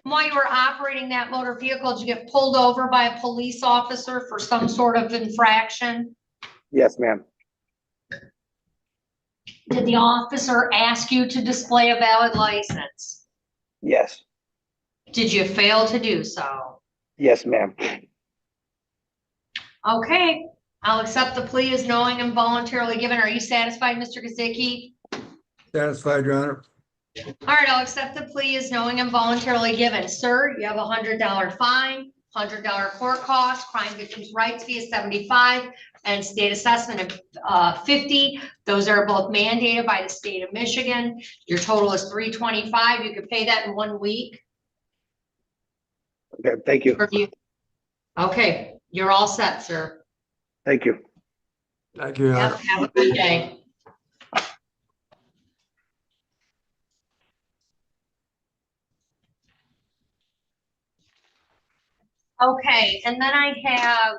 While you were operating that motor vehicle, did you get pulled over by a police officer for some sort of infraction? Yes, ma'am. Did the officer ask you to display a valid license? Yes. Did you fail to do so? Yes, ma'am. Okay, I'll accept the plea as knowing and voluntarily given. Are you satisfied, Mr. Kazicki? Satisfied, Your Honor. All right, I'll accept the plea as knowing and voluntarily given. Sir, you have $100 fine, $100 court cost, crime victims' rights fee is $75, and state assessment of 50. Those are both mandated by the state of Michigan. Your total is $325. You could pay that in 1 week. Okay, thank you. Okay, you're all set, sir. Thank you. Thank you. Yep, have a good day. Okay, and then I have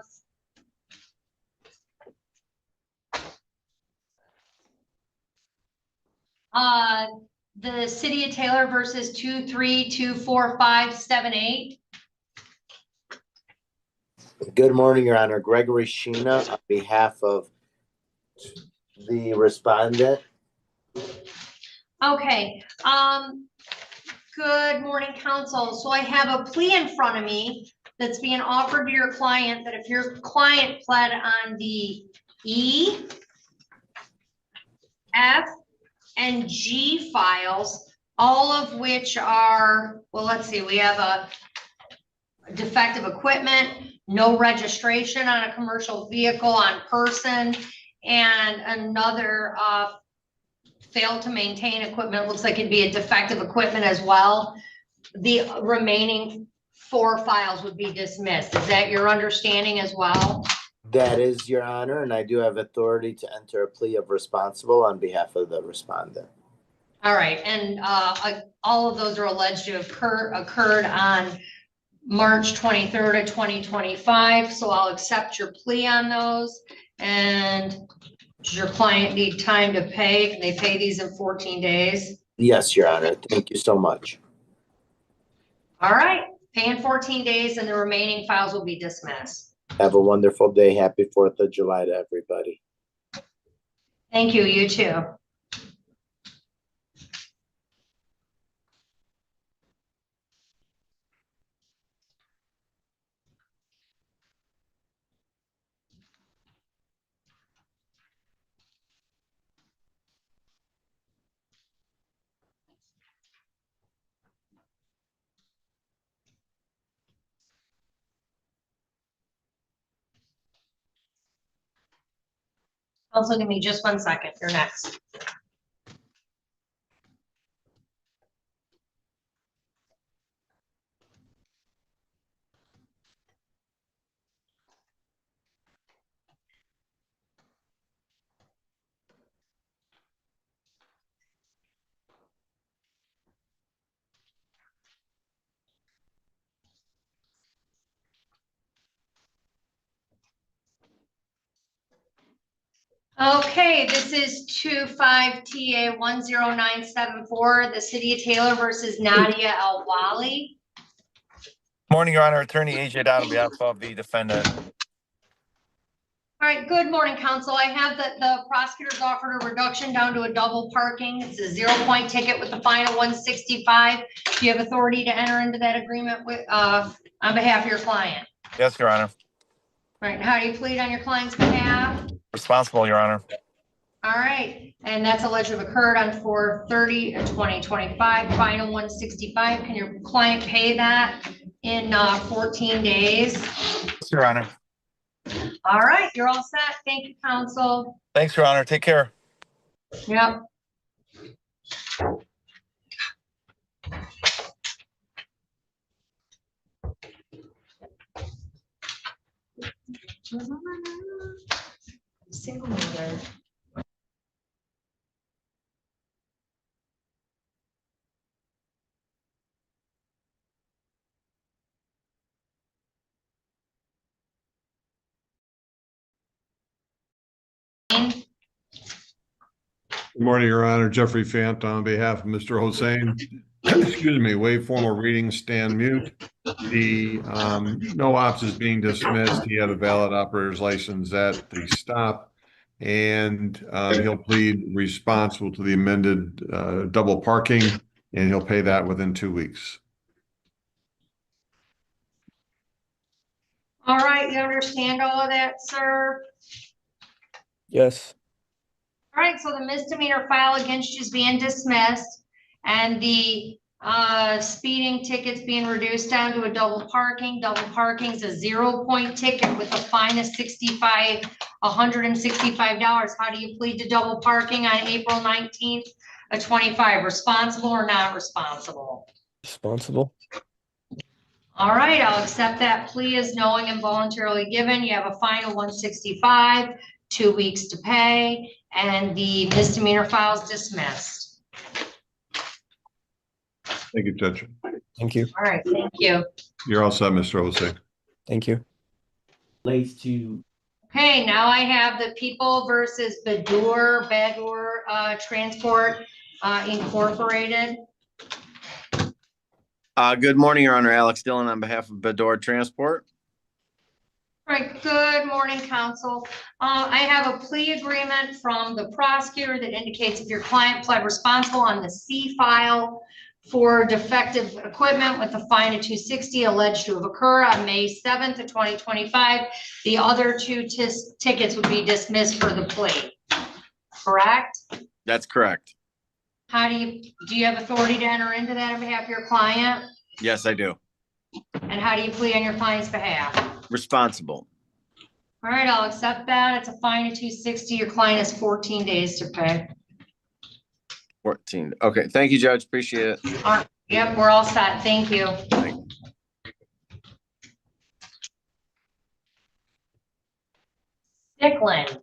the City of Taylor versus 2324578. Good morning, Your Honor. Gregory Sheena on behalf of the respondent. Okay, good morning, counsel. So I have a plea in front of me that's being offered to your client, that if your client pled on the E, F, and G files, all of which are, well, let's see, we have a defective equipment, no registration on a commercial vehicle on person, and another failed to maintain equipment. Looks like it'd be a defective equipment as well. The remaining 4 files would be dismissed. Is that your understanding as well? That is, Your Honor, and I do have authority to enter a plea of responsible on behalf of the respondent. All right, and all of those are alleged to have occurred on March 23rd of 2025. So I'll accept your plea on those. And does your client need time to pay? Can they pay these in 14 days? Yes, Your Honor. Thank you so much. All right, pay in 14 days and the remaining files will be dismissed. Have a wonderful day. Happy 4th of July to everybody. Thank you, you too. Also, give me just 1 second. You're next. Okay, this is 25TA10974, the City of Taylor versus Nadia Al-Wali. Morning, Your Honor. Attorney AJ Dodd on behalf of the defendant. All right, good morning, counsel. I have that the prosecutors offered a reduction down to a double parking. It's a 0-point ticket with the fine of $165. Do you have authority to enter into that agreement with on behalf of your client? Yes, Your Honor. All right, how do you plead on your client's behalf? Responsible, Your Honor. All right, and that's alleged to have occurred on 4/30/2025, fine of $165. Can your client pay that in 14 days? Yes, Your Honor. All right, you're all set. Thank you, counsel. Thanks, Your Honor. Take care. Yep. Single mother. Good morning, Your Honor. Jeffrey Fant on behalf of Mr. Hossein. Excuse me, waive formal reading, stand mute. The no ops is being dismissed. He had a valid operator's license at the stop, and he'll plead responsible to the amended double parking, and he'll pay that within 2 weeks. All right, you understand all of that, sir? Yes. All right, so the misdemeanor file against you is being dismissed, and the speeding ticket's being reduced down to a double parking. Double parking's a 0-point ticket with a fine of $65 $165. How do you plead to double parking on April 19th of 25? Responsible or not responsible? Responsible. All right, I'll accept that plea as knowing and voluntarily given. You have a fine of 165, 2 weeks to pay, and the misdemeanor file is dismissed. Thank you, Judge. Thank you. All right, thank you. You're all set, Mr. Jose. Thank you. Okay, now I have the People versus Badur Transport Incorporated. Good morning, Your Honor. Alex Dillon on behalf of Bedore Transport. All right, good morning, counsel. I have a plea agreement from the prosecutor that indicates if your client pled responsible on the C file for defective equipment with a fine of $260 alleged to have occurred on May 7th of 2025, the other two tickets would be dismissed for the plea, correct? That's correct. How do you have authority to enter into that on behalf of your client? Yes, I do. And how do you plea on your client's behalf? Responsible. All right, I'll accept that. It's a fine of $260. Your client has 14 days to pay. 14. Okay. Thank you, Judge. Appreciate it. All right. Yep, we're all set. Thank you. Strickland,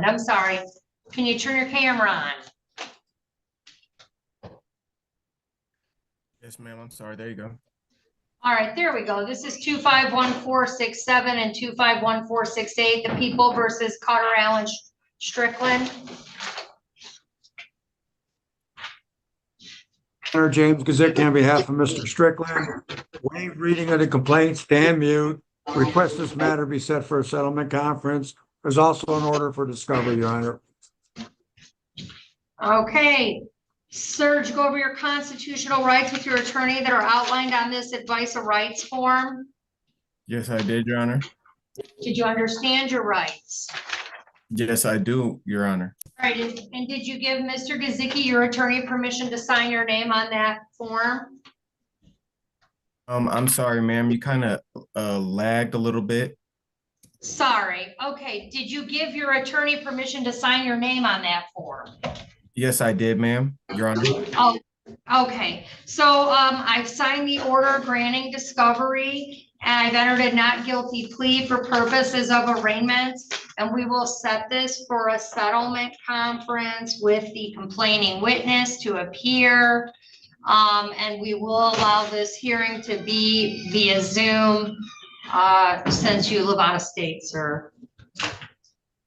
I'm sorry. Can you turn your camera on? Yes, ma'am. I'm sorry. There you go. All right, there we go. This is 251467 and 251468, the People versus Carter Allen Strickland. Senator James Gazicki on behalf of Mr. Strickland. Waive reading of the complaint, stand mute. Request this matter be set for a settlement conference. There's also an order for discovery, Your Honor. Okay, sir, did you go over your constitutional rights with your attorney that are outlined on this advice of rights form? Yes, I did, Your Honor. Did you understand your rights? Yes, I do, Your Honor. All right, and did you give Mr. Gazicki, your attorney, permission to sign your name on that form? I'm sorry, ma'am. You kind of lagged a little bit. Sorry. Okay, did you give your attorney permission to sign your name on that form? Yes, I did, ma'am, Your Honor. Oh, okay. So I've signed the order granting discovery, and I've entered a not guilty plea for purposes of arraignment. And we will set this for a settlement conference with the complaining witness to appear. And we will allow this hearing to be via Zoom since you live out of state, sir.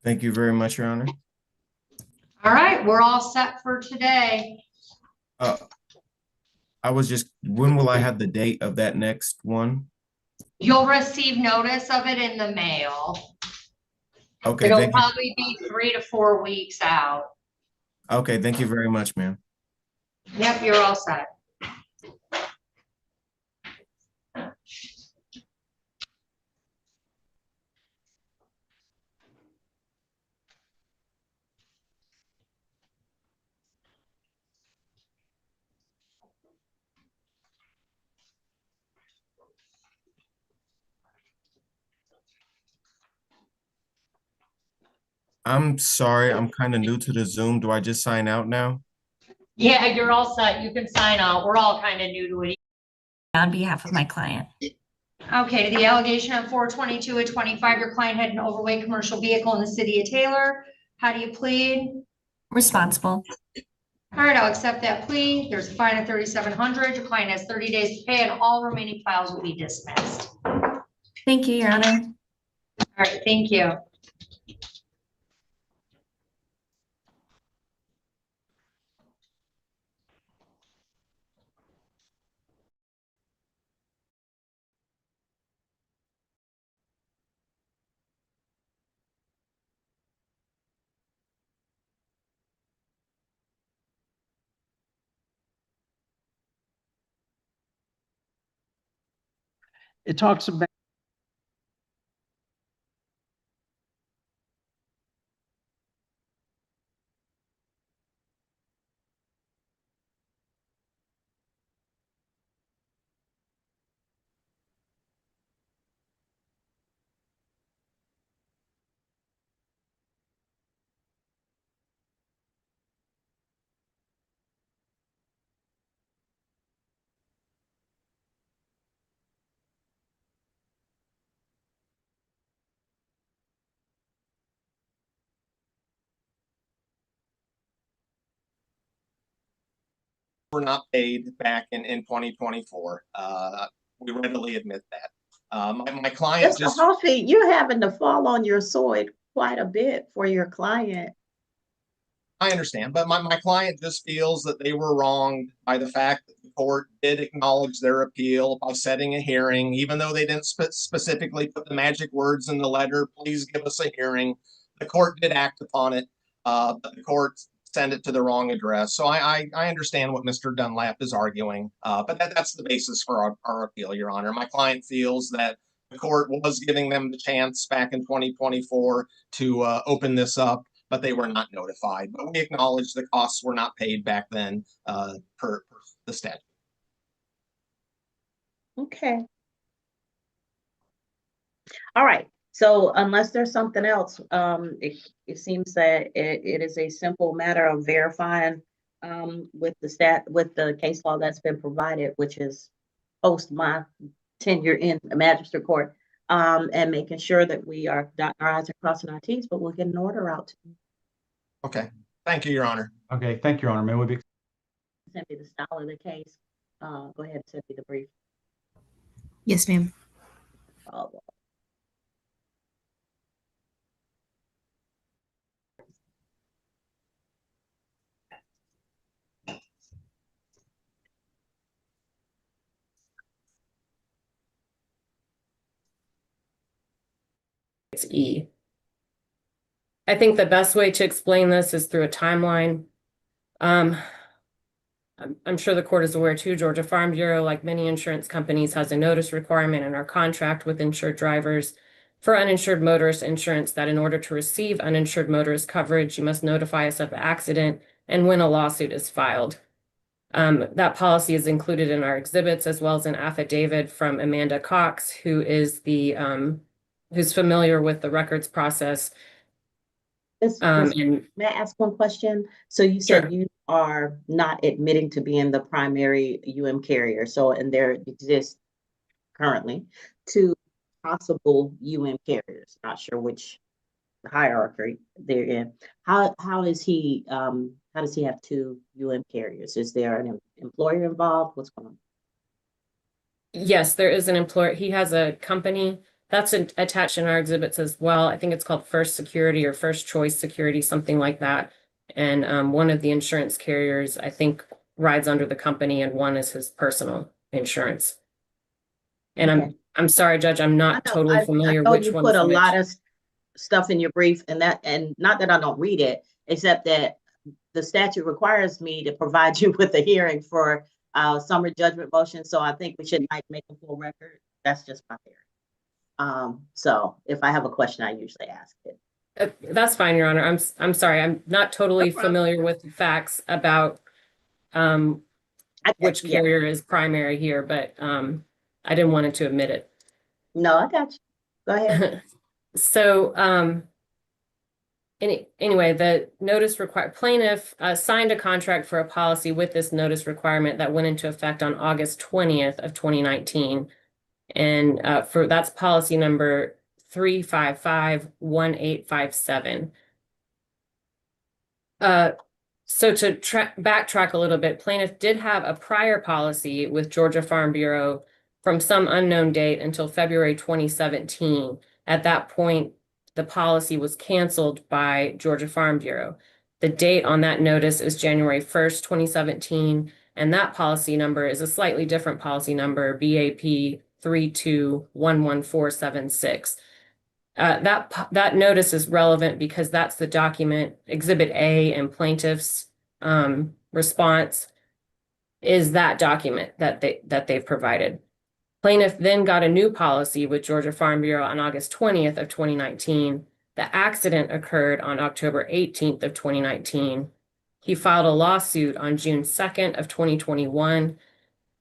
Thank you very much, Your Honor. All right, we're all set for today. I was just, when will I have the date of that next one? You'll receive notice of it in the mail. Okay, It'll thank you. probably be 3 to 4 weeks out. Okay, thank you very much, ma'am. Yep, you're all set. I'm sorry, I'm kind of new to the Zoom. Do I just sign out now? Yeah, you're all set. You can sign out. We're all kind of new to it. On behalf of my client. Okay, to the allegation on 422/25, your client had an overweight commercial vehicle in the city of Taylor. How do you plead? Responsible. All right, I'll accept that plea. There's a fine of $3,700. Your client has 30 days to pay, and all remaining files will be dismissed. Thank you, Your Honor. All right, thank you. It talks about were not paid back in 2024. We readily admit that. My client Mr. just, Hoffy, you're having to fall on your sword quite a bit for your client. I understand, but my client just feels that they were wronged by the fact that the court did acknowledge their appeal by setting a hearing, even though they didn't specifically put the magic words in the letter, please give us a hearing. The court did act upon it, but the court sent it to the wrong address. So I understand what Mr. Dunlap is arguing, but that's the basis for our appeal, Your Honor. My client feels that the court was giving them the chance back in 2024 to open this up, but they were not notified. But we acknowledge the costs were not paid back then per the statute. Okay. All right. So unless there's something else, it seems that it is a simple matter of verifying with the case law that's been provided, which is post my tenure in the magistrate court, and making sure that we are dotting our I's and crossing our T's, but we'll get an order out to you. Okay. Thank you, Your Honor. Okay, thank you, Your Honor. May we be? Send me the style of the case. Go ahead and send me the brief. Yes, ma'am. Oh, It's E. I think the best way to explain this is through a timeline. I'm sure the court is aware too, Georgia Farm Bureau, like many insurance companies, has a notice requirement in our contract with insured drivers for uninsured motorist insurance that in order to receive uninsured motorist coverage, you must notify us of the accident and when a lawsuit is filed. That policy is included in our exhibits as well as an affidavit from Amanda Cox, who is who's familiar with the records process. May I ask one question? So you said Sure. you are not admitting to being the primary carrier. So, and there exists currently two possible carriers. Not sure which hierarchy they're in. How does he have two carriers? Is there an employer involved? What's going on? Yes, there is an employer. He has a company that's attached in our exhibits as well. I think it's called First Security or First Choice Security, something like that. And one of the insurance carriers, I think, rides under the company, and one is his personal insurance. And Okay. I'm sorry, Judge, I'm not totally familiar which you one put is a which. lot of stuff in your brief, and not that I don't read it, except that the statute requires me to provide you with a hearing for summary judgment motion. So I think we should make a full record. That's just my theory. So if I have a question, I usually ask it. That's fine, Your Honor. I'm sorry. I'm not totally familiar with the facts about which carrier is primary here, but I didn't want to admit it. No, I got you. Go ahead. So anyway, the notice plaintiff signed a contract for a policy with this notice requirement that went into effect on August 20th of 2019. And that's policy number 3551857. So to backtrack a little bit, plaintiff did have a prior policy with Georgia Farm Bureau from some unknown date until February 2017. At that point, the policy was canceled by Georgia Farm Bureau. The date on that notice is January 1st, 2017, and that policy number is a slightly different policy number, BAP 3211476. That notice is relevant because that's the document, Exhibit A, and plaintiff's response is that document that they've provided. Plaintiff then got a new policy with Georgia Farm Bureau on August 20th of 2019. The accident occurred on October 18th of 2019. He filed a lawsuit on June 2nd of 2021.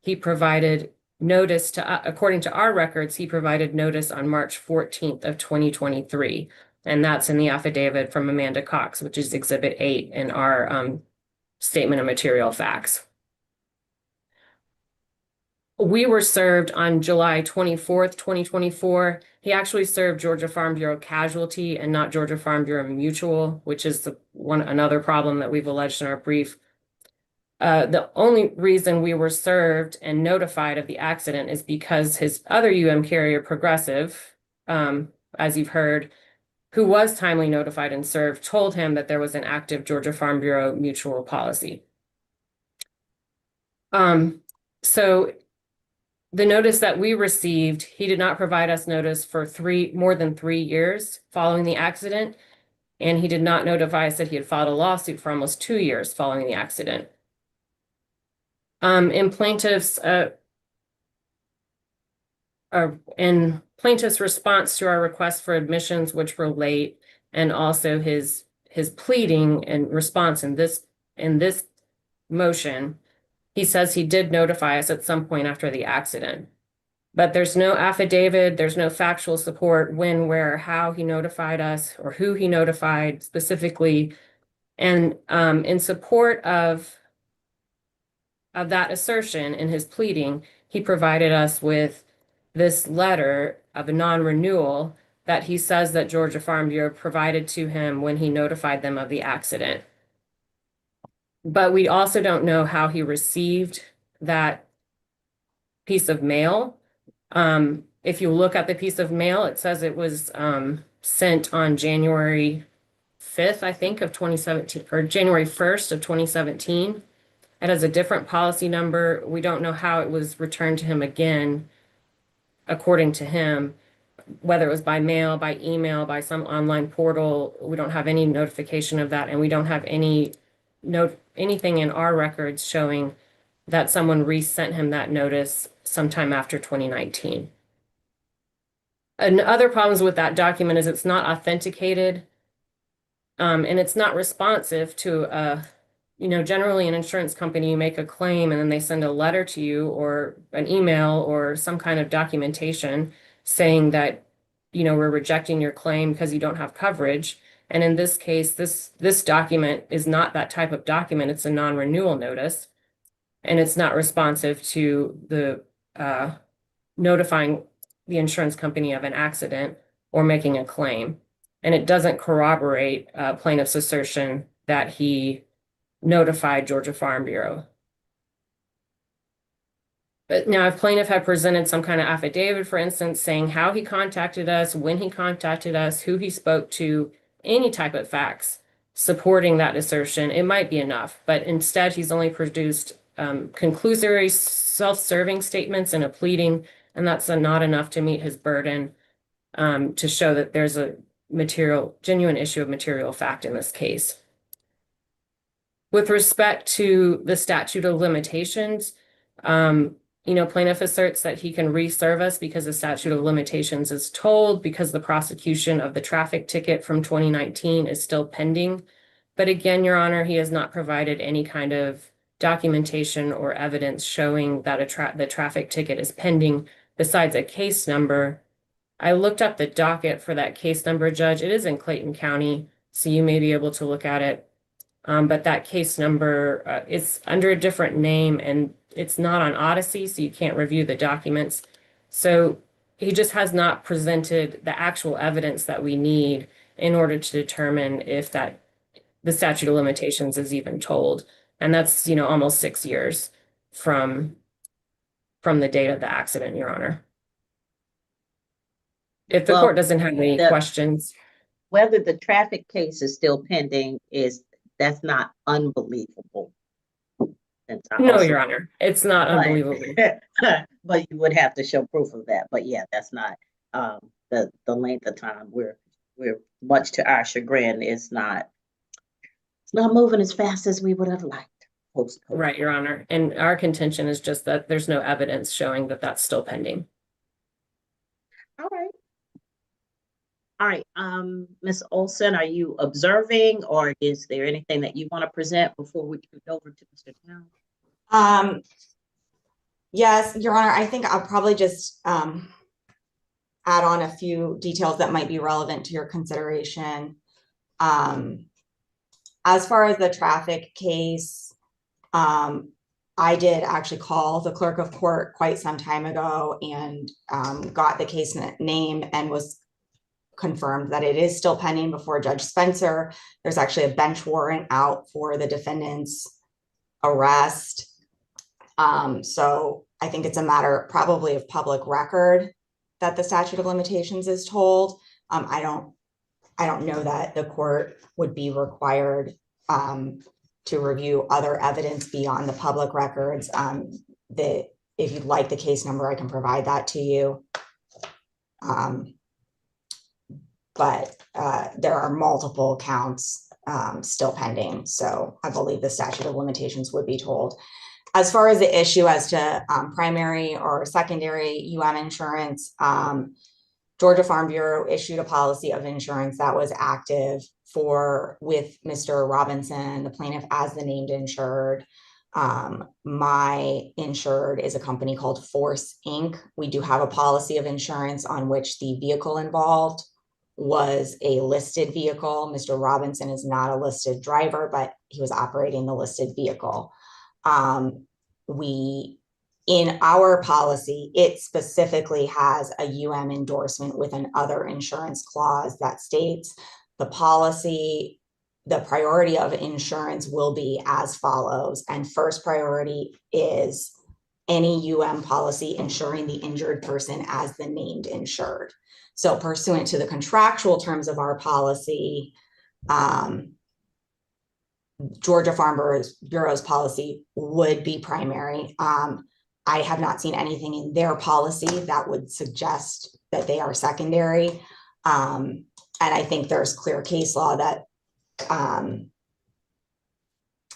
He provided notice according to our records, he provided notice on March 14th of 2023. And that's in the affidavit from Amanda Cox, which is Exhibit 8 in our statement of material facts. We were served on July 24th, 2024. He actually served Georgia Farm Bureau Casualty and not Georgia Farm Bureau Mutual, which is another problem that we've alleged in our brief. The only reason we were served and notified of the accident is because his other carrier, Progressive, as you've heard, who was timely notified and served, told him that there was an active Georgia Farm Bureau mutual policy. So the notice that we received, he did not provide us notice for more than 3 years following the accident. And he did not notify us that he had filed a lawsuit for almost 2 years following the accident. In plaintiff's response to our request for admissions, which were late, and also his pleading and response in this motion, he says he did notify us at some point after the accident. But there's no affidavit, there's no factual support when, where, how he notified us or who he notified specifically. And in support of that assertion in his pleading, he provided us with this letter of a non-renewal that he says that Georgia Farm Bureau provided to him when he notified them of the accident. But we also don't know how he received that piece of mail. If you look at the piece of mail, it says it was sent on January 5th, I think, of 2017, or January 1st of 2017. It has a different policy number. We don't know how it was returned to him again, according to him, whether it was by mail, by email, by some online portal. We don't have any notification of that, and we don't have anything in our records showing that someone resent him that notice sometime after 2019. And other problems with that document is it's not authenticated, and it's not responsive to generally an insurance company, you make a claim and then they send a letter to you or an email or some kind of documentation saying that, we're rejecting your claim because you don't have coverage. And in this case, this document is not that type of document. It's a non-renewal notice, and it's not responsive to the notifying the insurance company of an accident or making a claim. And it doesn't corroborate plaintiff's assertion that he notified Georgia Farm Bureau. But now if plaintiff had presented some kind of affidavit, for instance, saying how he contacted us, when he contacted us, who he spoke to, any type of facts supporting that assertion, it might be enough. But instead, he's only produced conclusory self-serving statements and a pleading, and that's not enough to meet his burden to show that there's a genuine issue of material fact in this case. With respect to the statute of limitations, plaintiff asserts that he can re-serve us because the statute of limitations is told because the prosecution of the traffic ticket from 2019 is still pending. But again, Your Honor, he has not provided any kind of documentation or evidence showing that the traffic ticket is pending besides a case number. I looked up the docket for that case number, Judge. It is in Clayton County, so you may be able to look at it. But that case number is under a different name and it's not on Odyssey, so you can't review the documents. So he just has not presented the actual evidence that we need in order to determine if the statute of limitations is even told. And that's, almost 6 years from the date of the accident, Your Honor. If the court doesn't have any questions. Whether the traffic case is still pending that's not unbelievable. No, Your Honor, it's not unbelievable. But you would have to show proof of that. But yeah, that's not the length of time. We're much to our chagrin, it's not moving as fast as we would have liked. Right, Your Honor. And our contention is just that there's no evidence showing that that's still pending. All right, Ms. Olson, are you observing or is there anything that you want to present before we turn it over to Mr. Town? Yes, Your Honor, I think I'll probably just add on a few details that might be relevant to your consideration. As far as the traffic case, I did actually call the clerk of court quite some time ago and got the case name and was confirmed that it is still pending before Judge Spencer. There's actually a bench warrant out for the defendants arrest. So I think it's a matter probably of public record that the statute of limitations is told. I don't know that the court would be required to review other evidence beyond the public records. If you'd like the case number, I can provide that to you. But there are multiple counts still pending, so I believe the statute of limitations would be told. As far as the issue as to primary or secondary insurance, Georgia Farm Bureau issued a policy of insurance that was active with Mr. Robinson, the plaintiff, as the named insured. My insured is a company called Force Inc. We do have a policy of insurance on which the vehicle involved was a listed vehicle. Mr. Robinson is not a listed driver, but he was operating the listed vehicle. In our policy, it specifically has a endorsement with an other insurance clause that states the policy, the priority of insurance will be as follows. And first priority is any policy ensuring the injured person as the named insured. So pursuant to the contractual terms of our policy, Georgia Farm Bureau's policy would be primary. I have not seen anything in their policy that would suggest that they are secondary. And I think there's clear case law that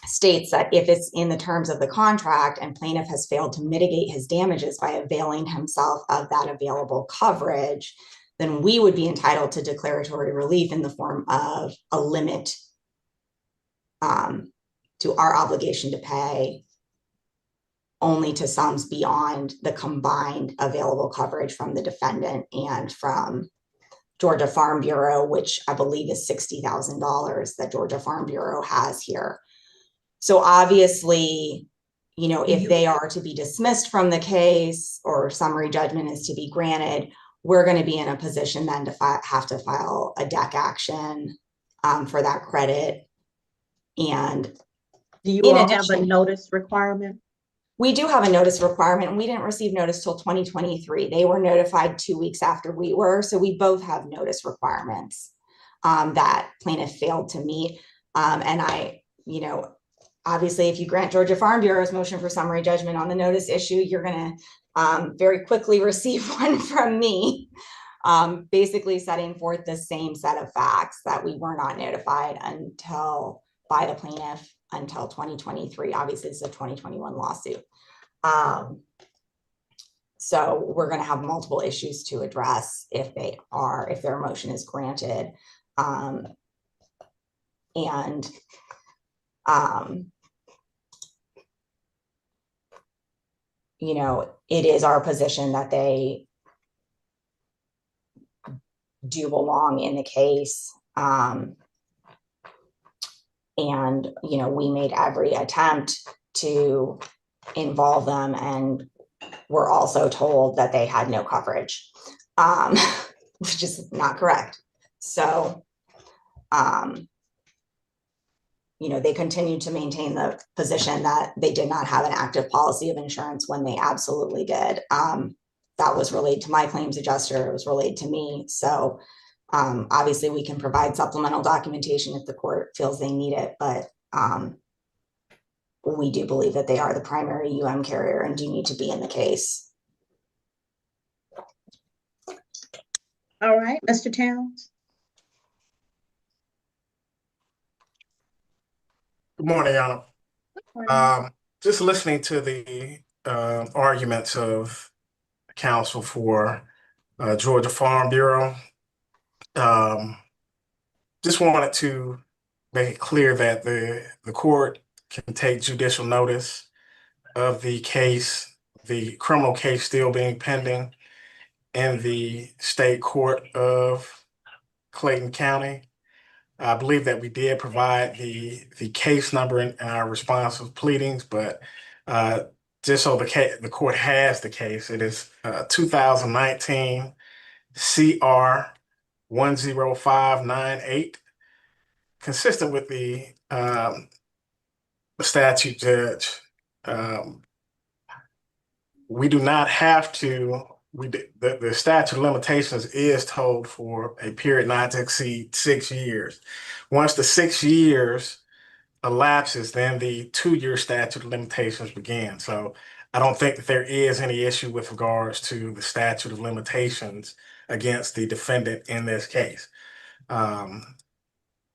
states that if it's in the terms of the contract and plaintiff has failed to mitigate his damages by availing himself of that available coverage, then we would be entitled to declaratory relief in the form of a limit to our obligation to pay only to sums beyond the combined available coverage from the defendant and from Georgia Farm Bureau, which I believe is $60,000 that Georgia Farm Bureau has here. So obviously, if they are to be dismissed from the case or summary judgment is to be granted, we're going to be in a position then to have to file a DEC action for that credit. And do you all have a notice requirement? We do have a notice requirement, and we didn't receive notice till 2023. They were notified 2 weeks after we were. So we both have notice requirements that plaintiff failed to meet. And obviously, if you grant Georgia Farm Bureau's motion for summary judgment on the notice issue, you're going to very quickly receive one from me, basically setting forth the same set of facts that we were not notified by the plaintiff until 2023. Obviously, it's a 2021 lawsuit. So we're going to have multiple issues to address if their motion is granted. It is our position that they do belong in the case. And, we made every attempt to involve them, and we're also told that they had no coverage, which is not correct. So, they continued to maintain the position that they did not have an active policy of insurance when they absolutely did. That was relayed to my claims adjuster. It was relayed to me. So, obviously, we can provide supplemental documentation if the court feels they need it, but we do believe that they are the primary carrier and do need to be in the case. All right, Mr. Towns. Good morning, Your Honor. Just listening to the arguments of counsel for Georgia Farm Bureau. Just wanted to make it clear that the court can take judicial notice of the case, the criminal case still being pending in the state court of Clayton County. I believe that we did provide the case number in our responsive pleadings, but just so the court has the case, it is 2019 CR 10598, consistent with the statute, Judge, we do not have to, the statute of limitations is told for a period not to exceed 6 years. Once the 6 years elapses, then the 2-year statute of limitations begins. So I don't think that there is any issue with regards to the statute of limitations against the defendant in this case.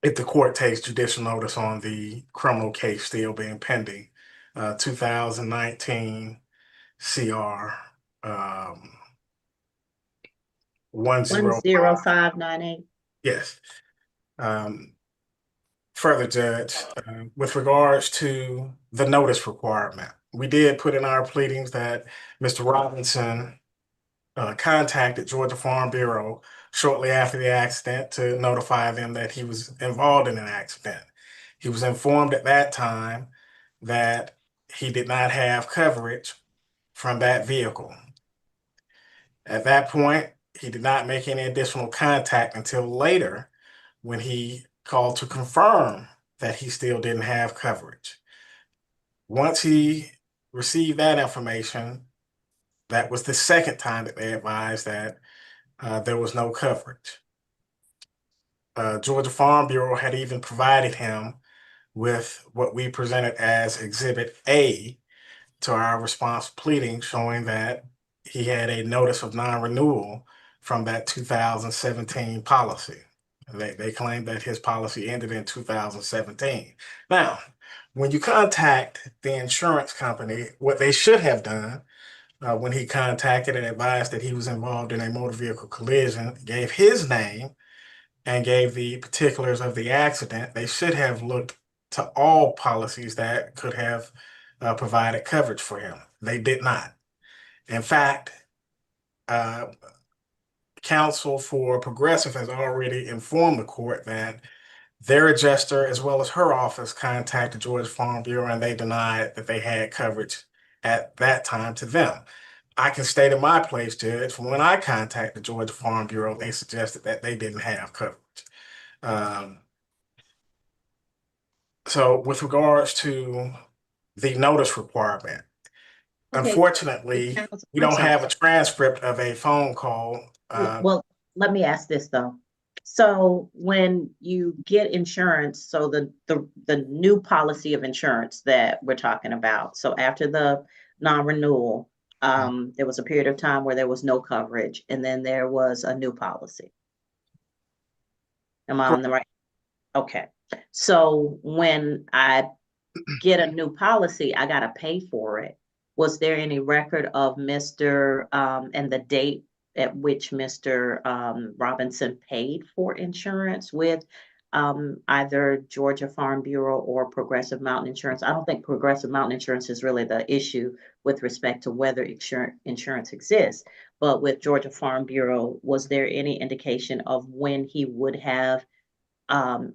If the court takes judicial notice on the criminal case still being pending, 2019 CR 105. 10598. Yes. Further, Judge, with regards to the notice requirement, we did put in our pleadings that Mr. Robinson contacted Georgia Farm Bureau shortly after the accident to notify them that he was involved in an accident. He was informed at that time that he did not have coverage from that vehicle. At that point, he did not make any additional contact until later when he called to confirm that he still didn't have coverage. Once he received that information, that was the second time that they advised that there was no coverage. Georgia Farm Bureau had even provided him with what we presented as Exhibit A to our response pleading, showing that he had a notice of non-renewal from that 2017 policy. They claimed that his policy ended in 2017. Now, when you contact the insurance company, what they should have done when he contacted and advised that he was involved in a motor vehicle collision, gave his name and gave the particulars of the accident, they should have looked to all policies that could have provided coverage for him. They did not. In fact, counsel for Progressive has already informed the court that their adjuster, as well as her office, contacted Georgia Farm Bureau and they denied that they had coverage at that time to them. I can state in my place, Judge, when I contacted Georgia Farm Bureau, they suggested that they didn't have coverage. So with regards to the notice requirement, Okay. unfortunately, we don't have a transcript of a phone call. Well, let me ask this though. So when you get insurance, so the new policy of insurance that we're talking about, so after the non-renewal, there was a period of time where there was no coverage, and then there was a new policy. Am I on the right? Okay. So when I get a new policy, I gotta pay for it. Was there any record of Mr. And the date at which Mr. Robinson paid for insurance with either Georgia Farm Bureau or Progressive Mountain Insurance? I don't think Progressive Mountain Insurance is really the issue with respect to whether insurance exists. But with Georgia Farm Bureau, was there any indication of when he would have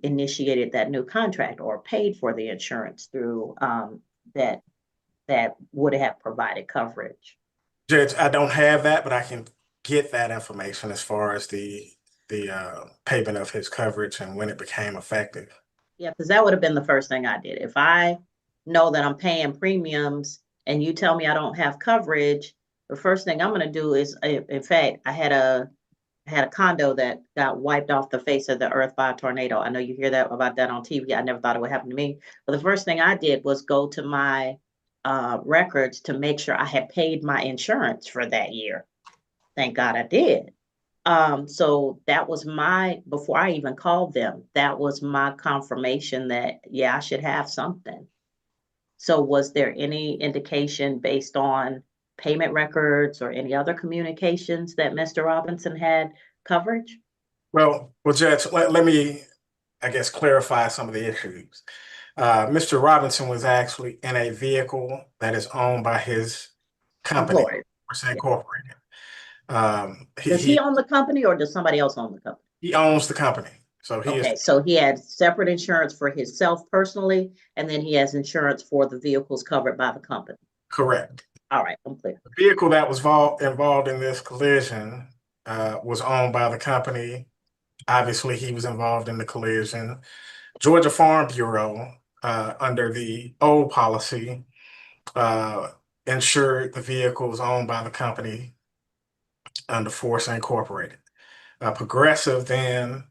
initiated that new contract or paid for the insurance through that would have provided coverage? Judge, I don't have that, but I can get that information as far as the payment of his coverage and when it became effective. Yeah, because that would have been the first thing I did. If I know that I'm paying premiums and you tell me I don't have coverage, the first thing I'm going to do is, in fact, I had a condo that got wiped off the face of the earth by a tornado. I know you hear that about that on TV. I never thought it would happen to me. But the first thing I did was go to my records to make sure I had paid my insurance for that year. Thank God I did. So that was before I even called them, that was my confirmation that, yeah, I should have something. So was there any indication based on payment records or any other communications that Mr. Robinson had coverage? Well, Judge, let me, I guess, clarify some of the issues. Mr. Robinson was actually in a vehicle that is owned by his company, Incorporated. Does he own the company or does somebody else own the company? He owns the company. So so he had separate insurance for himself personally, and then he has insurance for the vehicles covered by the company. Correct. All right, I'm clear. The vehicle that was involved in this collision was owned by the company. Obviously, he was involved in the collision. Georgia Farm Bureau under the old policy, insured the vehicles owned by the company under Force Incorporated. Progressive then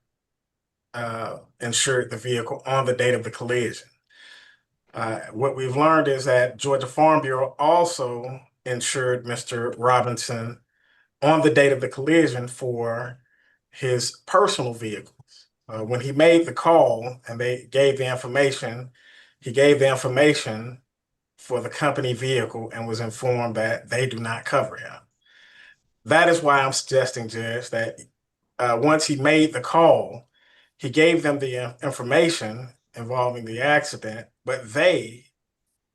insured the vehicle on the date of the collision. What we've learned is that Georgia Farm Bureau also insured Mr. Robinson on the date of the collision for his personal vehicles. When he made the call and they gave the information, he gave the information for the company vehicle and was informed that they do not cover him. That is why I'm suggesting, Judge, that once he made the call, he gave them the information involving the accident, but they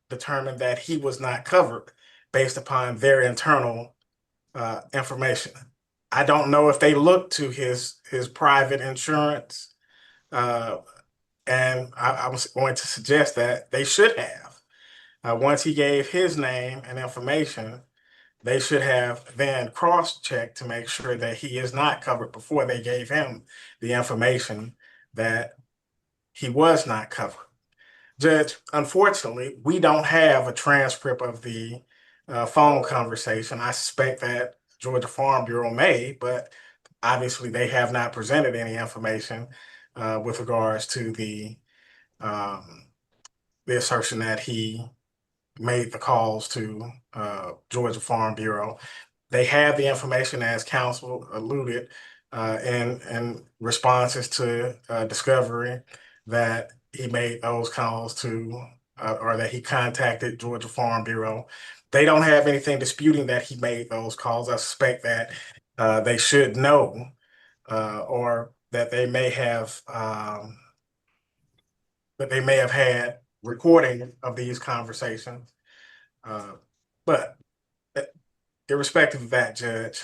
determined that he was not covered based upon their internal information. I don't know if they looked to his private insurance, and I was going to suggest that they should have. Once he gave his name and information, they should have then cross-checked to make sure that he is not covered before they gave him the information that he was not covered. Judge, unfortunately, we don't have a transcript of the phone conversation. I suspect that Georgia Farm Bureau may, but obviously they have not presented any information with regards to the assertion that he made the calls to Georgia Farm Bureau. They have the information, as counsel alluded, in responses to discovery, that he made those calls to, or that he contacted Georgia Farm Bureau. They don't have anything disputing that he made those calls. I suspect that they should know, or that they may have had recording of these conversations. But irrespective of that, Judge,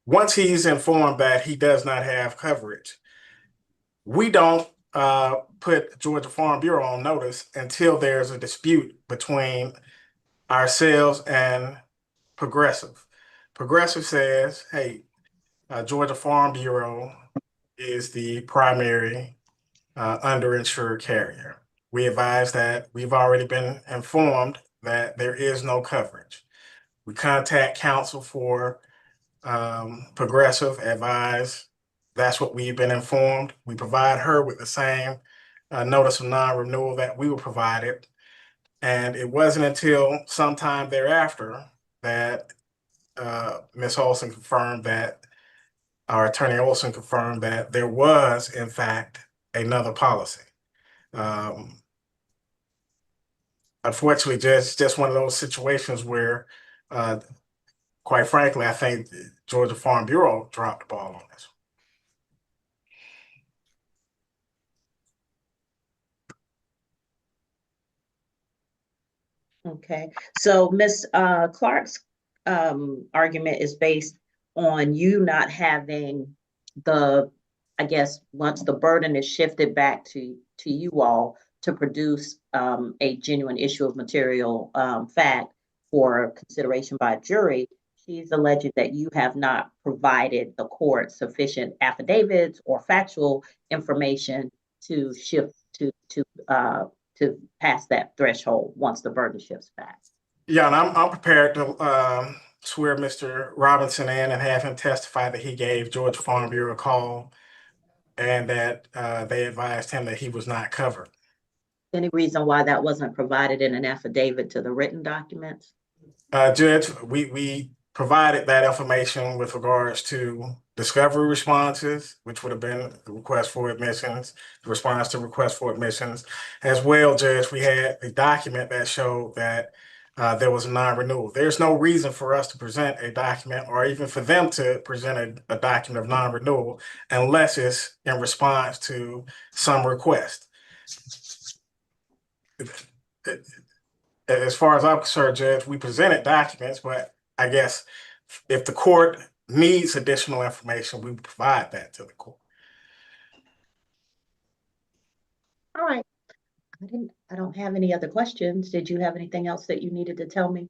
once he's informed that he does not have coverage, we don't put Georgia Farm Bureau on notice until there's a dispute between ourselves and Progressive. Progressive says, hey, Georgia Farm Bureau is the primary underinsured carrier. We advise that we've already been informed that there is no coverage. We contact counsel for Progressive, advise that's what we've been informed. We provide her with the same notice of non-renewal that we were provided. And it wasn't until sometime thereafter that Ms. Olson confirmed that, our attorney Olson confirmed that there was, in fact, another policy. Unfortunately, just one of those situations where, quite frankly, I think Georgia Farm Bureau dropped the ball on this. Okay, so Ms. Clark's argument is based on you not having the, I guess, once the burden is shifted back to you all to produce a genuine issue of material fact for consideration by a jury, she's alleging that you have not provided the court sufficient affidavits or factual information to shift to pass that threshold once the burden shifts back. Yeah, and I'm prepared to swear Mr. Robinson in and have him testify that he gave Georgia Farm Bureau a call and that they advised him that he was not covered. Any reason why that wasn't provided in an affidavit to the written documents? Judge, we provided that information with regards to discovery responses, which would have been the request for admissions, the response to request for admissions. As well, Judge, we had a document that showed that there was a non-renewal. There's no reason for us to present a document or even for them to present a document of non-renewal unless it's in response to some request. As far as I'm concerned, Judge, we presented documents, but I guess if the court needs additional information, we provide that to the court. All right. I don't have any other questions. Did you have anything else that you needed to tell me?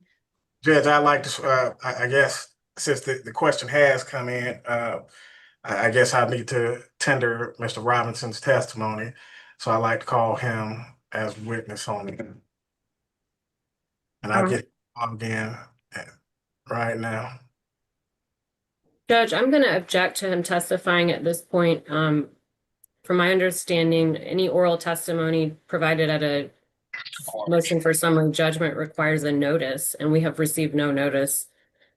Judge, I'd like to, I guess, since the question has come in, I guess I need to tender Mr. Robinson's testimony. So I'd like to call him as witness on it. And I'll get logged in right now. Judge, I'm going to object to him testifying at this point. From my understanding, any oral testimony provided at a motion for summary judgment requires a notice, and we have received no notice,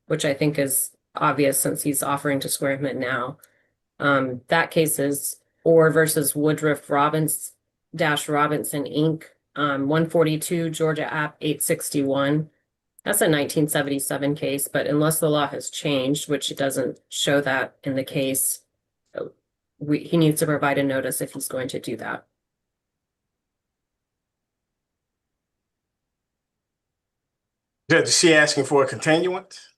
which I think is obvious since he's offering to swear him in now. That case is Orr versus Woodruff Robinson Inc., 142 Georgia App 861. That's a 1977 case, but unless the law has changed, which it doesn't show that in the case, he needs to provide a notice if he's going to do that. Judge, is she asking for a continuance?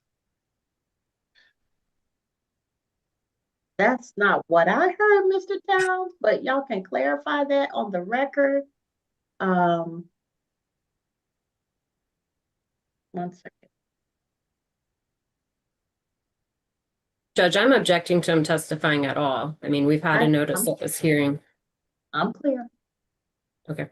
That's not what I heard, Mr. Towns, but y'all can clarify that on the record. One second. Judge, I'm objecting to him testifying at all. I mean, we've had a notice of this hearing. I'm clear. Okay.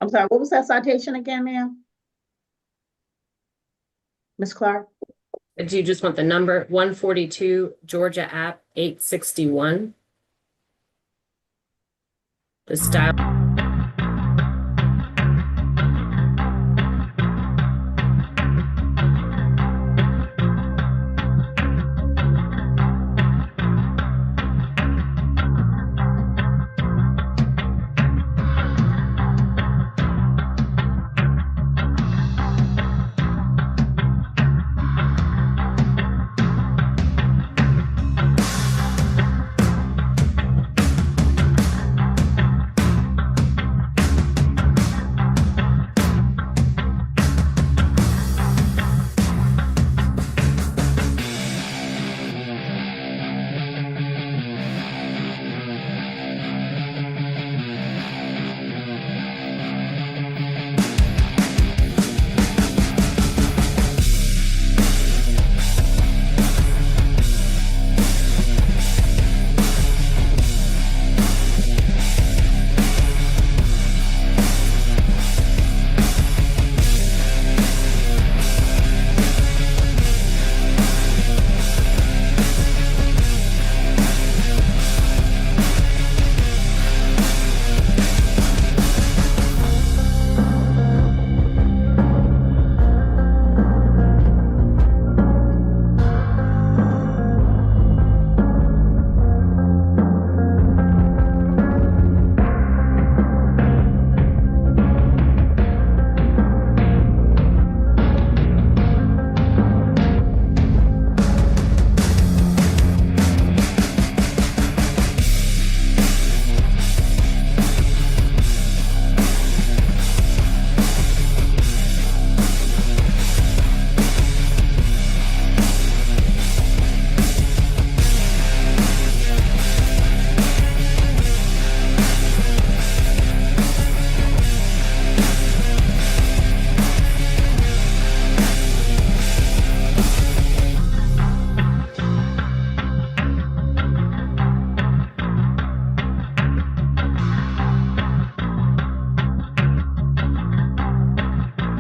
I'm sorry, what was that citation again, ma'am? Ms. Clark? Do you just want the number? 142 Georgia App 861? The style.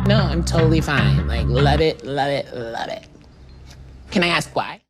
No, I'm totally fine. Like, let it. Can I ask why?